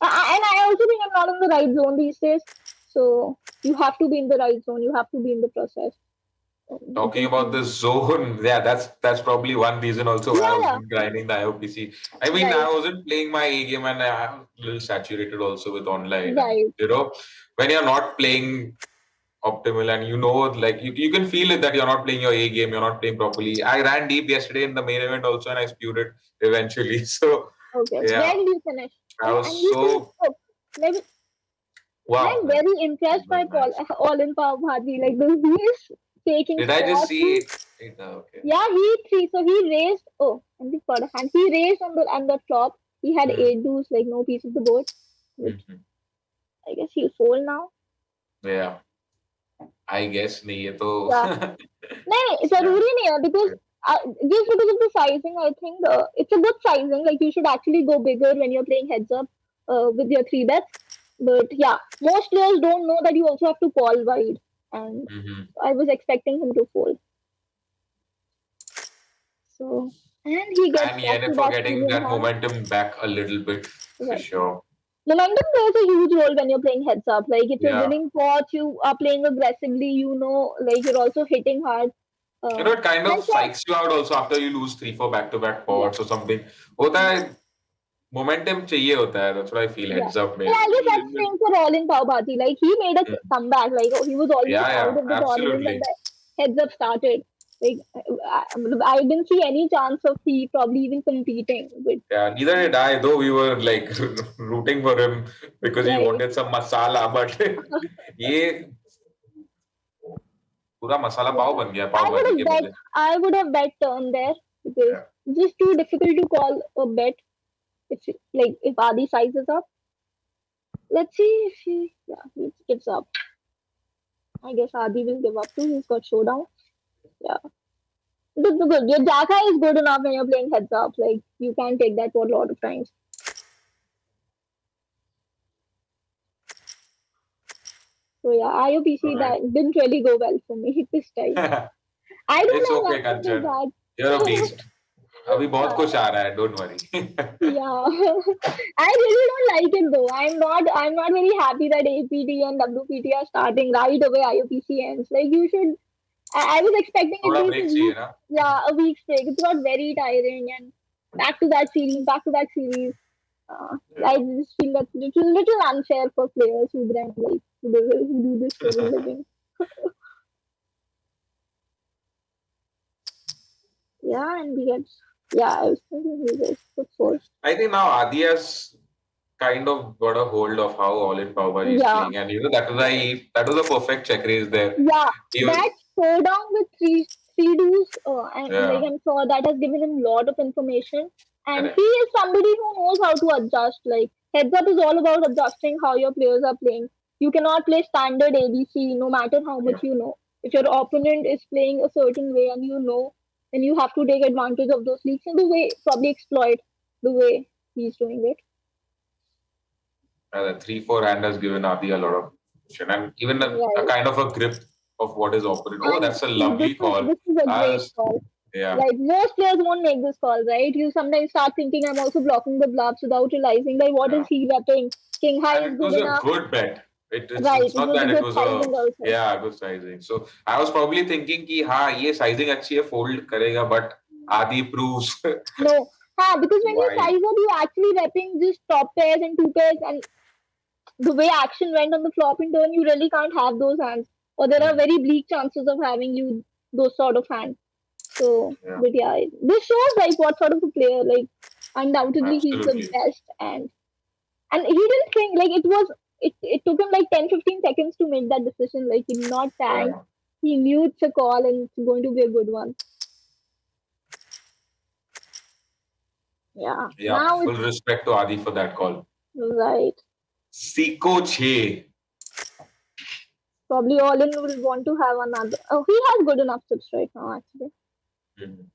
And I also think I'm not in the right zone these days. So you have to be in the right zone. You have to be in the process. You Talking can about the zone, yeah, that's probably one reason also why I was yeah, been grinding the IOPC. I mean, right, I wasn't playing my A game and I'm a little saturated also with online. And right. when you're not playing optimal and like you can feel it that you're not playing your A game, you're not playing properly. I ran deep yesterday in the main event also and I spewed it eventually. So Okay. Where yeah, did you finish? I was And you finished. so Oh, maybe wow. I'm very impressed by That's nice. All in Power Bharti. Like the he's taking Did I just spots. see it? Okay. Yeah, he raised. Oh, and this got a hand. He raised on the flop. He had Hmm. 8 deuce, like no piece of the board. But Mhm. I guess he'll fold now. Yeah, I guess नहीं ये तो Yeah. नहीं, जरूरी नहीं है because just because of the sizing, I think it's a good sizing. Like you should actually go bigger when you're playing heads up with your 3 bets. But yeah, most players don't know that you also have to call wide, and Mhm. I was expecting him to fold. So and he gets And back to ENF for that getting premium that hand. momentum back a little bit for Right. sure. Momentum plays a huge role when you're playing heads up. Like if you're Yeah. winning pots, you are playing aggressively. Like you're also hitting hard. It kind of And so psychs you out also after you lose 3 4 back-to-back yeah, pots or something. होता है momentum चाहिए होता है. That's what I feel yeah. heads up And में. I guess that's same for all in Power Bharti. Like he made a Mm. comeback. Like he was almost Yeah, out yeah, of the tournament when absolutely. the heads up started. Like I didn't see any chance of he probably even competing. But Yeah, neither did I, though we were like rooting for him because he right, wanted some masala, but ये पूरा मसाला पाव yeah. बन गया पाव I would भाजी have के bet. बदले. I would have bet turn there because Yeah. it's just too difficult to call a bet. If Adi sizes up. Let's see if he gives up. I guess Adi will give up too. He's got showdown. Yeah. Good. Your Jaka is good enough when you're playing heads up. Like you can take that for a lot of times. So yeah, IOPC Alright. that didn't really go well for me this time. I don't It's know okay, why I did Kanchan. that. You're a beast. अभी बहुत कुछ आ रहा है, don't worry. Yeah. I really don't like it though. I'm not very happy that APT and WPT are starting right away IOPC ends. Like you should I was expecting at थोड़ा least break a चाहिए week, ना? yeah, a week's break. It's got very tiring and back to back series. I just feel that's little unfair for players who grind like who do this for a living. Yeah, and we get I was thinking he was good for I think now Adi has kind of got a hold of how all in Bhaji is yeah, playing, and that was a perfect check raise there. yeah. He was, That showdown with three dudes, and like yeah, I'm sure that has given him a lot of information. And he correct. is somebody who knows how to adjust. Like heads up is all about adjusting how your players are playing. You cannot play standard ABC no matter how much Yeah. you know. If your opponent is playing a certain way and you know, then you have to take advantage of those leaks and the way probably exploit the way he's doing it. The 3-4 hand has given Adi a lot of position and even a Right. kind of a grip of what is opponent. Oh, And that's a see, lovely call. this is a great As call. yeah, Like most players won't make this call, right? You sometimes start thinking I'm also blocking the bluffs without realizing like what yeah. is he repping? King high And is it good was a enough. good bet. Right. It's It not was a that it good was a sizing also. good sizing. So I was probably thinking कि हाँ ये sizing अच्छी है fold करेगा but Adi proves No. Because when you why. size up, you actually repping just top pairs and two pairs, and the way action went on the flop in turn, you really can't have those hands. Or there are very bleak chances of having you those sort of hands. So, Yeah, but yeah, this shows like what sort of a player. Like, undoubtedly, he's the absolutely. best, and he didn't think like it took him like 10-15 seconds to make that decision. Like, he did not tank. Yeah, He knew it's a call and it's going to be a good one. Yeah. yeah. Now Full it's respect to Adi for that call. right. Siko Che. Probably all in will want to have another. Oh, he has good enough chips right now, actually. Mhm.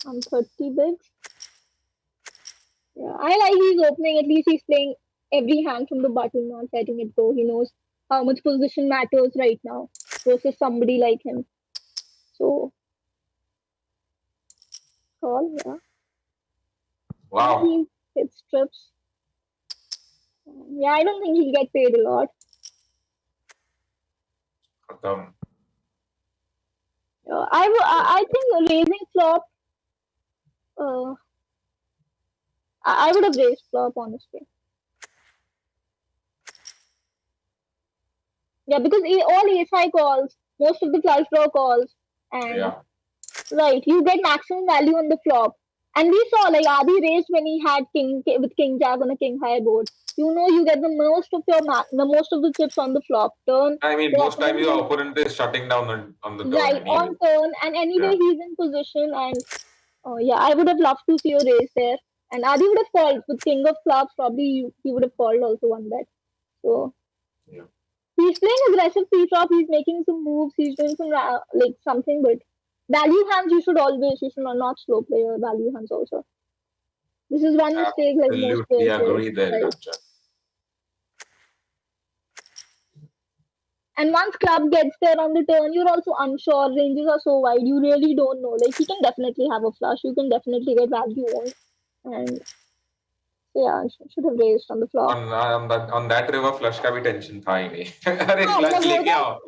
I'm 30 bigs. Yeah, I like he's opening. At least he's playing every hand from the button, not letting it go. He knows how much position matters right now versus somebody like him. So, call, yeah. And Wow. he hits trips. Yeah, I don't think he'll get paid a lot. Khatam. I think raising flop. Uh, I would have raised flop honestly. Yeah, because all ace high calls, most of the flush draw calls, and Yeah. right, you get maximum value on the flop. And we saw like Adi raised when he had with king jack on a king high board. You know, you get the most of the most of the chips on the flop turn. I mean, The most time opponent your is opponent is shutting down on the turn right anyway. on turn, and anyway Yeah. he's in position. And yeah, I would have loved to see a raise there. And Adi would have called with king of clubs. Probably he would have called also one bet. So Yeah. he's playing aggressive pre-flop. He's making some moves. He's doing some like something. But value hands, you should not slow play your value hands also. This is one mistake like most Absolutely players play. agree there, Right. Gotcha. And once club gets there on the turn, you're also unsure. Ranges are so wide, you really don't know. Like he can definitely have a flush. You can definitely get value owned. And yeah, should have raised on the flop. On that river flush का भी tension था ही नहीं. अरे हाँ flush मतलब वो लेके तो आओ.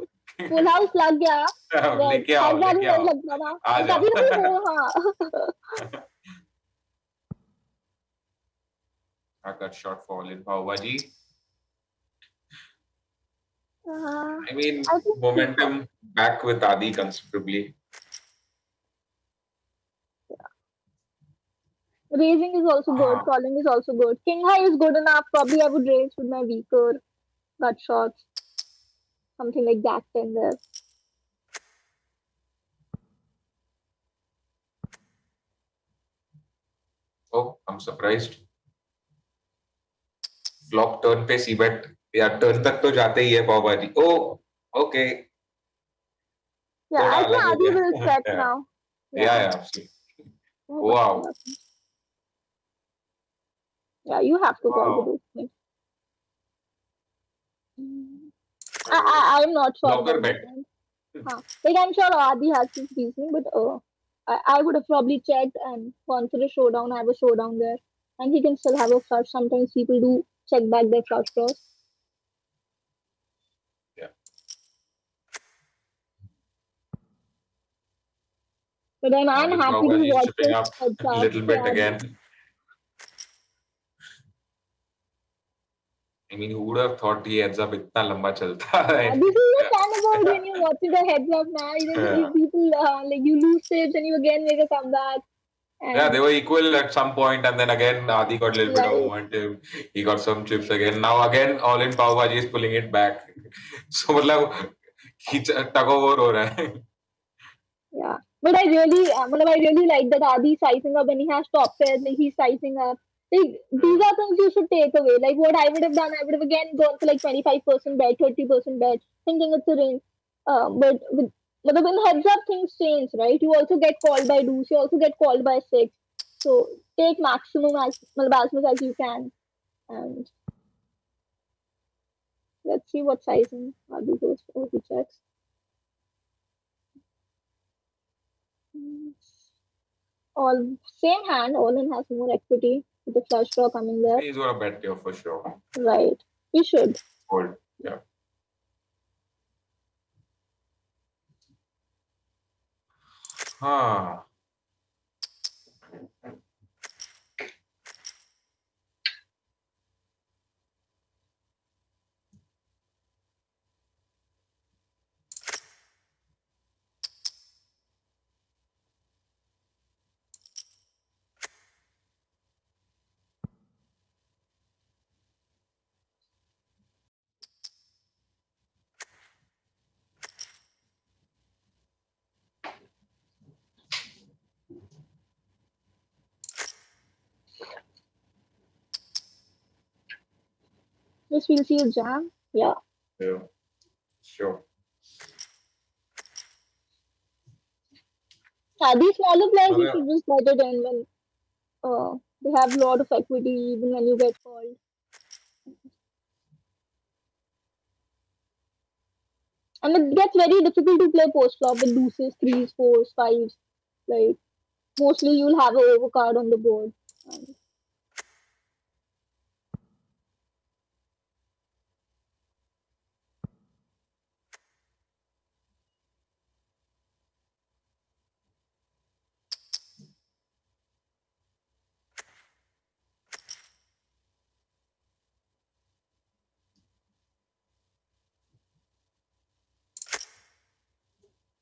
फुल हाउस लग गया बट लेके हर आओ बार लेके नहीं आओ. लगता था आ तो जाओ. कभी कभी वो हाँ I got shot for all in Bhawaji. I mean, I think momentum back with Adi considerably. raising is also good, calling is also good. King high is good enough. Probably I would raise with my weaker gut shots, something like Jack 10 there. Oh, I'm surprised. Flop turn पे C bet. Yeah, turn तक तो जाते ही है Bhawaji. Oh, okay. Yeah, थोड़ा I think अलग हो Adi will गया. check Yeah, now. yeah, absolutely. Oh, Wow. yeah, you have to call Wow. the thing. I'm not sure Blocker about bet. that. Like I'm sure Adi has his reasoning, but I would have probably checked and gone for a showdown. I have a showdown there, and he can still have a flush. Sometimes people do check back their flush draws. Yeah. But I'm happy to watch chipping this up heads a up. little bit Yeah, again. I mean, who would have thought he heads up इतना लंबा चलता है? this is the fun about when you're watching the heads up now. You people like you lose tips and you again make a comeback. Yeah, they were equal at some point, and then again Adi got a little bit of Right. momentum. He got some chips again. Now again, all in Pav Bhaji is pulling it back. So मतलब tug of war हो रहा है. Yeah, but I really like that Adi sizing up when he has top pairs. Like he's sizing up. Like, these are things you should take away. Like, what I would have done, I would have again gone for like 25% bet, 30% bet, thinking it's a range. But when heads up, things change, right? You also get called by deuce, you also get called by six. So take maximum as much as you can. And let's see what sizing Adi goes for. He checks. All same hand, all in has more equity with the flush draw coming there. He's gonna bet here for sure. Right. He should. Fold. Yeah. Huh. Just we'll see a jam. Yeah. Yeah. Sure. These smaller players, you Okay. should just let it in when they have a lot of equity, even when you get called. And it gets very difficult to play post flop with deuces, threes, fours, fives. Like, mostly you'll have an overcard on the board. And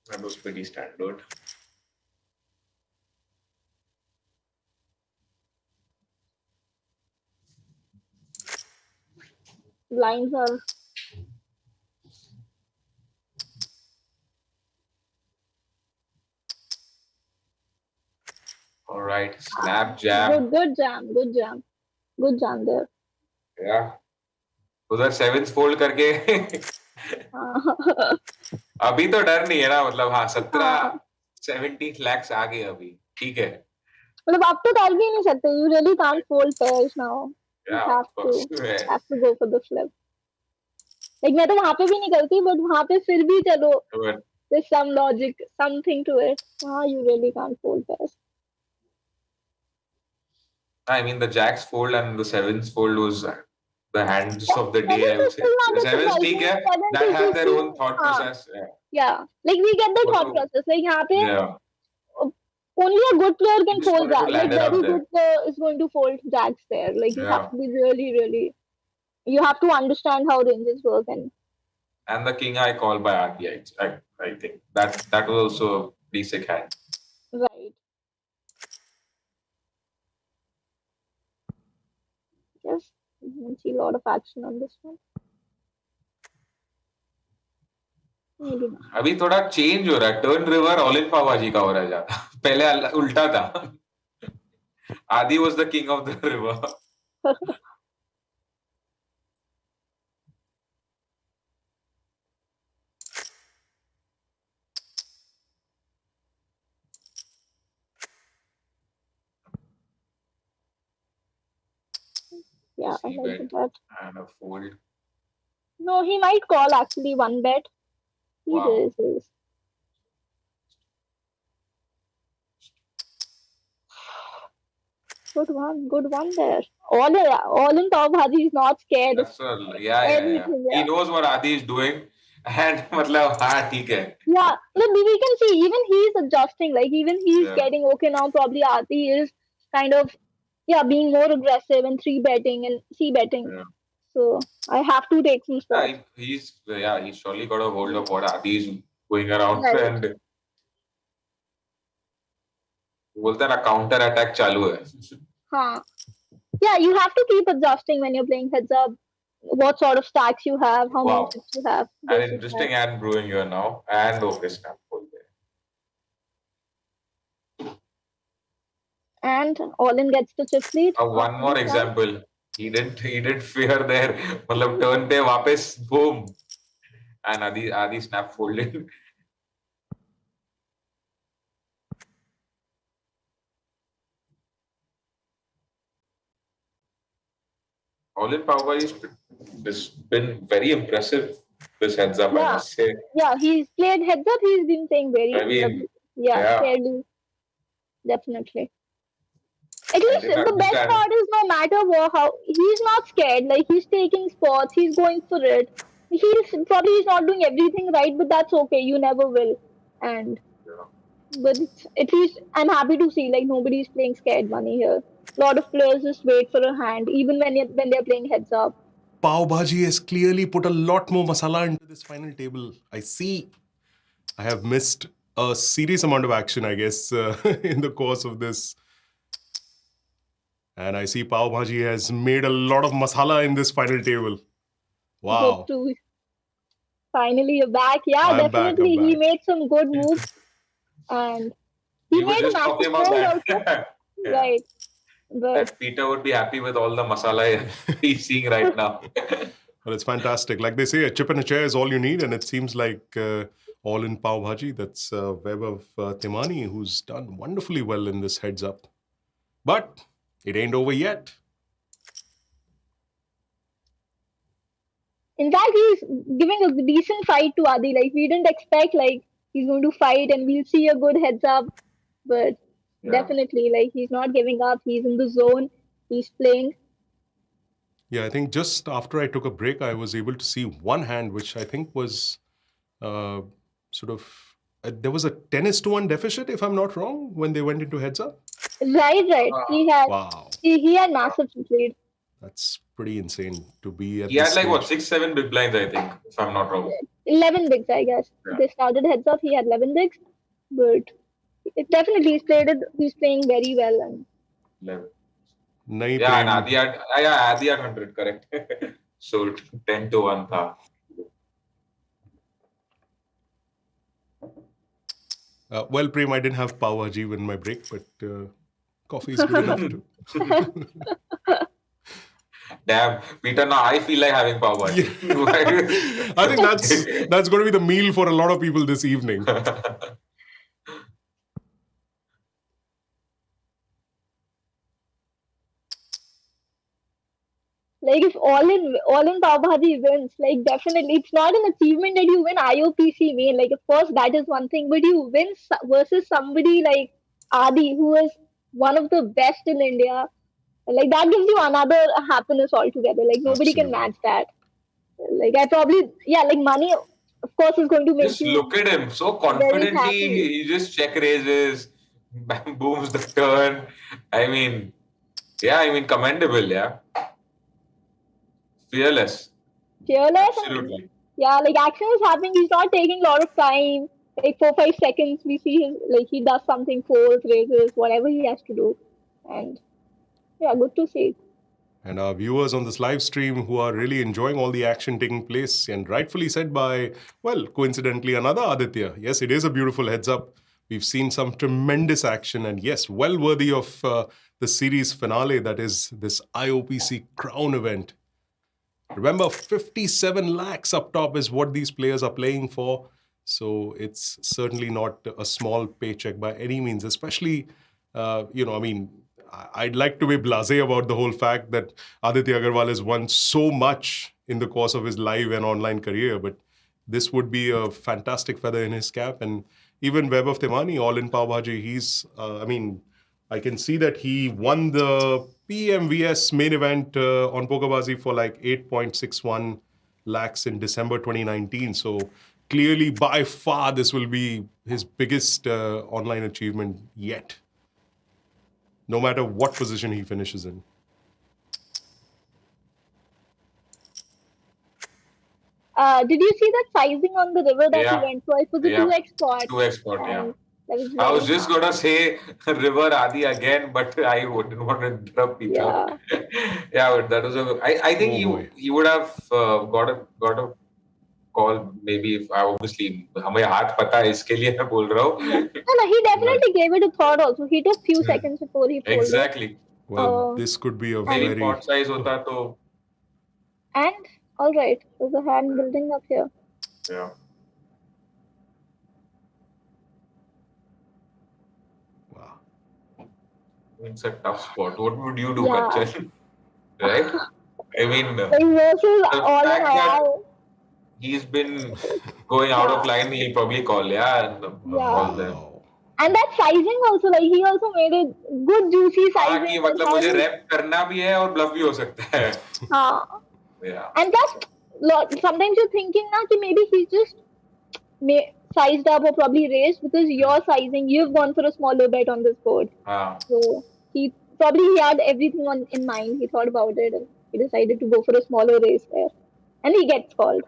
That was pretty standard. blinds are All right. Snap jam. good jam, good jam there. Yeah. उधर seventh fold करके अभी तो डर नहीं है ना मतलब हाँ 17 lakhs आ गए अभी ठीक है मतलब आप तो कर भी नहीं सकते. You really can't fold pairs now. You Yeah, have of course. to go for the flip. Like मैं तो वहाँ पे भी नहीं करती, but वहाँ पे फिर भी चलो. But There's some logic, something to it. You really can't fold pairs. I mean the jacks fold and the sevens fold was the hands of the day. I would say Still not the that sevens surprising. ठीक है Seven that to have their two, own thought process. Yeah, like we get the thought Also- process. Like यहाँ पे Yeah. only a good player can just fold wanted to that. Like ladder up very there. good player is going to fold jacks there. Like you have Yeah. to be really, really. You have to understand how ranges work And the king I call by RBI. I think that was also a pretty sick hand. right. Yes, you can see a lot of action on this one. Maybe not. अभी थोड़ा change हो रहा है turn river all in पावाजी का हो रहा है ज्यादा पहले उल्टा था आदि was the king of the river. Yeah, I C like bet that. and a fold. No, he might call actually one bet. He Wow. raises. Good one there. All in top Haji is not scared. That's yeah. Everything, He yeah. knows what Adi is doing and मतलब हाँ ठीक है. Yeah, look, we can see even he's adjusting. Like even he's Yeah. getting okay now. Probably Adi is kind of being more aggressive and three betting and c betting. Yeah. So I have to take some spots. He's surely got a hold of what Adi is going around Right. and बोलता है ना counter attack चालू है. Huh. Yeah, you have to keep adjusting when you're playing heads up. What sort of stacks you have, how Wow. many chips you have. An this is interesting that. hand brewing here now and okay snap fold there. And All-in gets the chip lead. One more example. He didn't fear there. मतलब turn पे वापस boom. And Adi snap folded. All-in power has been very impressive. This heads up, I must say. Yeah, he's played heads up. He's been playing very. I mean, fairly. Definitely. At least the best part is no matter how he's not scared. Like he's taking spots, he's going for it. He's not doing everything right, but that's okay. You never will. And but at least I'm happy to see like nobody's playing scared money here. A lot of players just wait for a hand, even when they're playing heads up. Pav Bhaji has clearly put a lot more masala into this final table. I see. I have missed a serious amount of action, I guess, in the course of this. And I see Pav Bhaji has made a lot of masala in this final table. Wow. Hope to. Finally, you're back. Yeah, I'm definitely. Back. He made some good moves. And he made a massive goal also. Right. But Peter would be happy with all the masala he's seeing right now. Well, it's fantastic. Like they say, a chip and a chair is all you need. And it seems like All-in Pav Bhaji, that's Vaibhav Temani, who's done wonderfully well in this heads up. But it ain't over yet. In fact, he's giving a decent fight to Adi. Like, we didn't expect, like, he's going to fight and we'll see a good heads up. But definitely, like, he's not giving up. He's in the zone. He's playing. Yeah, I think just after I took a break, I was able to see one hand, which I think was sort of... there was a 10-1 deficit, if I'm not wrong, when they went into heads up. Right. He had he had massive lead. That's pretty insane to be at He had like, 6-7 big blinds, I think, if I'm not wrong. 11 bigs, I guess. Yeah. They started heads up, he had 11 bigs. But it definitely he's playing very well. And 11. And Adi had 100, correct. So 10-1 tha. Well, Prem, I didn't have Pav Bhaji in my break, but coffee is good enough too. Damn, Peter, now I feel like having Pav Bhaji. I think that's going to be the meal for a lot of people this evening. Like if all-in Pav Bhaji wins, like definitely it's not an achievement that you win IOPC main. Like of course that is one thing, but you win versus somebody like Adi, who is one of the best in India. Like that gives you another happiness altogether. Like nobody can match that. Like I probably like money, of course, is going to make just you look at him so confidently. He just check raises, booms the turn. I mean, commendable. Yeah. Fearless. Absolutely. Yeah, like action is happening. He's not taking a lot of time. Like 4-5 seconds, we see him like he does something, folds, raises, whatever he has to do, and yeah, good to see. And our viewers on this live stream who are really enjoying all the action taking place, and rightfully said by, well, coincidentally, another Aditya. Yes, it is a beautiful heads up. We've seen some tremendous action, and yes, well worthy of the series finale that is this IOPC Crown event. Remember, 57 lakhs up top is what these players are playing for. So it's certainly not a small paycheck by any means, especially, I'd like to be blasé about the whole fact that Aditya Agarwal has won so much in the course of his live and online career, but this would be a fantastic feather in his cap. And even Vaibhav Temani, All-in Pav Bhaji, he's, I can see that he won the PMVS main event on Pokerbazi for like 8.61 lakhs in December 2019. So clearly, by far, this will be his biggest online achievement yet, no matter what position he finishes in. Did you see that sizing on the river that he went for? It was a 2x spot. 2x spot, yeah. I was just going to say River Adi again, but I wouldn't want to interrupt Peter. Yeah, but that was I think he would have got a call. Maybe if obviously हमें हाथ पता है इसके लिए मैं बोल रहा हूँ. No, he definitely gave it a thought also. He took few seconds before he folded. Exactly. Well, this could be a Maybe very... pot size होता तो. And alright, there's a hand building up here. Yeah. Wow. It's a tough spot. What would you do, Yeah. Kanchan? Right? I mean, Like versus the all in fact that all. he's been going out of line, he'll probably call, and all them. Wow. And that sizing also, like he also made it good juicy हाँ sizing. कि like मतलब how मुझे he- rap करना भी है और bulb भी हो सकता है. हाँ. Yeah. And plus, sometimes you're thinking na कि maybe he's just sized up or probably raised because your sizing, you've gone for a smaller bet on this board. So he had everything in mind. He thought about it and he decided to go for a smaller raise there. And he gets called.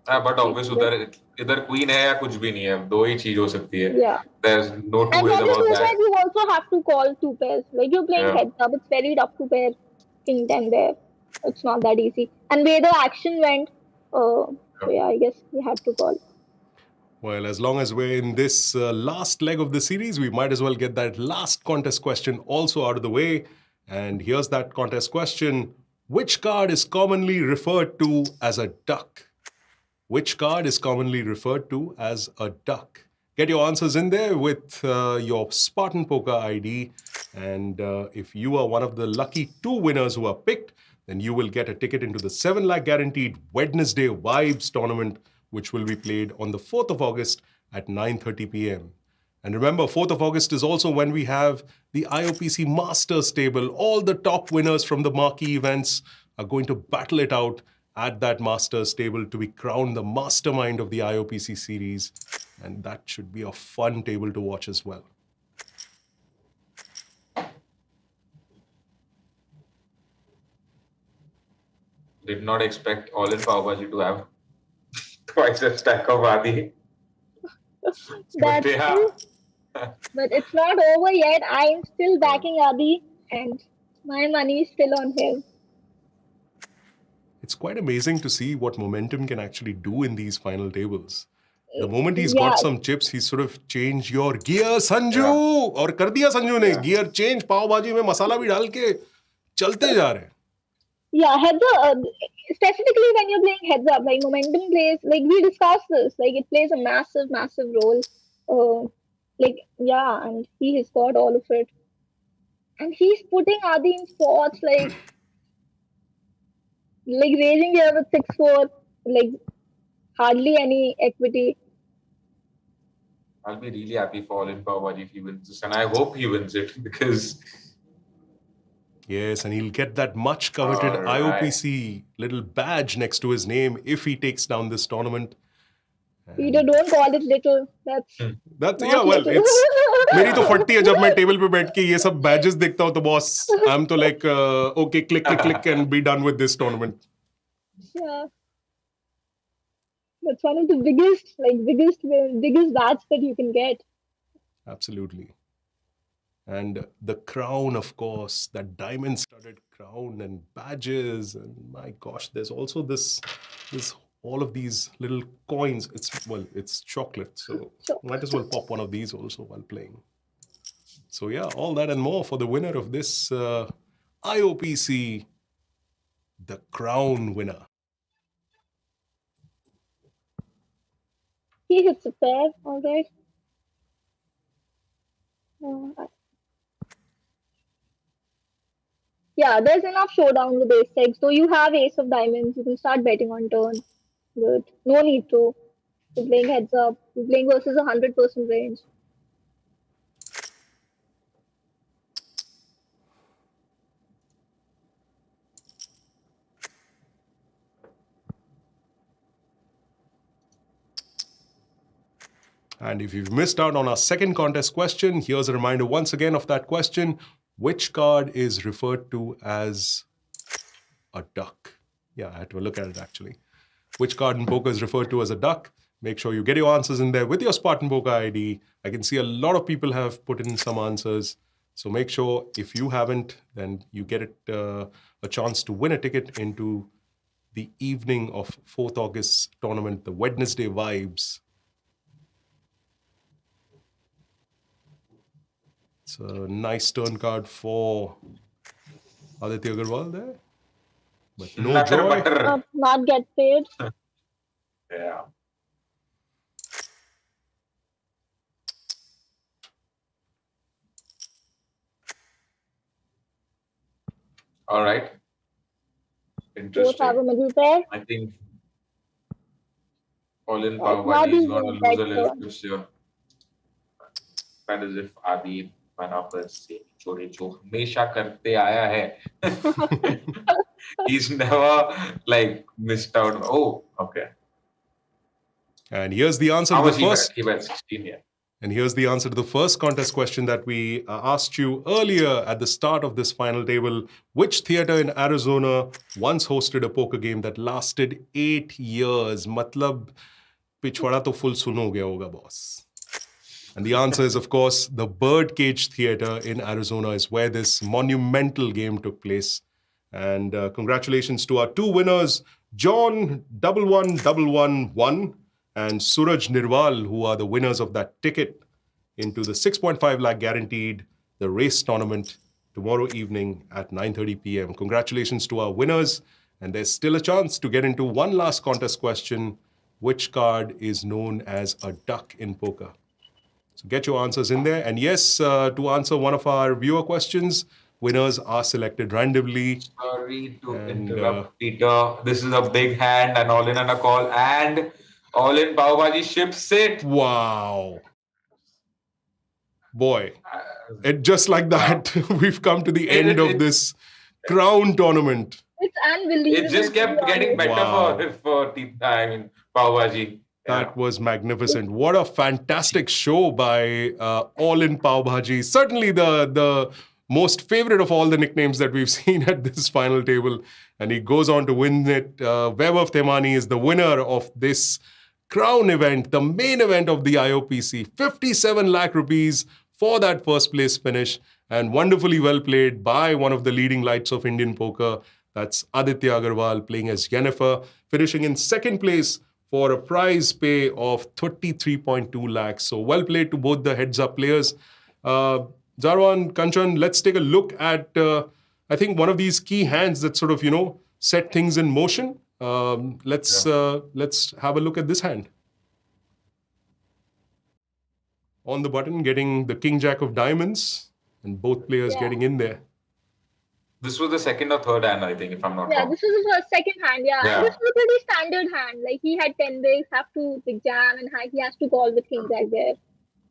But obviously इधर queen है या कुछ भी नहीं है, दो ही चीज हो सकती है. Yeah. There's no two and ways from the about two that. pairs, you also have to call two pairs. Like you're playing heads up, it's very tough to pair king 10 there. It's not that easy. And where the action went, so yeah, I guess we had to call. Well, as long as we're in this last leg of the series, we might as well get that last contest question also out of the way. And here's that contest question. Which card is commonly referred to as a duck? Which card is commonly referred to as a duck? Get your answers in there with your Spartan Poker ID. And if you are one of the lucky 2 winners who are picked, then you will get a ticket into the 7 lakh guaranteed Wednesday Vibes tournament, which will be played on the 4th of August at 9:30 p.m. And remember, 4th of August is also when we have the IOPC Masters Table. All the top winners from the marquee events are going to battle it out at that Masters Table to be crowned the mastermind of the IOPC series. And that should be a fun table to watch as well. Did not expect all in Pav Bhaji to have twice a stack of Adi. That's true. But it's not over yet. I'm still backing Adi and my money is still on him. It's quite amazing to see what momentum can actually do in these final tables. The moment he's got some chips, he's sort of changed your gear, Sanju! और कर दिया संजू ने gear change, पाव भाजी में मसाला भी डाल के चलते जा रहे हैं. Yeah, heads up. Specifically when you're playing heads up, like momentum plays, like we discussed this, like it plays a massive, massive role. And he has got all of it. And he's putting Adi in spots, like raising here with 6-4, like hardly any equity. I'll be really happy for all in Pav Bhaji if he wins this, and I hope he wins it because. Yes, and he'll get that much coveted IOPC little badge next to his name if he takes down this tournament. Peter, don't call it little. That's yeah, well, it's मेरी तो फटती है जब मैं table पे बैठ के ये सब badges देखता हूँ तो boss, I'm तो like okay, click and be done with this tournament. Yeah, that's one of the biggest badge that you can get. Absolutely. And the crown, of course, that diamond-studded crown and badges, and my gosh, there's also this all of these little coins. It's chocolate, so might as well pop one of these also while playing. So yeah, all that and more for the winner of this IOPC, the crown winner. He hits a pair, all right. Yeah, there's enough showdown with ace-6. So you have ace of diamonds, you can start betting on turn. But no need to. You're playing heads up. You're playing versus 100% range. And if you've missed out on our second contest question, here's a reminder once again of that question. Which card is referred to as a duck? Yeah, I had to look at it actually. Which card in poker is referred to as a duck? Make sure you get your answers in there with your Spartan Poker ID. I can see a lot of people have put in some answers. So make sure if you haven't, then you get it, a chance to win a ticket into the evening of 4th August tournament, the Wednesday vibes. It's a nice turn card for Aditya Agarwal there. But no Nutter joy. butter. Not get paid. Yeah. All right. Both have a Interesting. middle pair. I think Colin Not Pavwadi is even going to lose that a little turn. this year. That is if Adi Manapar से चोरी जो हमेशा करते आया है. He's never like missed out. Oh, okay. And here's the answer How to much the first. he bet 16, yeah. And here's the answer to the first contest question that we asked you earlier at the start of this final table. Which theater in Arizona once hosted a poker game that lasted 8 years? Matlab, pichwada to full suno gaya hoga, boss. And the answer is, of course, the Birdcage Theater in Arizona is where this monumental game took place. And congratulations to our two winners, John 11111 and Suraj Nirwal, who are the winners of that ticket into the 6.5 lakh guaranteed, the race tournament tomorrow evening at 9:30 p.m. Congratulations to our winners. And there's still a chance to get into one last contest question. Which card is known as a duck in poker? So get your answers in there. And yes, to answer one of our viewer questions, winners are selected randomly. Sorry to interrupt, Peter. This is a big hand and all in on a call. And all in Pav Bhaji ships it. Wow. Boy, just like that, we've come to the end of this crown tournament. It's unbelievable. It just kept getting better Wow. for Pav Bhaji. That was magnificent. What a fantastic show by All in Pav Bhaji. Certainly the most favorite of all the nicknames that we've seen at this final table. And he goes on to win it. Vaibhav Temani is the winner of this crown event, the main event of the IOPC. 57 lakh rupees for that first place finish. And wonderfully well played by one of the leading lights of Indian poker. That's Aditya Agarwal playing as Jennifer, finishing in second place for a prize pay of 33.2 lakhs. So well played to both the heads-up players. Jarwan, Kanchan, let's take a look at, I think, one of these key hands that sort of, set things in motion. Let's have a look at this hand. On the button, getting the King Jack of Diamonds, and both players getting in there. This was the second or third hand, I think, if I'm not wrong. Yeah, this was his second hand. Yeah. And this was a pretty standard hand. Like, he had 10 bigs, have to jam, and he has to call with King Jack there.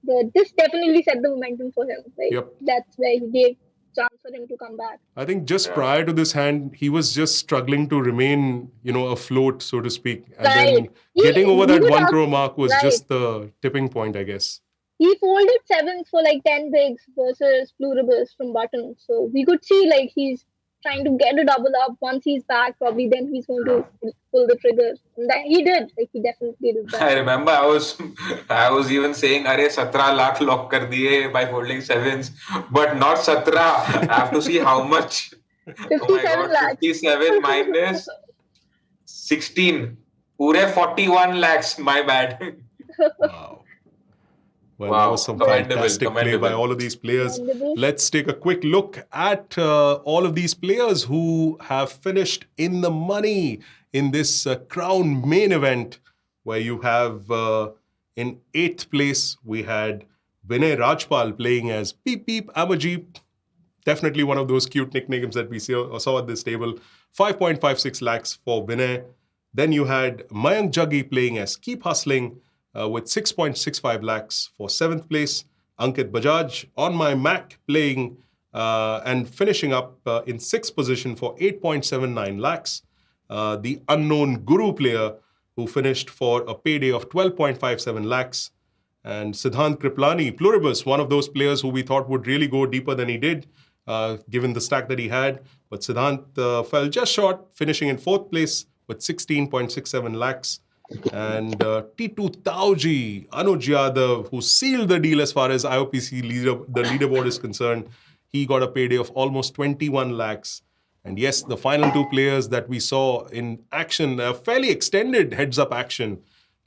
But this definitely set the momentum for him. Like, that's where he gave chance for him to come back. I think just prior to this hand, he was just struggling to remain, afloat, so to speak. And then getting over that 1 crore mark was just the tipping point, I guess. He folded sevens for like 10 bigs versus pluribus from button. So we could see like he's trying to get a double up. Once he's back, probably then he's going to pull the trigger. And that he did. Like, he definitely did that. I remember I was even saying, "Arey 17 lakh lock kar diye by folding sevens," but not 17. I have to see how much. 57 lakhs. 57 minus 16. Pure 41 lakhs. My bad. Wow. Well, that was some fantastic play by all of these players. Let's take a quick look at all of these players who have finished in the money in this crown main event, where you have in 8th place, we had Vinay Rajpal playing as Peep Peep Amajip. Definitely one of those cute nicknames that we saw at this table. 5.56 lakhs for Vinay. Then you had Mayank Jaggi playing as Keep Hustling, with 6.65 lakhs for 7th place. Ankit Bajaj on my Mac playing and finishing up in 6th position for 8.79 lakhs. The unknown Guru player who finished for a payday of 12.57 lakhs. And Siddhanth Kripalani, pluribus, one of those players who we thought would really go deeper than he did, given the stack that he had. But Siddhanth fell just short, finishing in 4th place with 16.67 lakhs. And T2 Tauji, Anuj Yadav, who sealed the deal as far as IOPC the leaderboard is concerned. He got a payday of almost 21 lakhs. And yes, the final two players that we saw in action, a fairly extended heads-up action.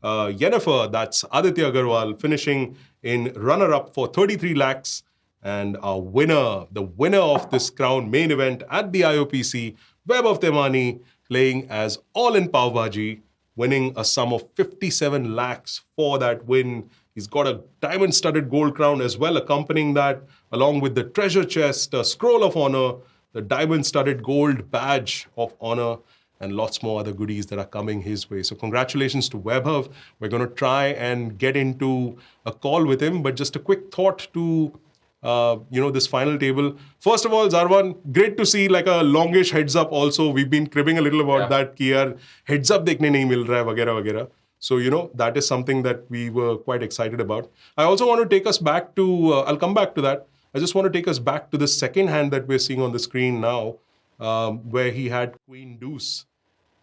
Yennefer, that's Aditya Agarwal, finishing in runner-up for 33 lakhs. And our winner, the winner of this crown main event at the IOPC, Vaibhav Temani, playing as all-in Pav Bhaji, winning a sum of 57 lakhs for that win. He's got a diamond-studded gold crown as well accompanying that, along with the treasure chest, a scroll of honor, the diamond-studded gold badge of honor, and lots more other goodies that are coming his way. So congratulations to Vaibhav. We're going to try and get into a call with him, but just a quick thought to this final table. First of all, Zarwan, great to see like a longish heads up also. We've been cribbing a little about that कि यार heads up देखने नहीं मिल रहा है वगैरह वगैरह. So, that is something that we were quite excited about. I also want to take us back to, I'll come back to that. I just want to take us back to the second hand that we're seeing on the screen now, where he had Queen Deuce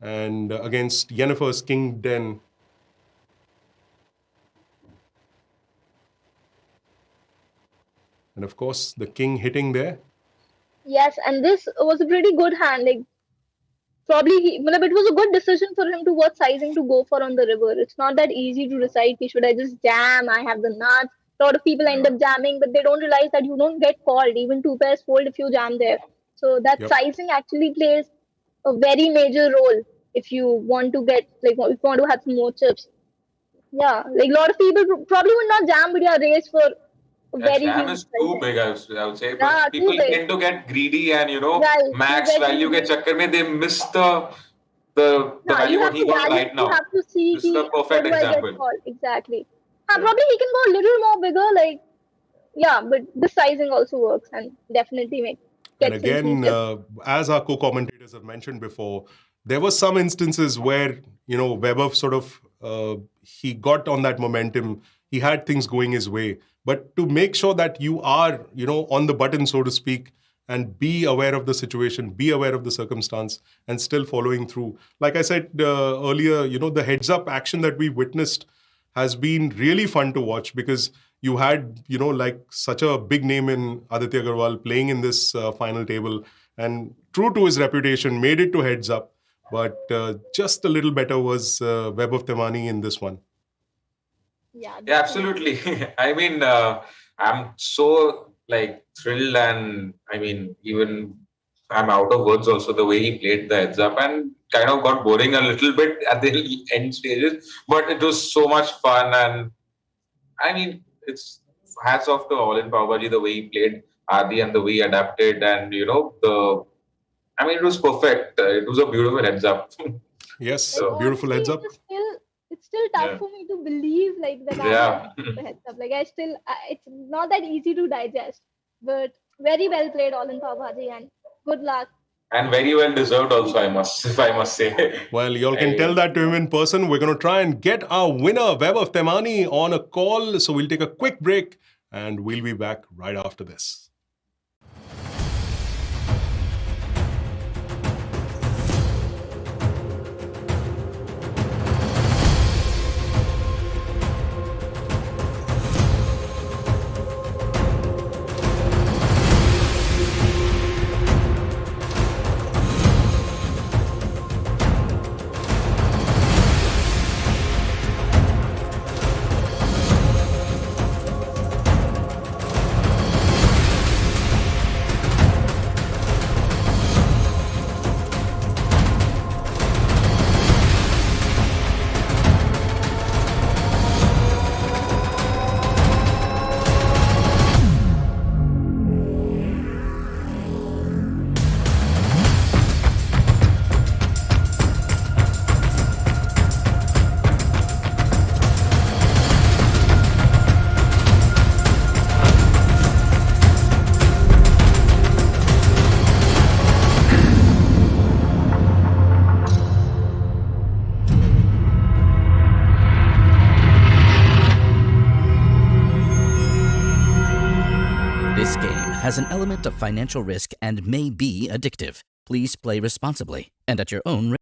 and against Yennefer's King Den. And of course, the king hitting there. Yes, and this was a pretty good hand. Like, probably, it was a good decision for him to what sizing to go for on the river. It's not that easy to decide, should I just jam? I have the nuts. A lot of people end up jamming, but they don't realize that you don't get called. Even two pairs fold if you jam there. So that sizing actually plays a very major role if you want to get, if you want to have some more chips. Yeah, like a lot of people probably would not jam, but raise for very jam is too big, I would say. But people tend to get greedy and, max value ke chakkar mein they miss the value what he got right now. You have to see this is the perfect example. Exactly. Probably he can go a little more bigger, but the sizing also works and definitely and again, as our co-commentators have mentioned before, there were some instances where, Vaibhav sort of, he got on that momentum. He had things going his way. But to make sure that you are, on the button, so to speak, and be aware of the situation, be aware of the circumstance, and still following through. Like I said earlier, the heads-up action that we witnessed has been really fun to watch because you had, such a big name in Aditya Agarwal playing in this final table and true to his reputation, made it to heads up. But just a little better was Vaibhav Temani in this one. Yeah, absolutely. I mean, I'm so thrilled and even I'm out of words also the way he played the heads up and kind of got boring a little bit at the end stages, but it was so much fun and it's hats off to all in Pav Bhaji the way he played Adi and the way he adapted and it was perfect. It was a beautiful heads up. Yes, beautiful heads up. It's still tough for me to believe that I have the heads up. It's not that easy to digest, but very well played all in Pav Bhaji and good luck. And very well deserved also, if I must say. Well, y'all can tell that to him in person. We're going to try and get our winner, Vaibhav Temani, on a call. So we'll take a quick break and we'll be back right after this. This game has an element of financial risk and may be addictive. Please play responsibly and at your own risk.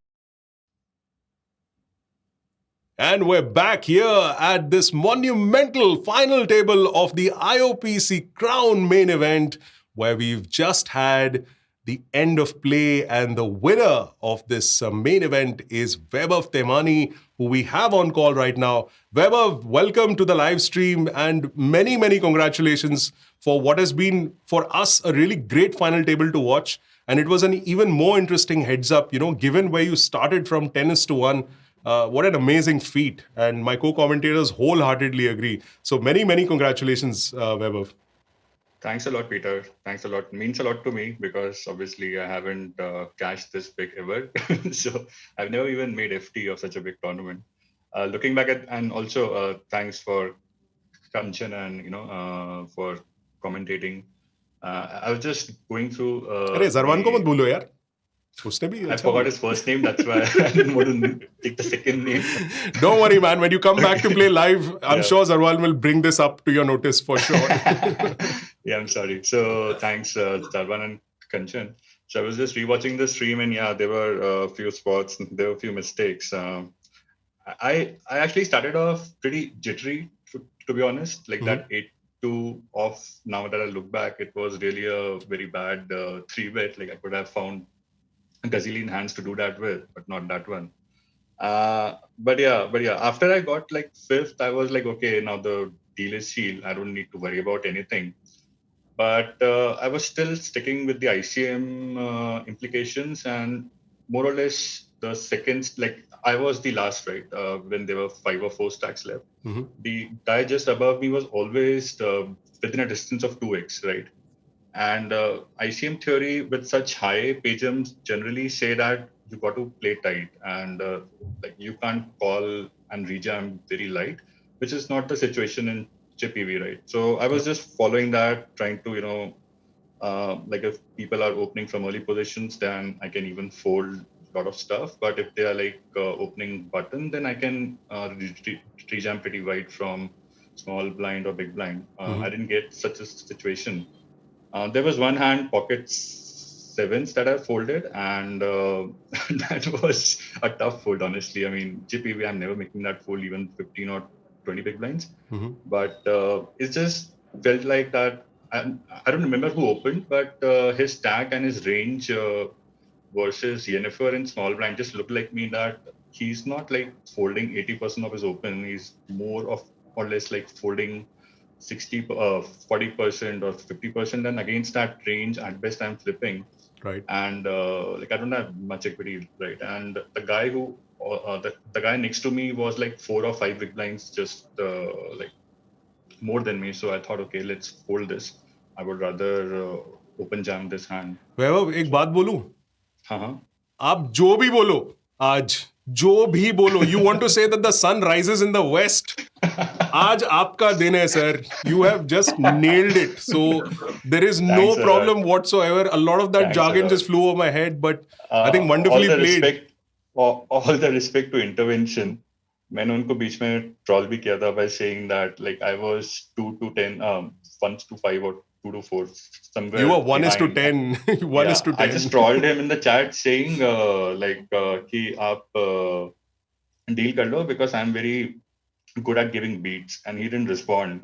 And we're back here at this monumental final table of the IOPC Crown main event, where we've just had the end of play, and the winner of this main event is Vaibhav Temani, who we have on call right now. Vaibhav, welcome to the live stream, and many, many congratulations for what has been, for us, a really great final table to watch. And it was an even more interesting heads up, given where you started from 10-1. What an amazing feat. And my co-commentators wholeheartedly agree. So many, many congratulations, Vaibhav. Thanks a lot, Peter. Thanks a lot. It means a lot to me because obviously I haven't cashed this big ever. So I've never even made FT of such a big tournament. Looking back at, and also thanks for Kanchan and, for commentating. I was just going through. Arey, Zarwan ko mat bhulo yaar. Usne bhi I forgot his first name. That's why I didn't want to take the second name. Don't worry, man. When you come back to play live, I'm sure Zarwal will bring this up to your notice for sure. Yeah, I'm sorry. So thanks, Zarwan and Kanchan. So I was just rewatching the stream, and yeah, there were a few spots, there were a few mistakes. I actually started off pretty jittery, to be honest. Like that 8-2 off. Now that I look back, it was really a very bad 3-bet. Like I could have found a gazillion hands to do that with, but not that one. But yeah. After I got like 5th, I was like, okay, now the deal is sealed. I don't need to worry about anything. But I was still sticking with the ICM implications, and more or less the seconds, like I was the last, right? When there were 5 or 4 stacks left. Mm-hmm. The guy just above me was always within a distance of 2x, right? And ICM theory with such high pagums generally say that you got to play tight, and like you can't call and rejam very light, which is not the situation in chip EV, right? So I was just following that, trying to, like if people are opening from early positions, then I can even fold a lot of stuff. But if they are like opening button, then I can rejam pretty wide from small blind or big blind. I didn't get such a situation. There was one hand pocket 7s that I folded, and that was a tough fold, honestly. I mean, chip EV, I'm never making that fold even 15 or 20 big blinds. But it just felt like that. I don't remember who opened, but his stack and his range versus Yennefer in small blind just looked like me that he's not like folding 80% of his open. He's more of or less like folding 40% or 50%, and against that range, at best I'm flipping. Right. And like I don't have much equity, right? And the guy who the guy next to me was like 4 or 5 big blinds, just like more than me. So I thought, okay, let's fold this. I would rather open jam this hand. वैभव एक बात बोलूं? हाँ. आप जो भी बोलो आज, जो भी बोलो, you want to say that the sun rises in the west. आज आपका दिन है, sir. You have just nailed it. So there is no problem whatsoever. A lot of that jargon just flew over my head, but I think wonderfully played. All the respect to intervention. मैंने उनको बीच में troll भी किया था by saying that like I was 2-10, 1-5 or 2-4 somewhere. You were 1:10. 1:10. I just trolled him in the chat saying कि आप deal कर लो because I'm very good at giving beats, and he didn't respond.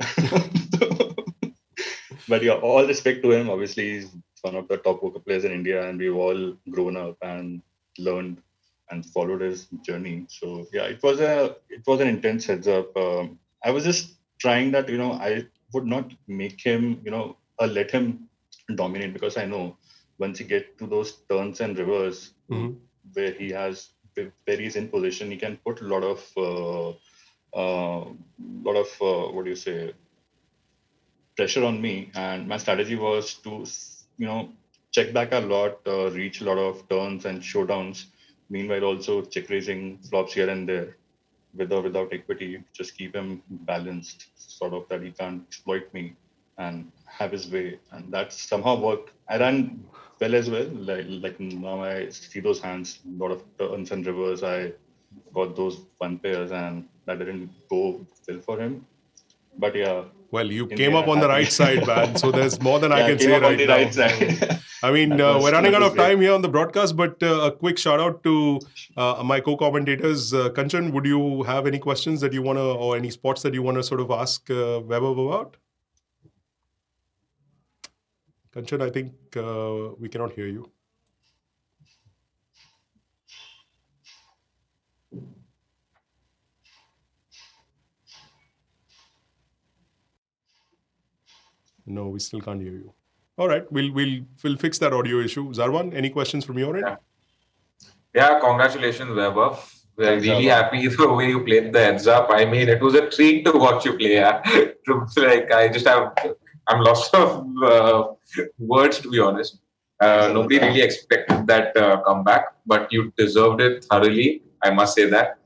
But yeah, all respect to him. Obviously, he's one of the top poker players in India, and we've all grown up and learned and followed his journey. So yeah, it was an intense heads up. I was just trying that, I would not make him, let him dominate, because I know once you get to those turns and rivers where he's in position, he can put a lot of pressure on me. And my strategy was to, check back a lot, reach a lot of turns and showdowns. Meanwhile, also check raising flops here and there with or without equity, just keep him balanced, sort of that he can't exploit me and have his way. And that somehow worked. I ran well as well. Like now I see those hands, a lot of turns and rivers. I got those 1 pairs, and that didn't go well for him. But yeah. Well, you came up on the right side, man. So there's more than I can say right now. Right side. I mean, we're running out of time here on the broadcast, but a quick shout out to my co-commentators. Kanchan, would you have any questions that you want to, or any spots that you want to sort of ask Vaibhav about? Kanchan, I think we cannot hear you. No, we still can't hear you. All right, we'll fix that audio issue. Zarwan, any questions from your end? Yeah, congratulations, Weber. We're Thanks, really Zarwan. happy the way you played the heads up. I mean, it was a treat to watch you play. Yeah. Like, I'm lost of words, to be honest. Thanks a lot. Nobody really expected that comeback, but you deserved it thoroughly. I must say that.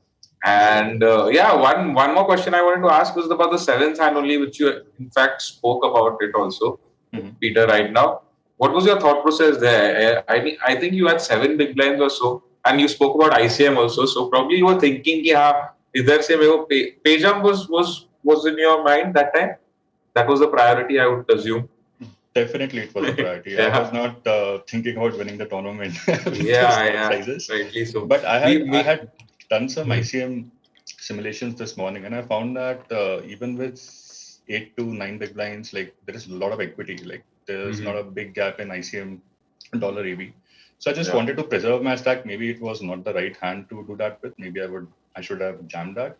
And yeah, one more question I wanted to ask was about the seventh hand only, which you in fact spoke about it also, Peter, right now. What was your thought process there? I mean, I think you had 7 big blinds or so, and you spoke about ICM also. So probably you were thinking, yeah, either say pay jump was in your mind that time. That was the priority, I would assume. Definitely, it was a priority. Yeah. I was not thinking about winning the tournament. with Yeah, sizes. rightly so. But I had done some ICM simulations this morning, and I found that even with 8 to 9 big blinds, like there is a lot of equity. Like there's not a big gap in ICM dollar EV. So I just wanted to preserve my stack. Maybe it was not the right hand to do that with. Maybe I should have jammed that.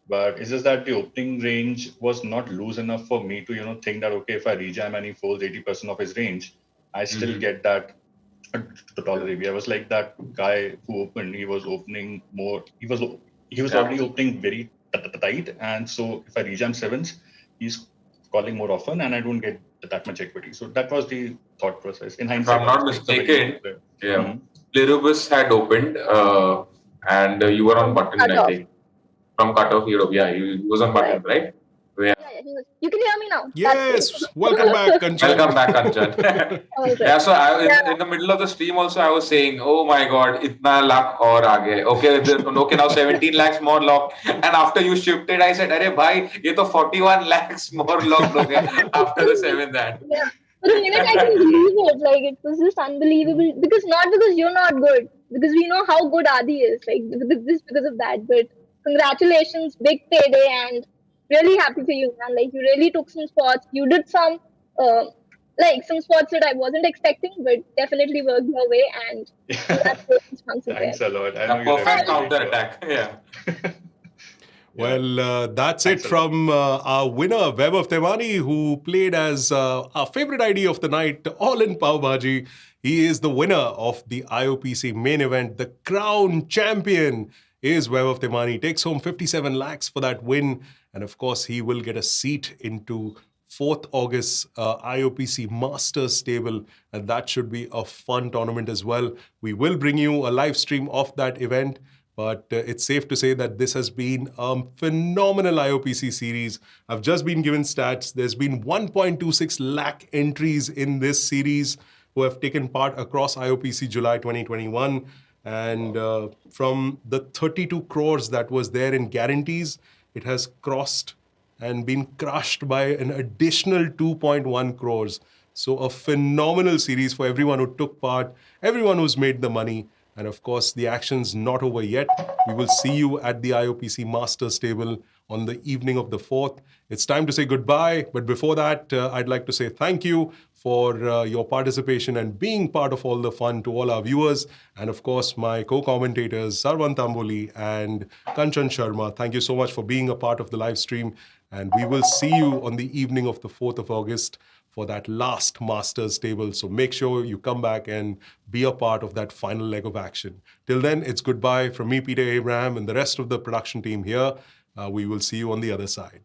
But it's just that the opening range was not loose enough for me to, think that, okay, if I rejam and he folds 80% of his range, I still get that dollar EV. I was like that guy who opened, he was opening more, he was already opening very tight. And so if I rejam sevens, he's calling more often and I don't get that much equity. So that was the thought process. In hindsight, if I'm not mistaken, Pluribus had opened and you were on button, I think. From cutoff Europe, he was on button, right? Yeah, you can hear me now. Yes, welcome back, Kanchan. Welcome back, Kanchan. Yeah, so in the middle of the stream also, I was saying, oh my God, itna lakh aur aage. Okay, now 17 lakhs more locked. And after you shifted, I said, Arey bhai, ye to 41 lakhs more locked ho gaye after the 7th hand. Yeah. For a minute, I couldn't believe it. Like, it was just unbelievable. Because you're not good. Because we know how good Adi is. Like, because of that. But congratulations, big payday, and really happy for you, man. Like, you really took some spots. You did some spots that I wasn't expecting, but definitely worked your way. And congratulations once again. Thanks a lot. Perfect counter attack. Yeah. Well, that's it from our winner, Web of Temani, who played as our favorite ID of the night, all in Pav Bhaji. He is the winner of the IOPC main event. The crown champion is Web of Temani. Takes home 57 lakhs for that win. And of course, he will get a seat into 4th August IOPC Masters Table. And that should be a fun tournament as well. We will bring you a live stream of that event. But it's safe to say that this has been a phenomenal IOPC series. I've just been given stats. There's been 1.26 lakh entries in this series who have taken part across IOPC July 2021. And from the 32 crores that was there in guarantees, it has crossed and been crushed by an additional 2.1 crores. So a phenomenal series for everyone who took part, everyone who's made the money. And of course, the action's not over yet. We will see you at the IOPC Masters Table on the evening of the 4th. It's time to say goodbye. But before that, I'd like to say thank you for your participation and being part of all the fun to all our viewers. And of course, my co-commentators, Sarwan Tamboli and Kanchan Sharma. Thank you so much for being a part of the live stream. And we will see you on the evening of the 4th of August for that last Masters Table. So make sure you come back and be a part of that final leg of action. Till then, it's goodbye from me, Peter Abraham, and the rest of the production team here. We will see you on the other side.